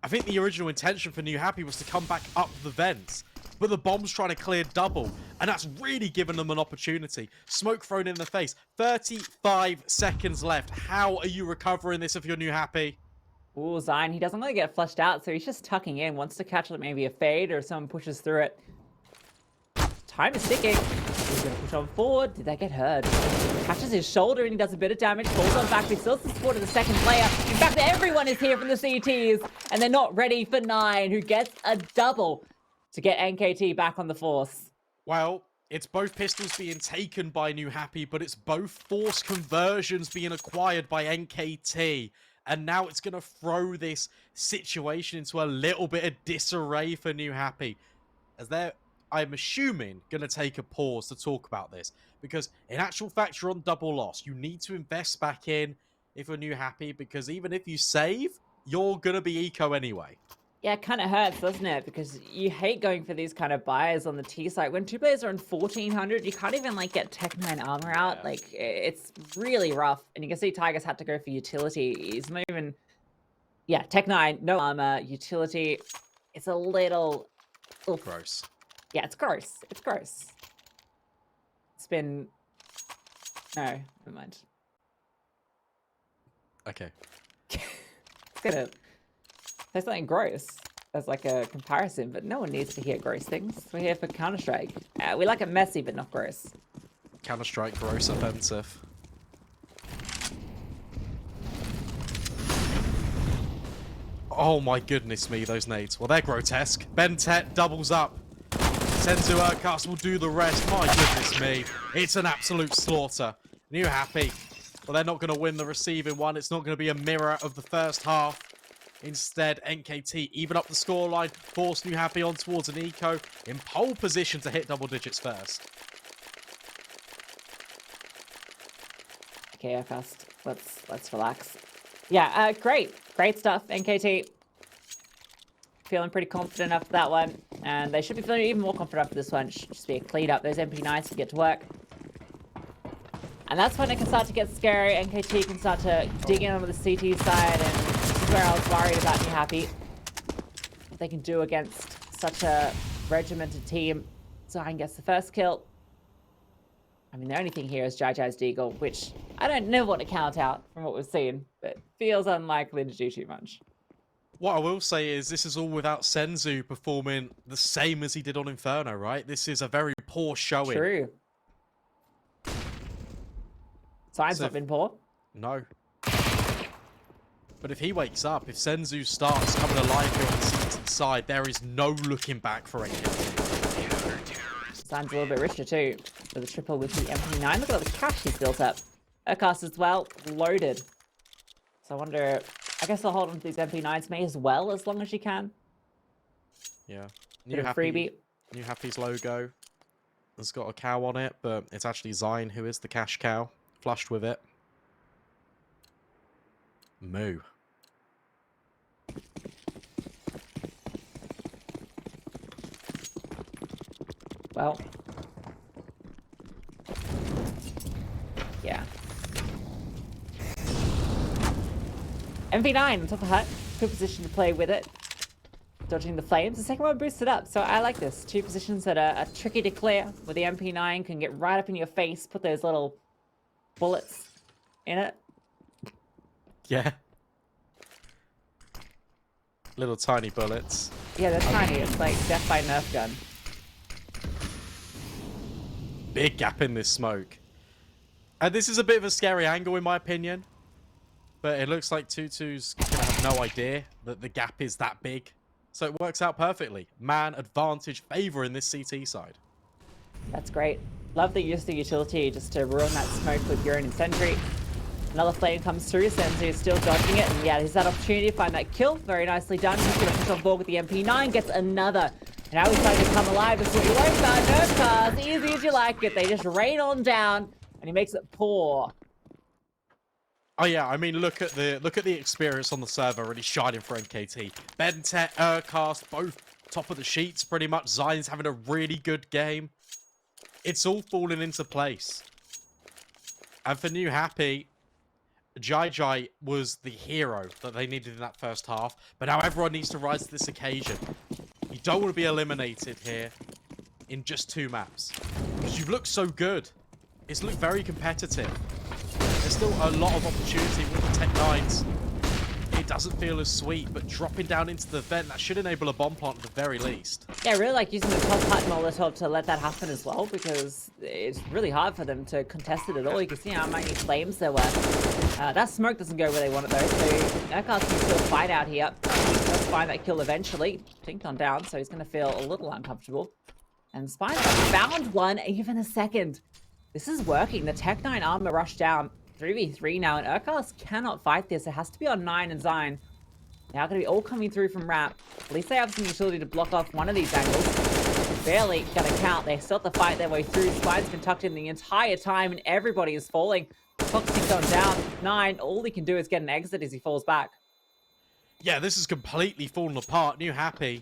B: I think the original intention for New Happy was to come back up the vents, but the bomb's trying to clear double, and that's really given them an opportunity. Smoke thrown in the face. 35 seconds left. How are you recovering this if you're New Happy?
A: Ooh, Zion, he doesn't want to get flushed out, so he's just tucking in. Wants to catch like maybe a fade or someone pushes through it. Time is ticking. He's going to push on forward. Did that get heard? Catches his shoulder and he does a bit of damage. Falls on back. He still has the support of the second player. In fact, everyone is here from the CTs. And they're not ready for 9, who gets a double to get NKT back on the force.
B: Well, it's both pistols being taken by New Happy, but it's both force conversions being acquired by NKT. And now it's going to throw this situation into a little bit of disarray for New Happy. As they're, I'm assuming, going to take a pause to talk about this. Because in actual fact, you're on double loss. You need to invest back in if you're New Happy. Because even if you save, you're going to be eco anyway.
A: Yeah, it kind of hurts, doesn't it? Because you hate going for these kind of buys on the T side. When 2 players are on 1400, you can't even like get Tech 9 armor out. Like, it's really rough. And you can see Tigers had to go for utility. He's not even... Yeah, Tech 9, no armor, utility. It's a little... Oof.
B: Gross.
A: Yeah, it's gross. It's gross. It's been... No, never mind.
B: Okay.
A: It's gonna... Say something gross as like a comparison, but no one needs to hear gross things. We're here for Counter-Strike. We like it messy, but not gross.
B: Counter-Strike gross offensive. Oh my goodness me, those nades. Well, they're grotesque. Bentet doubles up. Senzu Urcast will do the rest. My goodness me. It's an absolute slaughter. NEWHAPPY. Well, they're not going to win the receiving one. It's not going to be a mirror of the first half. Instead, NKT even up the scoreline, force NEWHAPPY on towards an eco in pole position to hit double digits first.
A: Okay, Urcast. Let's relax. Yeah, great stuff, NKT. Feeling pretty confident after that one, and they should be feeling even more confident after this one. It should just be a clean up. Those MP9s can get to work, and that's when it can start to get scary. NKT can start to dig in on the CT side, and this is where I was worried about NEWHAPPY. What they can do against such a regimented team. Zion gets the first kill. I mean, the only thing here is Jai's Deagle, which I don't never want to count out from what we've seen, but feels unlikely to do too much.
B: What I will say is this is all without Senzu performing the same as he did on Inferno, right? This is a very poor showing.
A: True. Zion's not been poor.
B: No. But if he wakes up, if Senzu starts coming alive here on the CT side, there is no looking back for NKT.
A: Zion's a little bit richer too, with a triple with the MP9. Look at all the cash he's built up. Urcast as well, loaded. So I wonder, I guess I'll hold on to these MP9s may as well, as long as you can.
B: Yeah.
A: Bit of freebie.
B: NEWHAPPY's logo has got a cow on it, but it's actually Zion who is the cash cow, flushed with it. Moo.
A: Well. Yeah. MP9 on top of the hut. Good position to play with it. Dodging the flames. The second one boosted up, so I like this. Two positions that are tricky to clear, where the MP9 can get right up in your face, put those little bullets in it.
B: Yeah. Little tiny bullets.
A: Yeah, they're tiny. It's like death by Nerf gun.
B: Big gap in this smoke. And this is a bit of a scary angle in my opinion. But it looks like Tutu's going to have no idea that the gap is that big. So it works out perfectly. Man advantage favor in this CT side.
A: That's great. Love that you used the utility just to ruin that smoke with Urine and Sentry. Another flame comes through. Senzu is still dodging it. And yeah, he's that opportunity to find that kill. Very nicely done. He's going to push on board with the MP9. Gets another. And now he's starting to come alive. This is what you like about Nerf cards. Easy as you like it. They just rain on down. And he makes it poor.
B: Oh yeah, I mean look at the experience on the server really shining for NKT. Bentet, Urcast, both top of the sheets pretty much. Zion's having a really good game. It's all falling into place. And for NEWHAPPY, Jai was the hero that they needed in that first half. But now everyone needs to rise to this occasion. You don't want to be eliminated here in just 2 maps. Because you've looked so good. It's looked very competitive. There's still a lot of opportunity with the Tech 9s. It doesn't feel as sweet, but dropping down into the vent, that should enable a bomb plant at the very least.
A: Yeah, I really like using the top hut and Molotov to let that happen as well, because it's really hard for them to contest it at all. You can see how many flames there were. That smoke doesn't go where they want it though, so Urcast can still fight out here. He does find that kill eventually. Tinked on down, so he's going to feel a little uncomfortable. And Spine's found one even a second. This is working. The Tech 9 armor rushed down. 3v3 now, and Urcast cannot fight this. It has to be on 9 and Zion. Now going to be all coming through from ramp. At least they have some utility to block off one of these angles. Barely going to count. They still have to fight their way through. Spine's been tucked in the entire time, and everybody is falling. Toxic's gone down. 9, all he can do is get an exit as he falls back.
B: Yeah, this is completely fallen apart. NEWHAPPY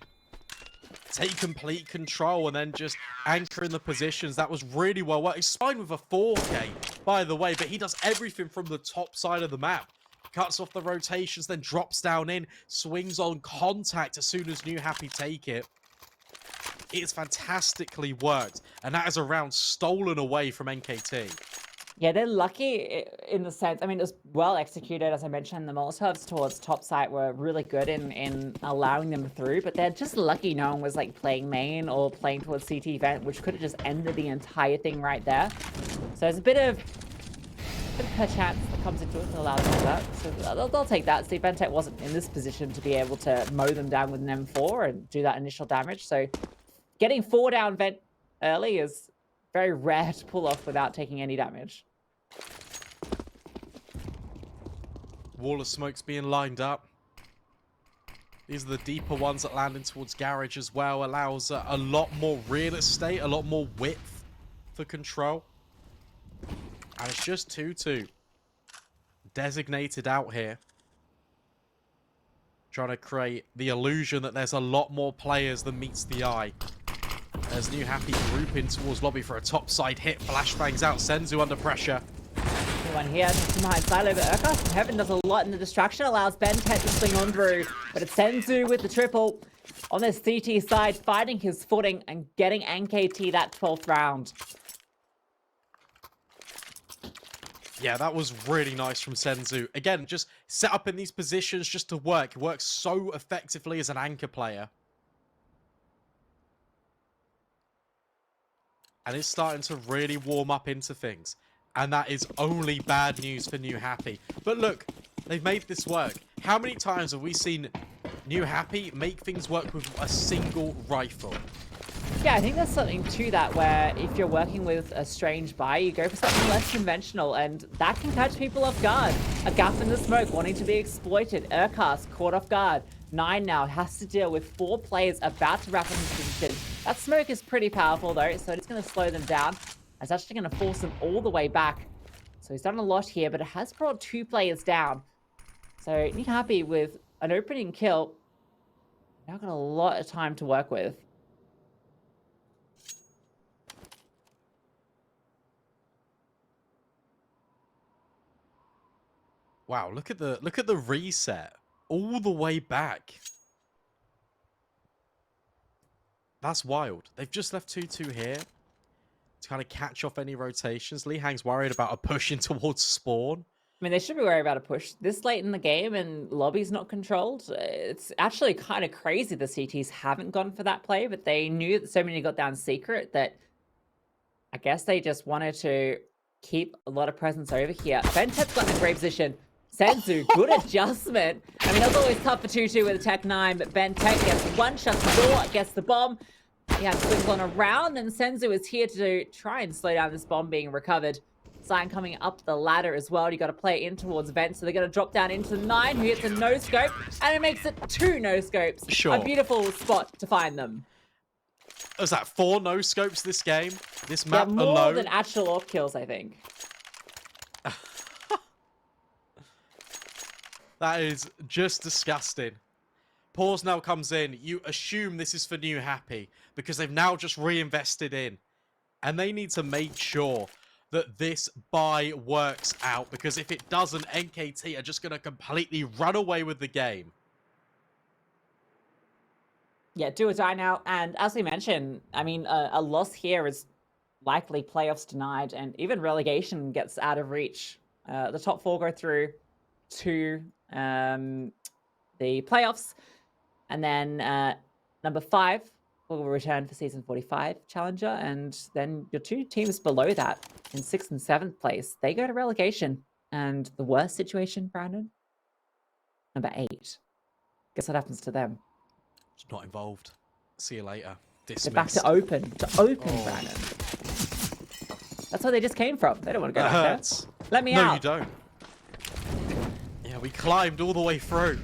B: take complete control and then just anchor in the positions. That was really well worked. He's Spine with a 4K, by the way, but he does everything from the top side of the map. Cuts off the rotations, then drops down in, swings on contact as soon as NEWHAPPY take it. It's fantastically worked, and that is a round stolen away from NKT.
A: Yeah, they're lucky in the sense, I mean, it was well executed, as I mentioned. The Molotovs towards top site were really good in allowing them through, but they're just lucky no one was like playing main or playing towards CT vent, which could have just ended the entire thing right there. So there's a bit of perchance that comes into it to allow them to do that. So they'll take that. See, Ventec wasn't in this position to be able to mow them down with an M4 and do that initial damage. So getting 4 down vent early is very rare to pull off without taking any damage.
B: Wall of smokes being lined up. These are the deeper ones that land in towards garage as well. Allows a lot more real estate, a lot more width for control. And it's just 2-2. Designated out here. Trying to create the illusion that there's a lot more players than meets the eye. There's NewHappy grouping towards lobby for a topside hit. Flashbangs out. Senzu under pressure.
A: One here, just behind silo, but Urkas from Heaven does a lot in the distraction, allows Bentet to swing on through, but it's Senzu with the triple on this CT side, finding his footing and getting NKT that 12th round.
B: Yeah, that was really nice from Senzu. Again, just set up in these positions just to work. It works so effectively as an anchor player. And it's starting to really warm up into things. And that is only bad news for NewHappy. But look, they've made this work. How many times have we seen NewHappy make things work with a single rifle?
A: Yeah, I think there's something to that where if you're working with a strange buy, you go for something less conventional, and that can catch people off guard. A gap in the smoke wanting to be exploited. Urkas caught off guard. 9 now has to deal with 4 players about to wrap up his position. That smoke is pretty powerful though, so it's going to slow them down. It's actually going to force them all the way back. So he's done a lot here, but it has brought 2 players down. So NewHappy with an opening kill. Now got a lot of time to work with.
B: Wow, look at the reset all the way back. That's wild. They've just left 2-2 here to kind of catch off any rotations. Lee Hang's worried about a push in towards spawn.
A: I mean, they should be worried about a push this late in the game and lobby's not controlled. It's actually kind of crazy the CTs haven't gone for that play, but they knew that so many got down secret that I guess they just wanted to keep a lot of presence over here. Bentet's got in a great position. Senzu, good adjustment. I mean, that's always tough for 2-2 with a Tech 9, but Bentet gets one, shuts the door, gets the bomb. Yeah, swings on around, and Senzu is here to try and slow down this bomb being recovered. Sign coming up the ladder as well. You got to play in towards Vent, so they're going to drop down into 9, who hits a no-scope, and it makes it 2 no-scopes.
B: Sure.
A: A beautiful spot to find them.
B: Was that 4 no-scopes this game? This map
A: more
B: alone?
A: than actual off kills, I think.
B: That is just disgusting. Pause now comes in. You assume this is for NewHappy because they've now just reinvested in. And they need to make sure that this buy works out, because if it doesn't, NKT are just going to completely run away with the game.
A: Yeah, do or die now. And as we mentioned, I mean, a loss here is likely playoffs denied, and even relegation gets out of reach. The top 4 go through to the playoffs, and then number 5 will return for season 45 challenger, and then your 2 teams below that in 6th and 7th place, they go to relegation. And the worst situation, Brandon, number 8. Guess what happens to them?
B: Just not involved. See you later.
A: They're back to open. Brandon. That's where they just came from. They don't want to go back there. Let me out.
B: No, you don't. Yeah, we climbed all the way through.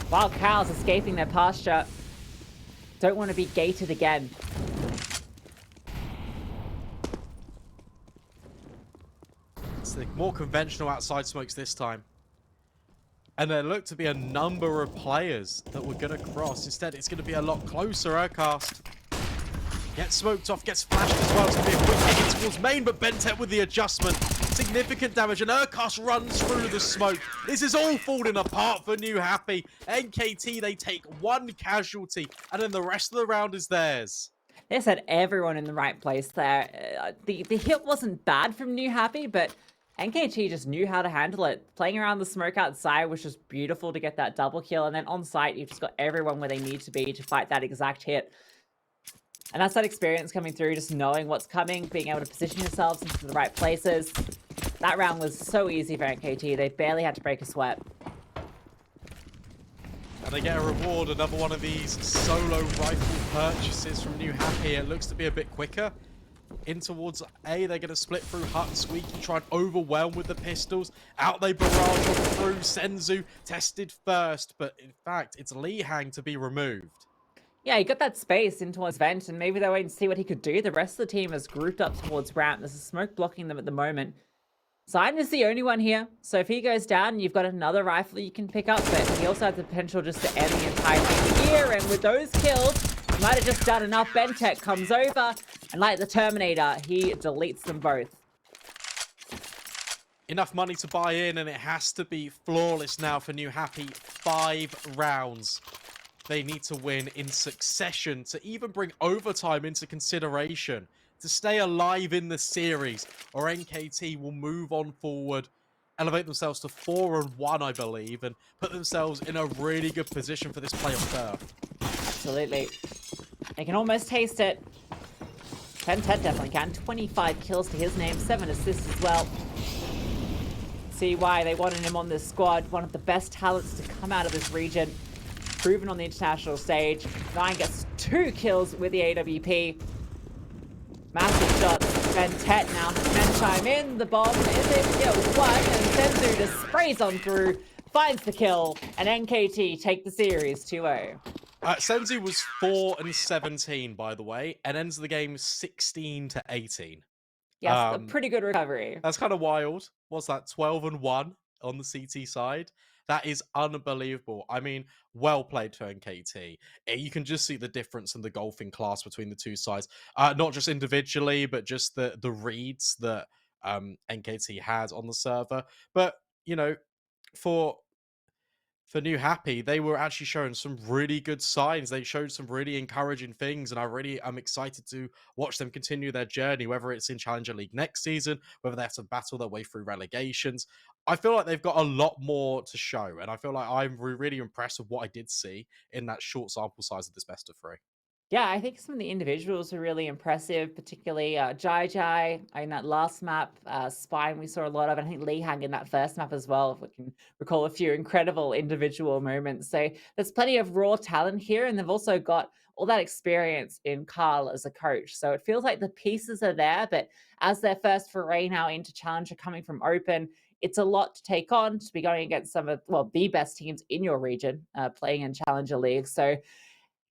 A: Wild cows escaping their pasture. Don't want to be gated again.
B: It's the more conventional outside smokes this time. And there looked to be a number of players that were going to cross. Instead, it's going to be a lot closer. Aircast gets smoked off, gets flashed as well. It's going to be a quick hit towards main, but Bentet with the adjustment. Significant damage, and Urkas runs through the smoke. This is all falling apart for NewHappy. NKT, they take 1 casualty, and then the rest of the round is theirs.
A: They said everyone in the right place there. The hit wasn't bad from New Happy, but NKT just knew how to handle it. Playing around the smoke outside was just beautiful to get that double kill, and then on site, you've just got everyone where they need to be to fight that exact hit. And that's that experience coming through, just knowing what's coming, being able to position yourselves into the right places. That round was so easy for NKT. They barely had to break a sweat.
B: And they get a reward, another one of these solo rifle purchases from New Happy. It looks to be a bit quicker. In towards A, they're going to split through Hut and Squeaky, try and overwhelm with the pistols. Out they barrage on through. Senzu tested first, but in fact, it's Lee Hang to be removed.
A: Yeah, he got that space in towards Vent, and maybe they're waiting to see what he could do. The rest of the team is grouped up towards Ramp. There's a smoke blocking them at the moment. Sign is the only one here, so if he goes down, you've got another rifle you can pick up, but he also has the potential just to end the entire thing here, and with those kills, he might have just done enough. Bentek comes over, and like the Terminator, he deletes them both.
B: Enough money to buy in, and it has to be flawless now for New Happy. 5 rounds. They need to win in succession to even bring overtime into consideration, to stay alive in the series, or NKT will move on forward, elevate themselves to 4-1, I believe, and put themselves in a really good position for this playoff berth.
A: Absolutely. They can almost taste it. Pentet definitely can. 25 kills to his name, 7 assists as well. See why they wanted him on this squad. One of the best talents to come out of this region. Proven on the international stage. Nine gets 2 kills with the AWP. Massive shots. Pentet now can chime in. The bomb is in kill 1, and Senzu just sprays on through, finds the kill, and NKT take the series 2-0.
B: Senzu was 4-17, by the way, and ends the game 16-18.
A: Yes, a pretty good recovery.
B: That's kind of wild. What's that? 12-1 on the CT side. That is unbelievable. I mean, well played for NKT. You can just see the difference in the golfing class between the two sides. Not just individually, but just the reads that NKT has on the server. But, you know, for New Happy, they were actually showing some really good signs. They showed some really encouraging things, and I'm excited to watch them continue their journey, whether it's in Challenger League next season, whether they have to battle their way through relegations. I feel like they've got a lot more to show, and I feel like I'm really impressed with what I did see in that short sample size of this best of 3.
A: Yeah, I think some of the individuals are really impressive, particularly Jai Jai in that last map, Spine we saw a lot of, and I think Lee Hang in that first map as well, if we can recall a few incredible individual moments. So there's plenty of raw talent here, and they've also got all that experience in Carl as a coach. So it feels like the pieces are there, but as their first foray now into Challenger coming from Open, it's a lot to take on to be going against some of, well, the best teams in your region playing in Challenger League. So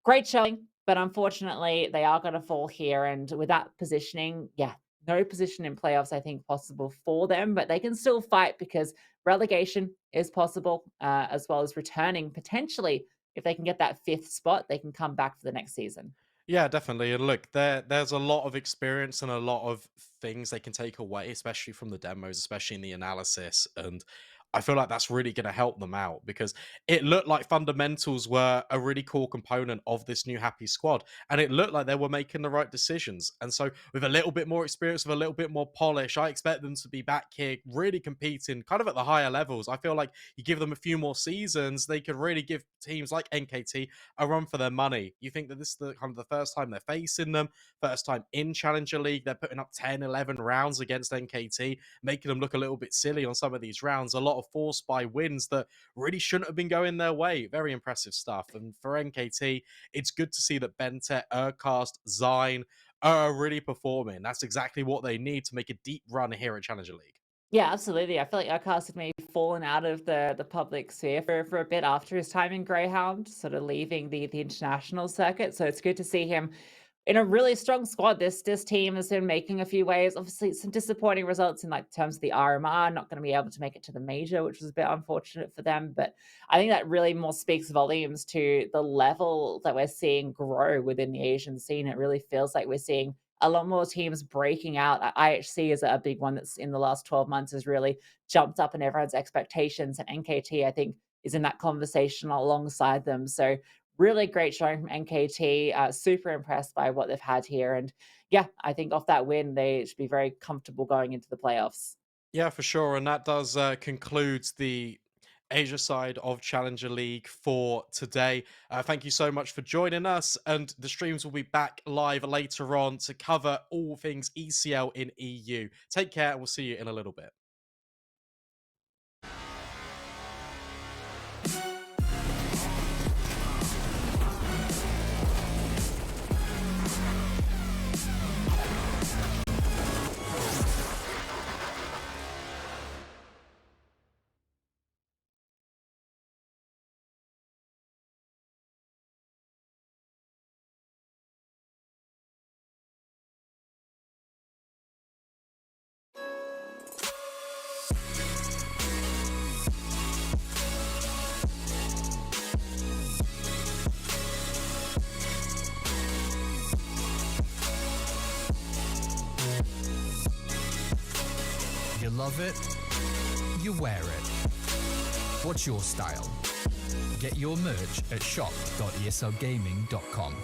A: great showing, but unfortunately, they are going to fall here. And with that positioning, yeah, no position in playoffs, I think, possible for them, but they can still fight because relegation is possible, as well as returning potentially. If they can get that 5th spot, they can come back for the next season.
B: Yeah, definitely. And look, there's a lot of experience and a lot of things they can take away, especially from the demos, especially in the analysis. And I feel like that's really going to help them out because it looked like fundamentals were a really core component of this New Happy squad. And it looked like they were making the right decisions. And so with a little bit more experience, with a little bit more polish, I expect them to be back here really competing kind of at the higher levels. I feel like you give them a few more seasons, they could really give teams like NKT a run for their money. You think that this is the kind of the first time they're facing them, first time in Challenger League, they're putting up 10, 11 rounds against NKT, making them look a little bit silly on some of these rounds. A lot of forced by wins that really shouldn't have been going their way. Very impressive stuff. And for NKT, it's good to see that Bente, Urcast, Zine are really performing. That's exactly what they need to make a deep run here at Challenger League.
A: Yeah, absolutely. I feel like Urcast had maybe fallen out of the public sphere for a bit after his time in Greyhound, sort of leaving the international circuit. So it's good to see him in a really strong squad. This team has been making a few waves. Obviously, some disappointing results in like terms of the RMR, not going to be able to make it to the major, which was a bit unfortunate for them. But I think that really more speaks volumes to the level that we're seeing grow within the Asian scene. It really feels like we're seeing a lot more teams breaking out. IHC is a big one that's in the last 12 months has really jumped up in everyone's expectations. And NKT, I think, is in that conversation alongside them. So really great showing from NKT. Super impressed by what they've had here. And yeah, I think off that win, they should be very comfortable going into the playoffs.
B: Yeah, for sure. And that does conclude the Asia side of Challenger League for today. Thank you so much for joining us. And the streams will be back live later on to cover all things ECL in EU. Take care, and we'll see you in a little bit.
C: You love it, you wear it. What's your style? Get your merch at shop.eslgaming.com.